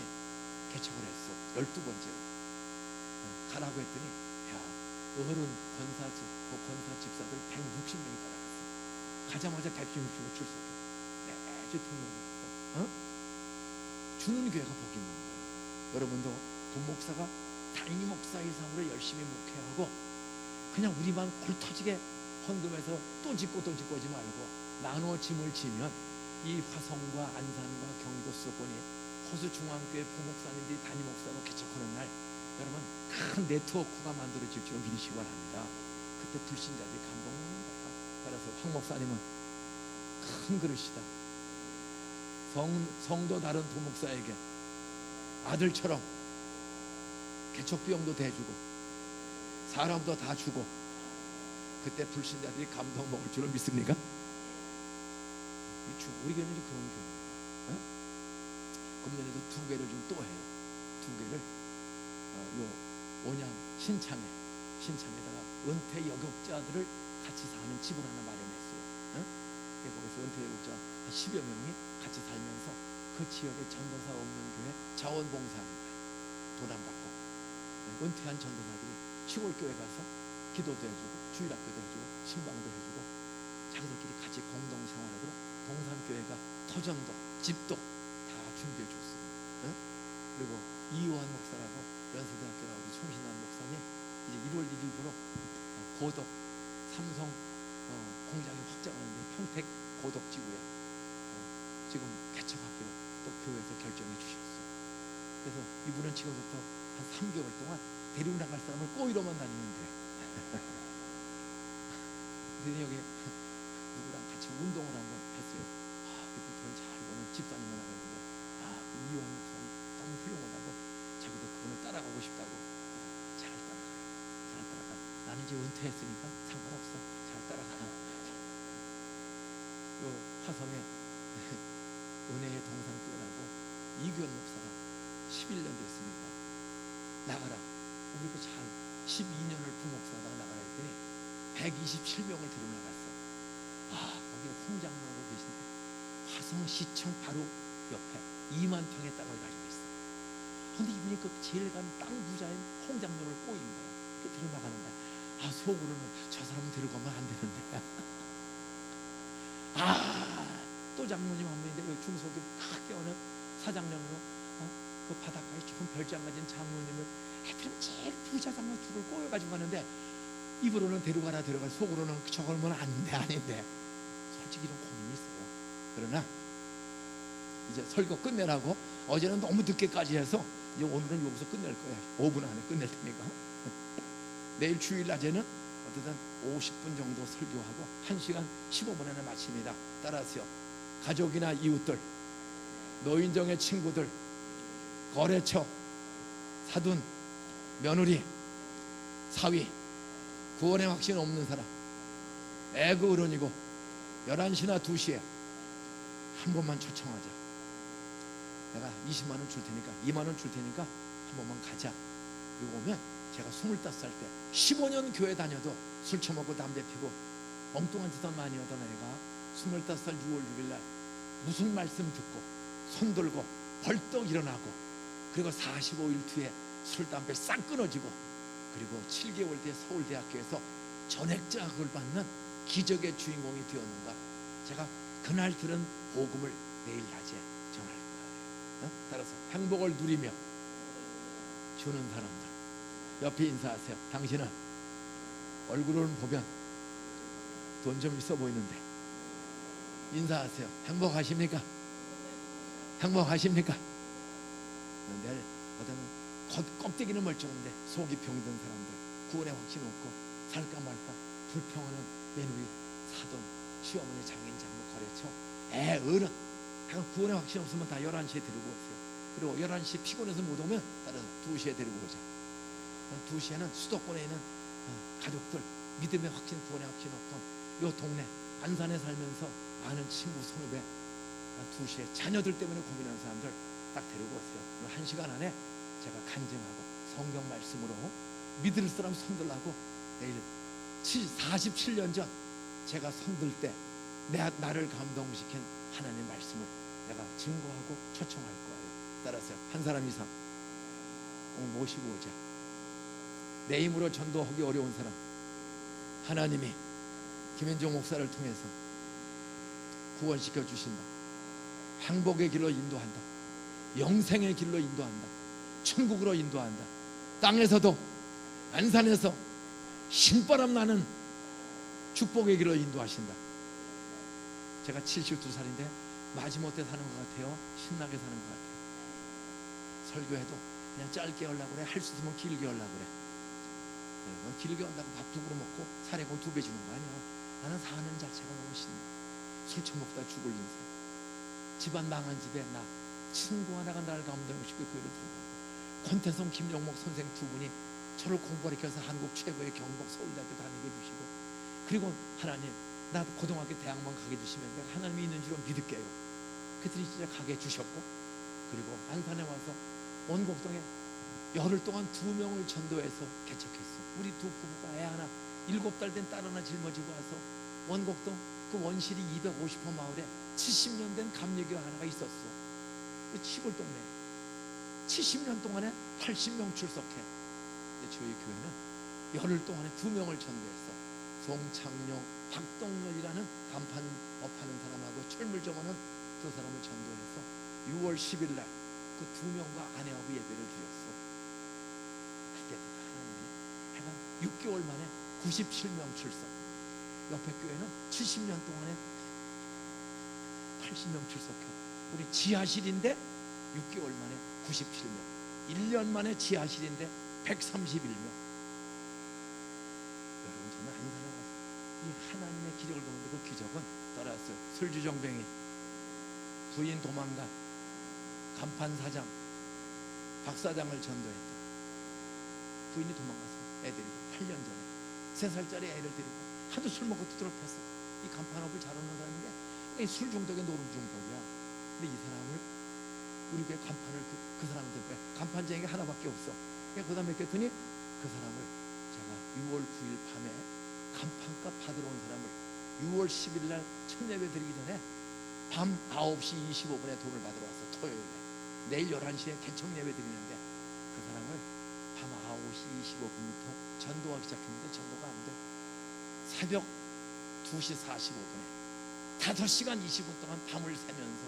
개척을 했어. 12번째로 가라고 했더니 야 어른 권사 집사들 160명이 따라갔어. 가자마자 160명 출석해. 매주 등록했어. 주는 교회가 복이 있는 거예요. 여러분도 부목사가 담임 목사 이상으로 열심히 목회하고 그냥 우리만 골터지게 헌금해서 또 짓고 하지 말고 나누어 짐을 지면 이 화성과 안산과 경기도 수도권이 호수중앙교회 부목사님들이 담임 목사로 개척하는 날 여러분 큰 네트워크가 만들어질 줄 믿으시기 바랍니다. 그때 불신자들이 감동받는 거예요. 따라서 황 목사님은 큰 그릇이다. 성도 다른 부목사에게 아들처럼 개척 비용도 대주고 사람도 다 주고 그때 불신자들이 감동 먹을 줄은 믿습니까? 우리 교회는 이제 그런 교회예요. 금년에도 2개를 좀 또 해요. 2개를 요 온양 신창에다가 은퇴 여격자들을 같이 사는 집을 하나 마련했어요. 거기서 은퇴 여격자 한 10여 명이 같이 살면서 그 지역에 전도사 없는 교회 자원봉사하는 거예요. 돈 안 받고 은퇴한 전도사들이 시골 교회 가서 기도도 해주고 주일학교도 해주고 신방도 해주고 자기들끼리 같이 공동생활하도록 동산교회가 터전도 집도 다 준비해 줬어요. 그리고 이호환 목사라고 연세대학교 나오고 총신한 목사님 이제 1월 1일부로 고덕 삼성 공장이 확장하는데 평택 고덕지구에 지금 개척하기로 또 교회에서 결정해 주셨어요. 그래서 이분은 지금부터 한 3개월 동안 데리고 나갈 사람을 꼬이러만 다니면 돼. 그래서 여기 누구랑 같이 운동을 한번 했어요. 그때 돈 잘 버는 집사님을 나가는데 이완 목사님 너무 훌륭하다고 자기도 그분을 따라가고 싶다고. 잘 따라가. 나는 이제 은퇴했으니까 상관없어. 잘 따라가. 요 화성에 은혜의 동산교회라고 이규현 목사가 11년 됐습니다. 나가라. 우리도 잘 12년을 부목사다가 나가라 했더니 127명을 데려나갔어. 거기 홍장로로 계신데 화성시청 바로 옆에 2만 평의 땅을 가지고 있어. 근데 이분이 그 제일 간 땅 부자인 홍장로를 꼬인 거야. 그 데려나가는 거야. 속으로는 저 사람은 데려가면 안 되는데 또 장로님 한 분인데 여기 중소기업 크게 어느 사장님으로 그 바닷가에 좋은 별장 가진 장로님을 하필이면 제일 부자 장로 둘을 꼬여가지고 가는데 입으로는 데려가라 속으로는 저걸면 아닌데 솔직히 이런 고민이 있어요. 그러나 이제 설교 끝내라고 어제는 너무 늦게까지 해서 이제 오늘은 여기서 끝낼 거예요. 5분 안에 끝낼 테니까. 내일 주일 낮에는 어쨌든 50분 정도 설교하고 1시간 15분 안에 마칩니다. 따라서요. 가족이나 이웃들, 노인정의 친구들, 거래처, 사돈, 며느리, 사위, 구원의 확신 없는 사람, 애그 어른이고 11시나 2시에 한 번만 초청하자. 내가 20만 원 줄 테니까 2만 원 줄 테니까 한 번만 가자. 그리고 오면 제가 25살 때 15년 교회 다녀도 술 처먹고 담배 피고 엉뚱한 짓을 많이 하던 애가 25살 6월 6일 날 무슨 말씀 듣고 손 들고 벌떡 일어나고 그리고 45일 뒤에 술 담배 싹 끊어지고 그리고 7개월 뒤에 서울대학교에서 전액 장학을 받는 기적의 주인공이 되었는가. 제가 그날 들은 복음을 내일 낮에 전할 거예요. 따라서 행복을 누리며 주는 사람들 옆에 인사하세요. 당신은 얼굴을 보면 돈 좀 있어 보이는데 인사하세요. 행복하십니까? 행복하십니까? 내일 어떤 껍데기는 멀쩡한데 속이 병든 사람들, 구원의 확신 없고 살까 말까 불평하는 며느리, 사돈, 시어머니, 장인, 장모, 거래처, 애, 어른 구원의 확신 없으면 다 11시에 데리고 오세요. 그리고 11시 피곤해서 못 오면 따라서 2시에 데리고 오자. 2시에는 수도권에 있는 가족들, 믿음의 확신, 구원의 확신 없던 요 동네 안산에 살면서 아는 친구 선후배 2시에 자녀들 때문에 고민하는 사람들 딱 데리고 오세요. 1시간 안에 제가 간증하고 성경 말씀으로 믿을 사람 손들라고 내일 47년 전 제가 손들 때 나를 감동시킨 하나님의 말씀을 내가 증거하고 초청할 거예요. 따라서 한 사람 이상 모시고 오자. 내 힘으로 전도하기 어려운 사람 하나님이 김현종 목사를 통해서 구원시켜 주신다. 행복의 길로 인도한다. 영생의 길로 인도한다. 천국으로 인도한다. 땅에서도 안산에서 신바람 나는 축복의 길로 인도하신다. 제가 72살인데 마지못해 사는 것 같아요. 신나게 사는 것 같아요. 설교해도 그냥 짧게 하려고 그래. 할 수 있으면 길게 하려고 그래. 길게 한다고 밥 2그릇 먹고 사례고 2배 주는 거 아니야. 나는 사는 자체가 너무 신나. 술 처먹다 죽을 인생. 집안 망한 집에 나 친구 하나가 나를 감동하고 싶게 교회를 들고 권태성 김영목 선생 2분이 저를 공부하리켜서 한국 최고의 경복 서울대학교 다니게 해주시고 그리고 하나님 나 고등학교 대학만 가게 해주시면 내가 하나님이 있는 줄로 믿을게요. 그들이 진짜 가게 해주셨고 그리고 안산에 와서 원곡동에 열흘 동안 2명을 전도해서 개척했어. 우리 2 부부가 애 하나 7달 된 딸 하나 짊어지고 와서 원곡동 그 원실이 250호 마을에 70년 된 감리교 하나가 있었어. 그 시골 동네 70년 동안에 80명 출석해. 근데 저희 교회는 열흘 동안에 2명을 전도했어. 송창룡, 박동렬이라는 간판 업하는 사람하고 철물점하는 2 사람을 전도해서 6월 10일 날 그 2명과 아내하고 예배를 드렸어. 그때 하나님이 6개월 만에 97명 출석. 옆에 교회는 70년 동안에 80명 출석해. 우리 지하실인데 6개월 만에 97명. 1년 만에 지하실인데 131명. 여러분 저는 안산에 가서 이 하나님의 기적을 보는데 그 기적은 따라왔어요. 술주정뱅이, 부인 도망간, 간판 사장, 박 사장을 전도했다. 부인이 도망가서 애 데리고 8년 전에 3살짜리 애를 데리고 하도 술 먹고 두드럽혔어. 이 간판업을 잘하는 사람인데 술 중독에 노름 중독이야. 근데 이 사람을 우리 교회 간판을 그 사람한테 빼. 간판쟁이가 하나밖에 없어. 그 다음에 했더니 그 사람을 제가 6월 9일 밤에 간판값 받으러 온 사람을 6월 10일 날 첫 예배 드리기 전에 밤 9시 25분에 돈을 받으러 왔어. 토요일에. 내일 11시에 개척 예배 드리는데 그 사람을 밤 9시 25분부터 전도하기 시작했는데 전도가 안 돼. 새벽 2시 45분에 5시간 20분 동안 밤을 새면서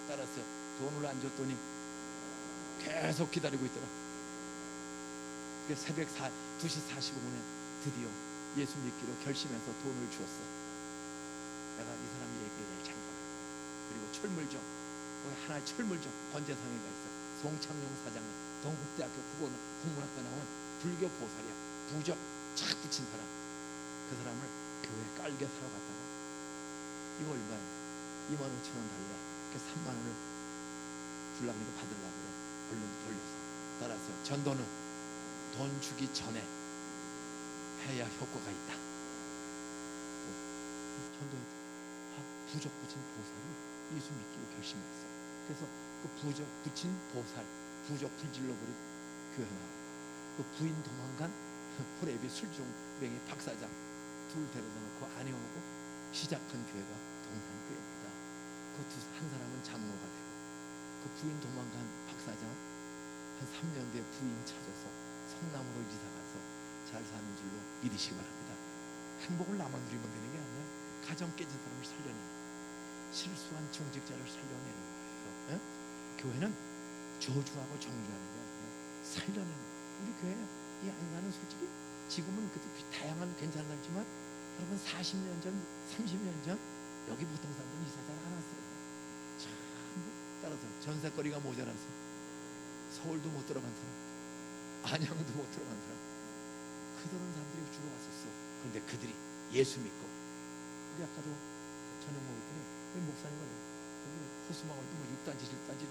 따라서 돈을 안 줬더니 계속 기다리고 있더라. 새벽 2시 45분에 드디어 예수 믿기로 결심해서 돈을 주었어. 내가 이 사람 얘기를 잘 봐요. 그리고 철물점, 거기 하나의 철물점 번제상회가 있어. 송창용 사장님, 동국대학교 국문학과 나온 불교 보살이야. 부적 착 붙인 사람. 그 사람을 교회 깔게 사러 갔다가 이거 얼마야? 25,000원 달래. 그 3만 원을 주려고 하니까 받으려고 그래. 얼른 돌려서. 따라서 전도는 돈 주기 전에 해야 효과가 있다. 전도에 부적 붙인 보살이 예수 믿기로 결심했어. 그래서 그 부적 붙인 보살, 부적 불질러버린 교회 나와. 그 부인 도망간 호레비 술종뱅이 박사장 둘 데려다 놓고 안에 오고 시작한 교회가 동산교회입니다. 그 한 사람은 장로가 되고 그 부인 도망간 박사장 한 3년 뒤에 부인 찾아서 성남으로 이사 가서 잘 사는 줄로 믿으시기 바랍니다. 행복을 나만 누리면 되는 게 아니라 가정 깨진 사람을 살려내는, 실수한 중직자를 살려내는 거예요. 교회는 저주하고 정죄하는 게 아니라 살려내는. 우리 교회 이 안산은 솔직히 지금은 그때 다양한 괜찮았지만 여러분 40년 전, 30년 전 여기 부동산들 이사 잘 안 왔어요. 참 따라서 전세거리가 모자라서 서울도 못 들어간 사람, 안양도 못 들어간 사람, 그들은 사람들이 주로 왔었어. 그런데 그들이 예수 믿고, 우리 아까도 저녁 먹었더니 우리 목사님은 여기 호수마을도 뭐 6단지 7단지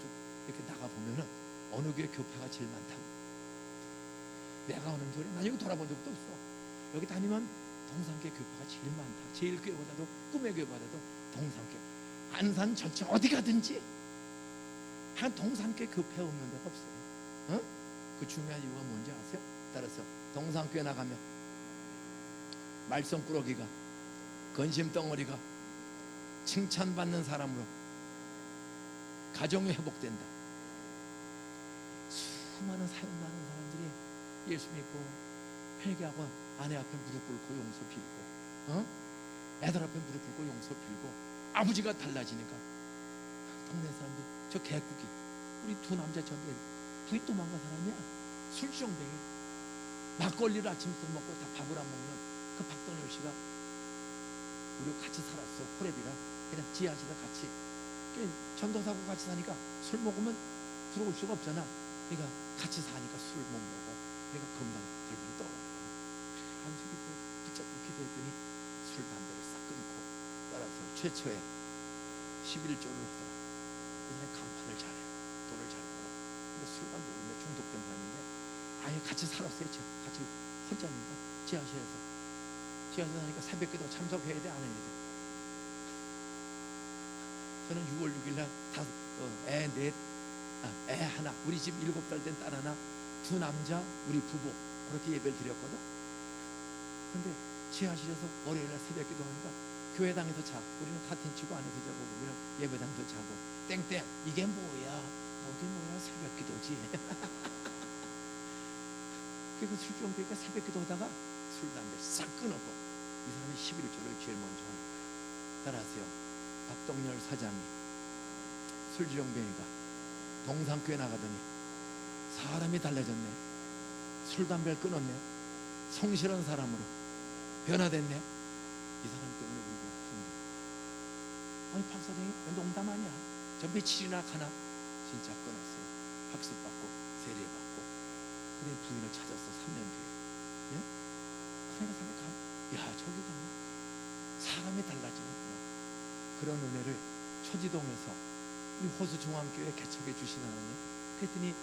이렇게 나가 보면은 어느 교회 교파가 제일 많다고. 내가 오는 교회 난 여기 돌아본 적도 없어. 여기 다니면 동산교회 교파가 제일 많다. 제일 교회보다도 꿈의 교회보다도 동산교회. 안산 전체 어디 가든지 한 동산교회 교회 없는 데가 없어요. 어? 그 중요한 이유가 뭔지 아세요? 따라서 동산교회 나가면 말썽꾸러기가, 건심덩어리가 칭찬받는 사람으로 가정이 회복된다. 수많은 사연 많은 사람들이 예수 믿고 회개하고 아내 앞에 무릎 꿇고 용서 빌고, 애들 앞에 무릎 꿇고 용서 빌고, 아버지가 달라지니까 동네 사람들, 저 개국이 우리 두 남자 전에 부인 도망간 사람이야. 술주정뱅이, 막걸리를 아침부터 먹고 다 밥을 안 먹는 그 박동열 씨가 우리 같이 살았어. 호랩이랑 그냥 지하실에 같이 전도사고 같이 사니까 술 먹으면 들어올 수가 없잖아. 그러니까 같이 사니까 술 못 먹어. 내가 금방 덜덜 떨어. 한식이 또 붙잡고 기도했더니 술 담배를 싹 끊고 따라서 최초에 11조를 하더라. 그냥 간판을 잘해, 돈을 잘 벌어. 근데 술만 먹으면 중독된 사람인데 아예 같이 살았어요. 같이 혼자니까 지하실에서 사니까 새벽기도 참석해야 돼, 안 해야 돼? 저는 6월 6일 날 애 하나, 우리 집 7달 된 딸 하나, 두 남자 우리 부부 그렇게 예배를 드렸거든. 근데 지하실에서 월요일 날 새벽기도 하니까 교회당에서 자, 우리는 같은 치고 안에서 자고 우리는 예배당에서 자고 땡땡 이게 뭐야? 여기 뭐야? 새벽기도지. 그리고 술주정뱅이가 새벽기도 하다가 술 담배 싹 끊었고 이 사람이 11조를 제일 먼저 하는 거야. 따라하세요. 박동열 사장이 술주정뱅이가 동산교회 나가더니 사람이 달라졌네. 술 담배를 끊었네. 성실한 사람으로 변화됐네. 이 사람 때문에 우리가 죽는. 아니 박사장이 농담 아니야. 저 며칠이나 가나 진짜 끊었어요. 학습받고 세례받고. 그래 부인을 찾았어. 3년 뒤에. 예? 그러니까 생각하면 야 저기 가면 사람이 달라지는구나. 그런 은혜를 초지동에서 우리 호수중앙교회 개척해 주신 하나님, 그랬더니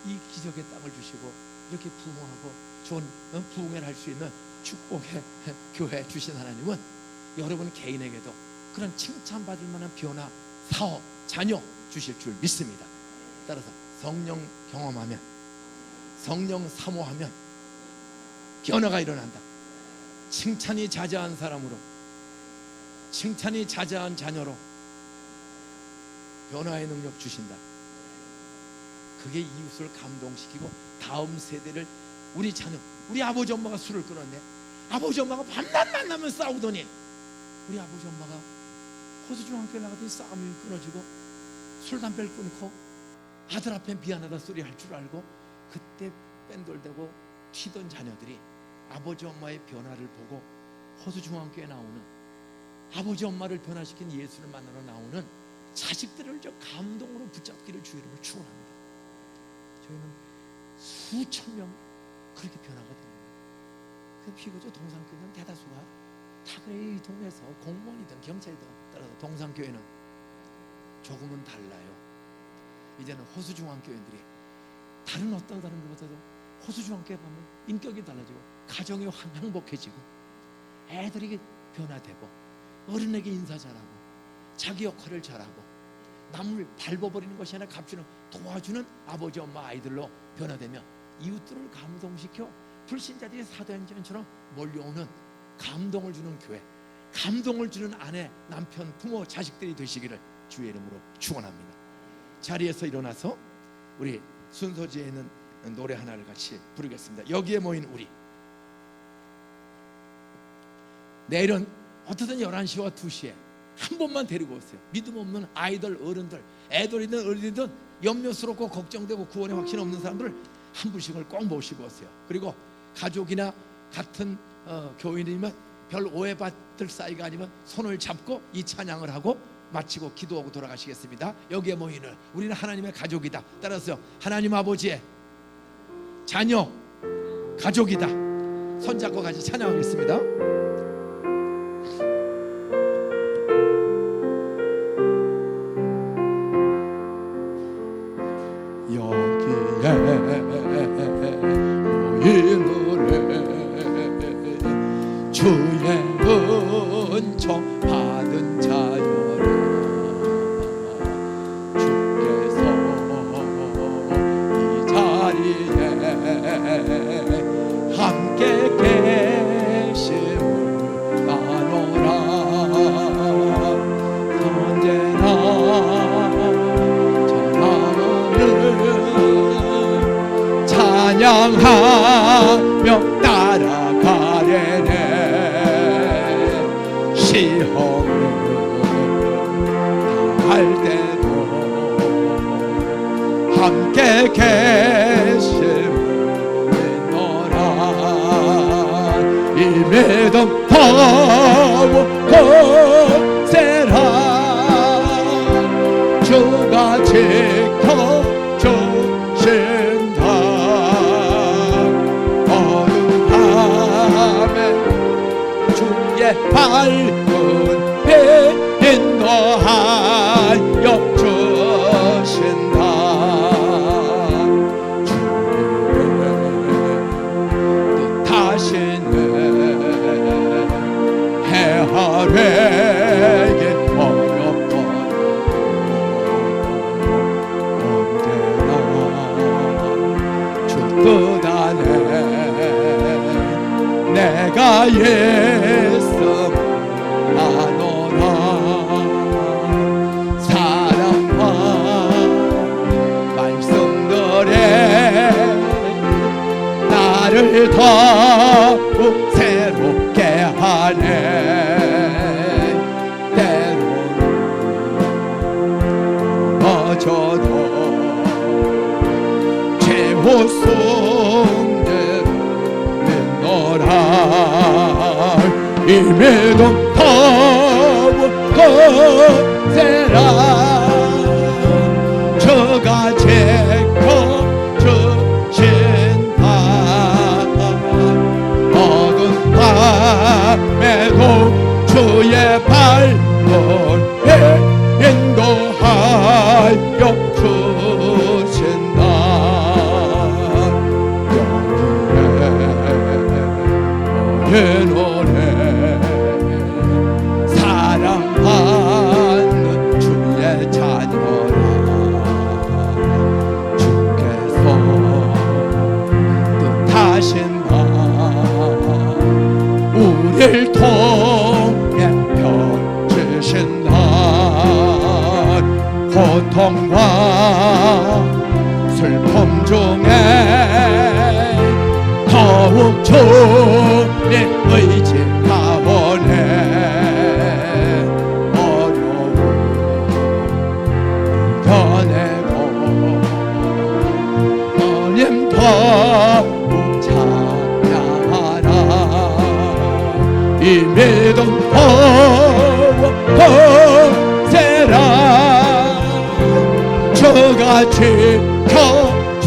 이 기적의 땅을 주시고 이렇게 부흥하고 좋은 부흥회를 할 수 있는 축복의 교회 주신 하나님은 여러분 개인에게도 그런 칭찬받을 만한 변화, 사업, 자녀 주실 줄 믿습니다. 따라서 성령 경험하면, 성령 사모하면 변화가 일어난다. 칭찬이 자자한 사람으로, 칭찬이 자자한 자녀로 변화의 능력 주신다. 그게 이웃을 감동시키고 다음 세대를, 우리 자녀, 우리 아버지 엄마가 술을 끊었네. 아버지 엄마가 밤낮 만나면 싸우더니 우리 아버지 엄마가 호수중앙교회 나가더니 싸움이 끊어지고 술 담배를 끊고 아들 앞에 미안하다 소리 할 줄 알고 그때 뺀돌대고 튀던 자녀들이 아버지 엄마의 변화를 보고 호수중앙교회에 나오는 아버지 엄마를 변화시킨 예수를 만나러 나오는 자식들을 저 감동으로 붙잡기를 주의 이름으로 축원합니다. 저희는 수천 명 그렇게 변화가 됩니다. 그 비교적 동산교회는 대다수가 다 그래 이 동네에서 공무원이든 경찰이든 따라서 동산교회는 조금은 달라요. 이제는 호수중앙교회들이 다른 어떤 사람들보다도 호수중앙교회 보면 인격이 달라지고 가정이 행복해지고 애들이 변화되고 어른에게 인사 잘하고 자기 역할을 잘하고 남을 밟아버리는 것이 아니라 값주는 도와주는 아버지 엄마 아이들로 변화되며 이웃들을 감동시켜 불신자들이 사도행전처럼 몰려오는 감동을 주는 교회, 감동을 주는 아내, 남편, 부모, 자식들이 되시기를 주의 이름으로 축원합니다. 자리에서 일어나서 우리 순서지에 있는 노래 하나를 같이 부르겠습니다. 여기에 모인 우리. 내일은 어떻든 11시와 2시에 한 번만 데리고 오세요. 믿음 없는 아이들, 어른들, 애들이든 어린이든 염려스럽고 걱정되고 구원의 확신 없는 사람들을 한 분씩을 꼭 모시고 오세요. 그리고 가족이나 같은 교인이면 별 오해받을 사이가 아니면 손을 잡고 이 찬양을 하고 마치고 기도하고 돌아가시겠습니다. 여기에 모이는 우리는 하나님의 가족이다. 따라서 하나님 아버지의 자녀, 가족이다. 손잡고 같이 찬양하겠습니다. 이 노래 주의 은총 받은 자녀라 주께서 이 자리에 함께 계심을 아노라 언제나 전하는 찬양하며 따라가려네 시험을 당할 때도 함께 계심을 믿노라 이 믿음 더욱 세라 주가 지켜주신다 주의 밝은 빛 인도하여 주신다 주의 뜻하시네 헤아리긴 어렵고 언제나 주 뜻 안에 내가 예수 아노라 사랑과 말씀들에 나를 더욱 새롭게 하네 때로는 넘어져도 최후승 이 믿음 더욱 세라 주가 지켜주신다 어두운 밤에도 주의 밝은 빛 인도하여 주신다 여기에 노래 사랑받는 주의 자녀라 주께서 뜻하신 바 우릴 통해 펴주신 날 고통과 슬픔 중에 더욱 주의 의지하오네 어려움 하고 찬양하라. 이 믿음 보세라. 주가 지켜주신